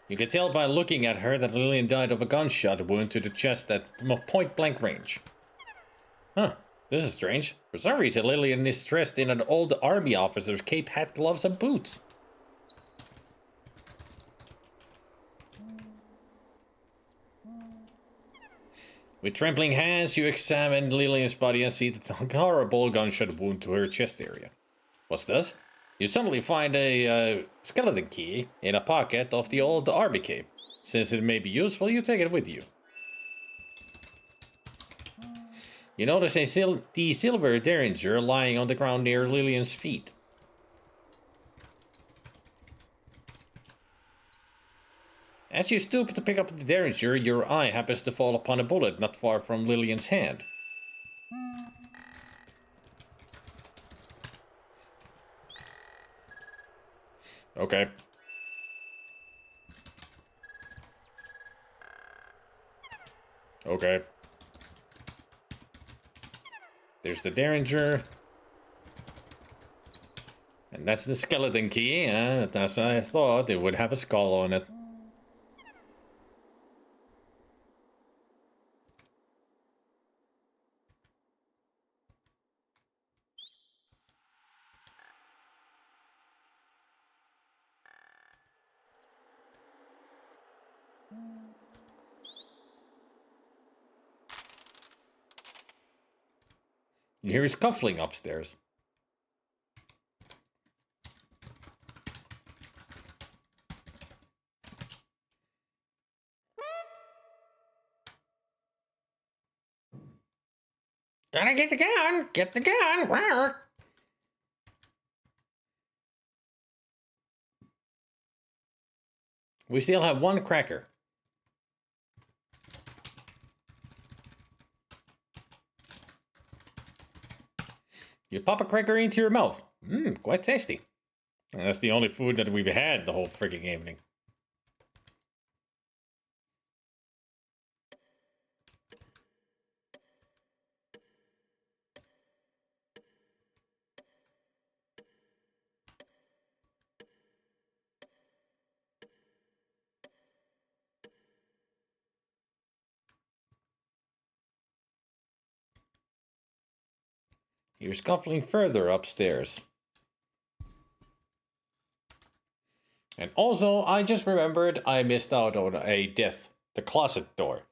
You can tell by looking at her that Lillian died of a gunshot wound to the chest at point-blank range. Huh, this is strange. For some reason, Lillian is dressed in an old army officer's cape, hat, gloves, and boots. With trembling hands, you examine Lillian's body and see the horrible gunshot wound to her chest area. What's this? You suddenly find a skeleton key in a pocket of the old army cape. Since it may be useful, you take it with you. You notice the silver derringer lying on the ground near Lillian's feet. As you stoop to pick up the derringer, your eye happens to fall upon a bullet not far from Lillian's hand. Okay. Okay. There's the derringer. And that's the skeleton key. That's what I thought. It would have a skull on it. You hear scuffling upstairs. Gotta get the gun! Get the gun! Rawr. We still have one cracker. You pop a cracker into your mouth. Quite tasty. And that's the only food that we've had the whole freaking evening. You're scuffling further upstairs. And also, I just remembered I missed out on a death. The closet door.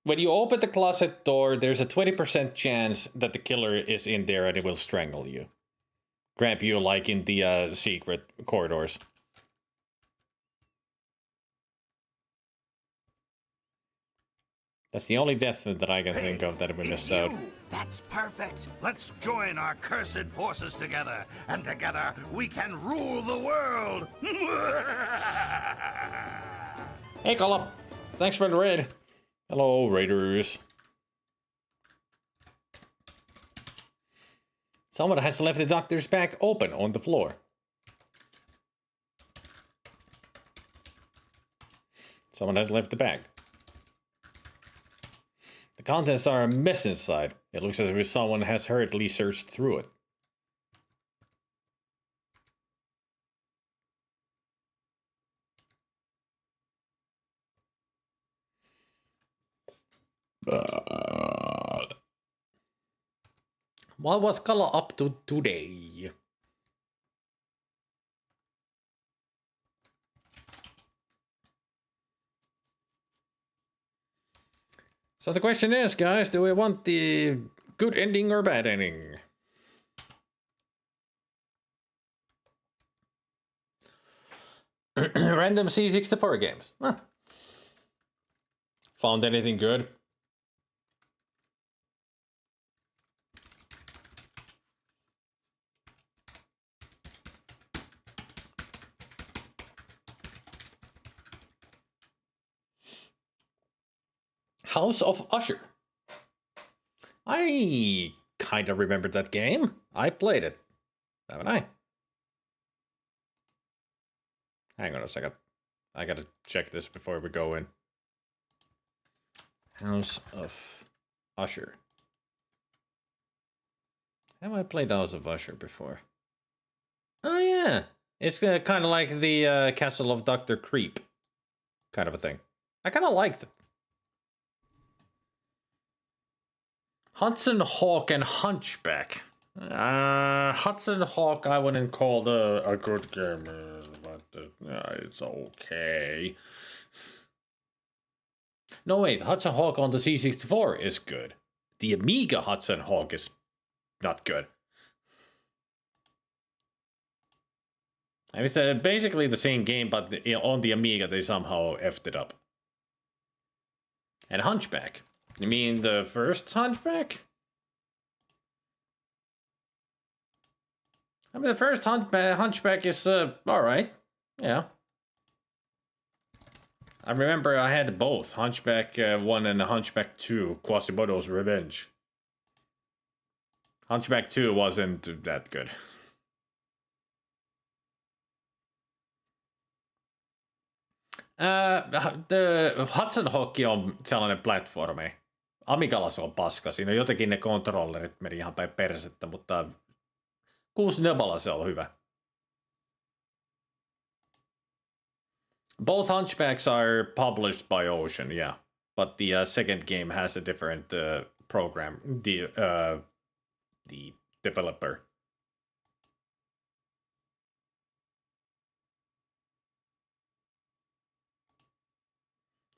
When you open the closet door, there's a 20% chance that the killer is in there and it will strangle you. Grab you like in the secret corridors. That's the only death that I can think of that we missed out. That's perfect. Let's join our cursed forces together, and together we can rule the world. Hey, Colum. Thanks for the raid. Hello, raiders. Someone has left the doctor's bag open on the floor. Someone has left the bag. The contents are a mess inside. It looks as if someone has hurriedly searched through it. What was Kala up to today? So the question is, guys, do we want the good ending or bad ending? Random C64 games. Huh. Found anything good? House of Usher. I kind of remember that game. I played it. Haven't I? Hang on a second. I gotta check this before we go in. House of Usher. Have I played House of Usher before? Oh yeah, it's kind of like the Castle of Dr. Creep kind of a thing. I kind of liked it. Hudson Hawk and Hunchback. Hudson Hawk I wouldn't call a good game, but it's okay. No wait, Hudson Hawk on the C64 is good. The Amiga Hudson Hawk is not good. I mean, it's basically the same game, but on the Amiga they somehow effed it up. And Hunchback. You mean the first Hunchback? I mean, the first Hunchback is, alright. Yeah. I remember I had both. Hunchback 1 and Hunchback 2. Quasimodo's Revenge. Hunchback 2 wasn't that good. The Hudson Hawk on sellainen platformi. Amigalla se on paska. Siinä on jotenkin ne kontrollerit meni ihan päin persettä, mutta 6-nöballa se on hyvä. Both Hunchbacks are published by Ocean, yeah. But the second game has a different program, the developer.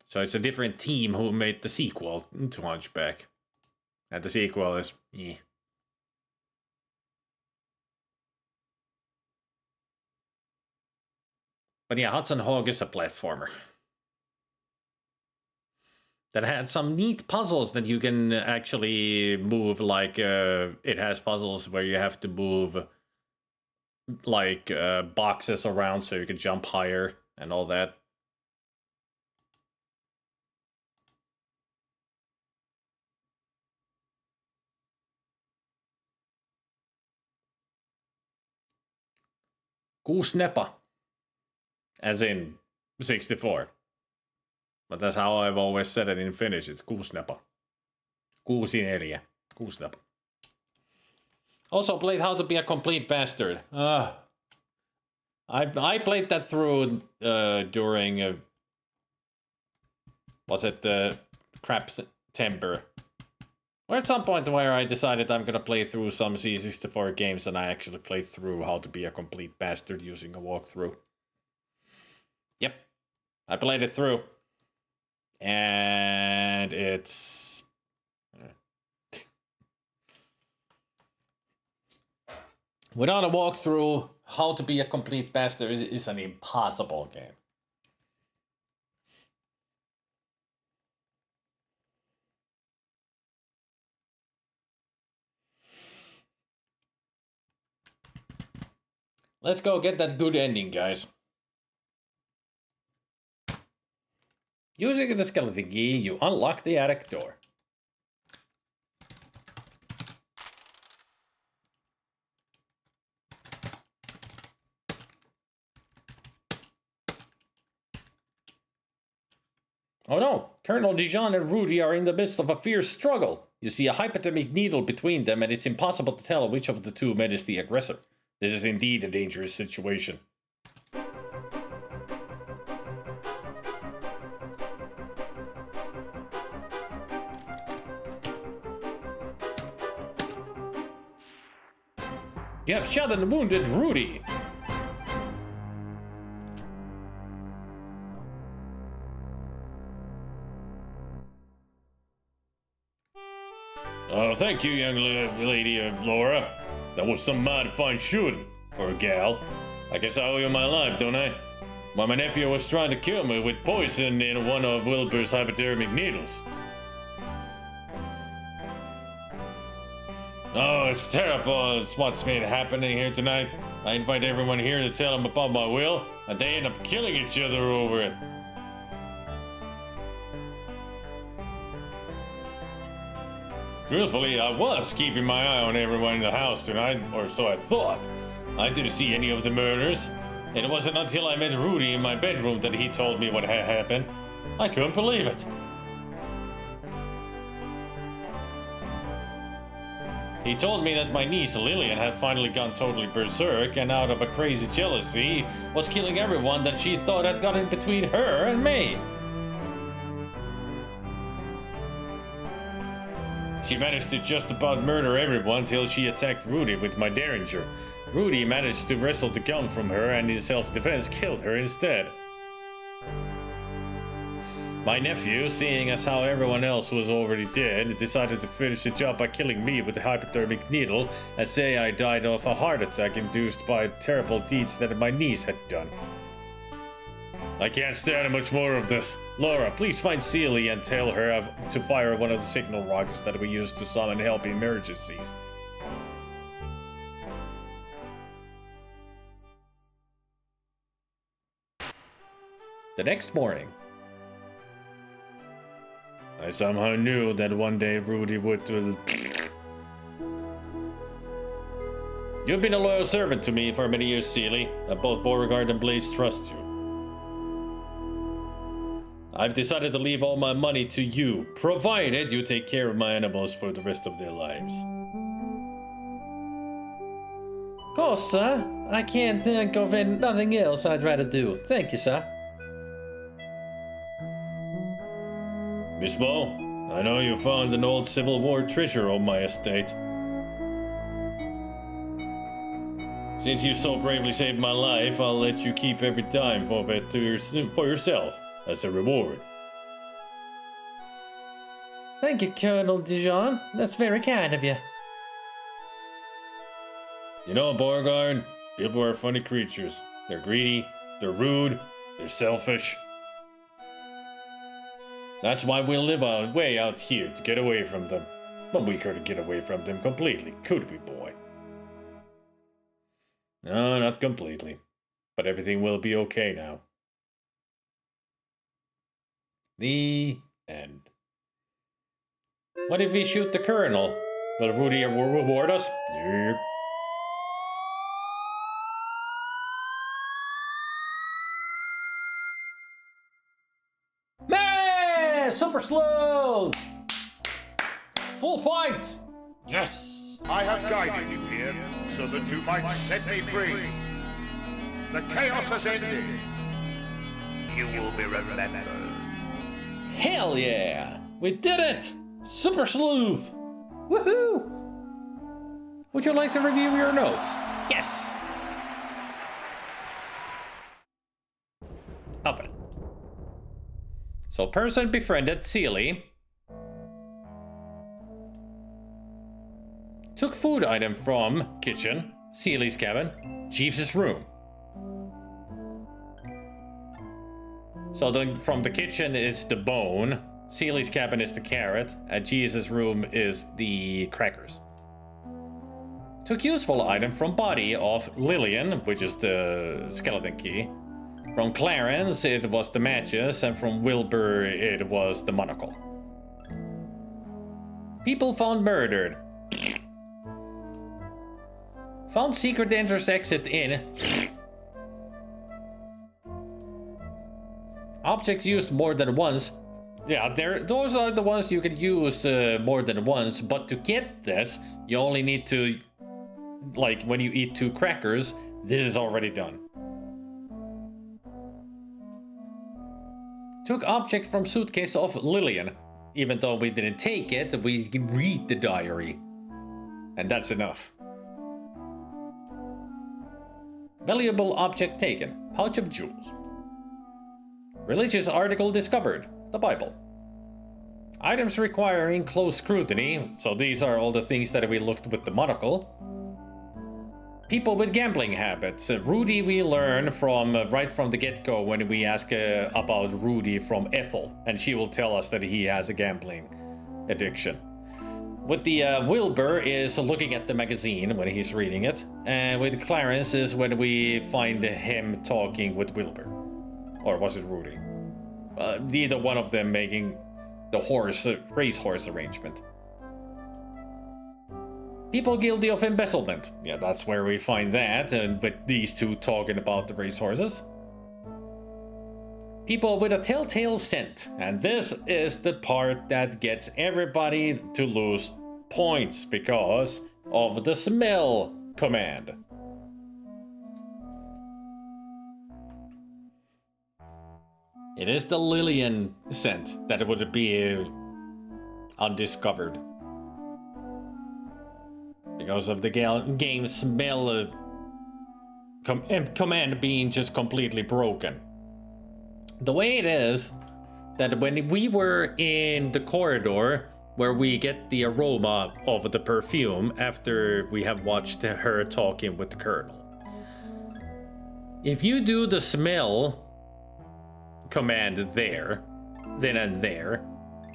So it's a different team who made the sequel to Hunchback. And the sequel is... But yeah, Hudson Hawk is a platformer. That had some neat puzzles that you can actually move, like it has puzzles where you have to move like boxes around so you can jump higher and all that. Kuusnepa. As in 64. But that's how I've always said it in Finnish. It's kuusnepa. 6-4. Kuusnepa. Also played How to Be a Complete Bastard. I played that through during... was it Crap's Temper? Or at some point where I decided I'm gonna play through some C64 games and I actually played through How to Be a Complete Bastard using a walkthrough. Yep. I played it through. And it's... Without a walkthrough, How to Be a Complete Bastard is an impossible game. Let's go get that good ending, guys. Using the skeleton key, you unlock the attic door. Oh no! Colonel Dijon and Rudy are in the midst of a fierce struggle. You see a hypodermic needle between them, and it's impossible to tell which of the two men is the aggressor. This is indeed a dangerous situation. You have shot and wounded Rudy. Oh, thank you, young lady Laura. That was some mighty fine shooting for a gal. I guess I owe you my life, don't I? Why, my nephew was trying to kill me with poison in one of Wilbur's hypodermic needles. Oh, it's terrible. It's what's been happening here tonight. I invite everyone here to tell them about my will, and they end up killing each other over it. Truthfully, I was keeping my eye on everyone in the house tonight, or so I thought. I didn't see any of the murders. It wasn't until I met Rudy in my bedroom that he told me what had happened. I couldn't believe it. He told me that my niece Lillian had finally gone totally berserk and out of a crazy jealousy was killing everyone that she thought had gotten between her and me. She managed to just about murder everyone till she attacked Rudy with my derringer. Rudy managed to wrestle the gun from her and in self-defense killed her instead. My nephew, seeing as how everyone else was already dead, decided to finish the job by killing me with a hypodermic needle and say I died of a heart attack induced by terrible deeds that my niece had done. I can't stand much more of this. Laura, please find Celie and tell her to fire one of the signal rockets that we use to summon help in emergencies. The next morning. I somehow knew that one day Rudy would... You've been a loyal servant to me for many years, Celie, and both Beauregard and Blaze trust you. I've decided to leave all my money to you, provided you take care of my animals for the rest of their lives. Of course, sir. I can't think of nothing else I'd rather do. Thank you, sir. Miss Bow, I know you found an old Civil War treasure on my estate. Since you so bravely saved my life, I'll let you keep every dime of it for yourself, as a reward. Thank you, Colonel Dijon. That's very kind of you. You know, Beauregard, people are funny creatures. They're greedy, they're rude, they're selfish. That's why we live way out here, to get away from them. But we couldn't get away from them completely, could we, boy? No, not completely. But everything will be okay now. The end. What if we shoot the Colonel? Will Rudy reward us? Yep. Man! Super slow! Full points! Yes, I have guided you here so that you might set me free. The chaos has ended. You will be remembered. Hell yeah! We did it! Super sleuth! Woohoo! Would you like to review your notes? Yes! Open it. So, person befriended Celie. Took food item from kitchen, Celie's cabin, Jeeves' room. So from the kitchen is the bone, Celie's cabin is the carrot, and Jeeves' room is the crackers. Took useful item from body of Lillian, which is the skeleton key. From Clarence, it was the matches, and from Wilbur, it was the monocle. People found murdered. Found secret entrance exit in. Objects used more than once. Yeah, those are the ones you can use more than once, but to get this, you only need to, like when you eat 2 crackers, this is already done. Took object from suitcase of Lillian. Even though we didn't take it, we can read the diary. And that's enough. Valuable object taken. Pouch of jewels. Religious article discovered. The Bible. Items requiring close scrutiny. So these are all the things that we looked with the monocle. People with gambling habits. Rudy we learn from right from the get-go when we ask about Rudy from Ethel. And she will tell us that he has a gambling addiction. With the Wilbur is looking at the magazine when he's reading it. And with Clarence is when we find him talking with Wilbur. Or was it Rudy? Either one of them making the racehorse arrangement. People guilty of embezzlement. Yeah, that's where we find that, and with these two talking about the racehorses. People with a telltale scent, and this is the part that gets everybody to lose points because of the smell command. It is the Lillian scent that would be undiscovered. Because of the game smell command being just completely broken. The way it is that when we were in the corridor where we get the aroma of the perfume after we have watched her talking with the Colonel. If you do the smell command there, then and there,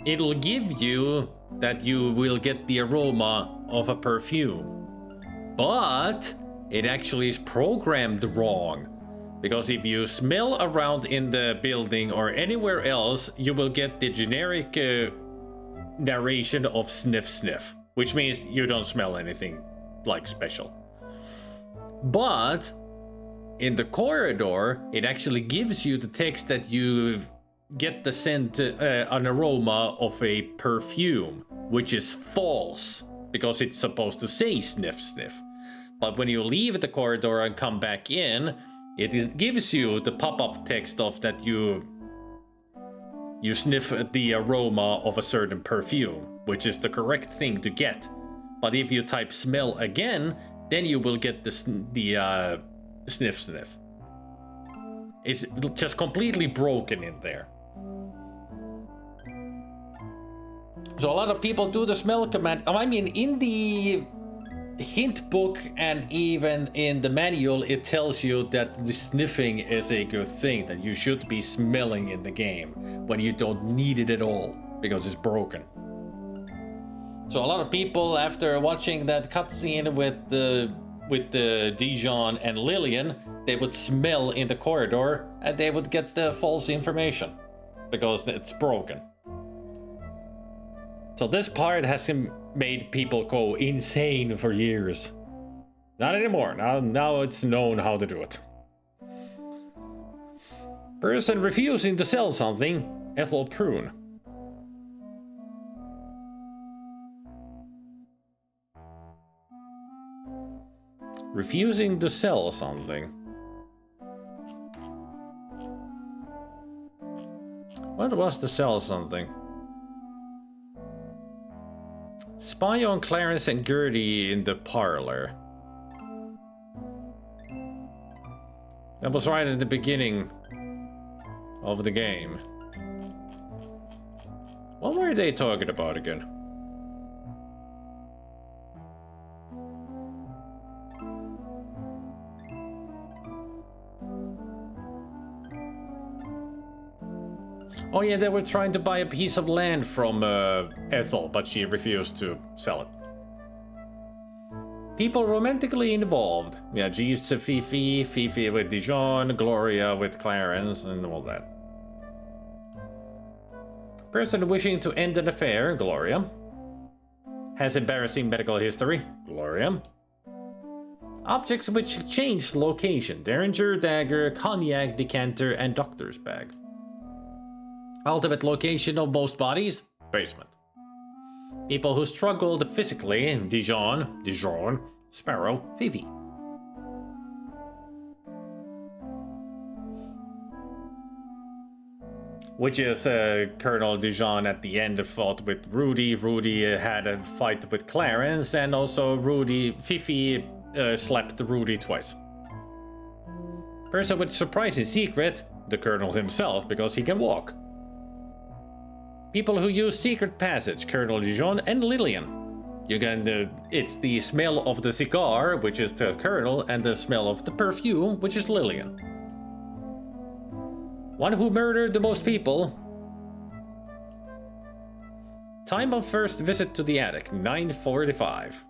it'll give you that you will get the aroma of a perfume. But it actually is programmed wrong. Because if you smell around in the building or anywhere else, you will get the generic narration of sniff sniff, which means you don't smell anything like special. But in the corridor, it actually gives you the text that you get the scent, an aroma of a perfume, which is false because it's supposed to say sniff sniff. But when you leave the corridor and come back in, it gives you the pop-up text of that you sniff the aroma of a certain perfume, which is the correct thing to get. But if you type smell again, then you will get the sniff sniff. It's just completely broken in there. So a lot of people do the smell command. I mean, in the hint book and even in the manual, it tells you that the sniffing is a good thing, that you should be smelling in the game when you don't need it at all because it's broken. So a lot of people, after watching that cutscene with the Dijon and Lillian, they would smell in the corridor and they would get the false information because it's broken. So this part has made people go insane for years. Not anymore. Now it's known how to do it. Person refusing to sell something, Ethel Prune. Refusing to sell something. What was to sell something? Spy on Clarence and Gertie in the parlor. That was right at the beginning of the game. What were they talking about again? Oh yeah, they were trying to buy a piece of land from Ethel, but she refused to sell it. People romantically involved. Yeah, Jeeves and Fifi, Fifi with Dijon, Gloria with Clarence, and all that. Person wishing to end an affair, Gloria. Has embarrassing medical history, Gloria. Objects which change location, Derringer, dagger, cognac, decanter, and doctor's bag. Ultimate location of most bodies, basement. People who struggled physically, Dijon, Sparrow, Fifi. Which is Colonel Dijon at the end fought with Rudy. Rudy had a fight with Clarence, and also Fifi slapped Rudy twice. Person with surprising secret, the Colonel himself, because he can walk. People who use secret passage, Colonel Dijon and Lillian. You can, it's the smell of the cigar, which is the Colonel, and the smell of the perfume, which is Lillian. One who murdered the most people. Time of first visit to the attic, 9:45.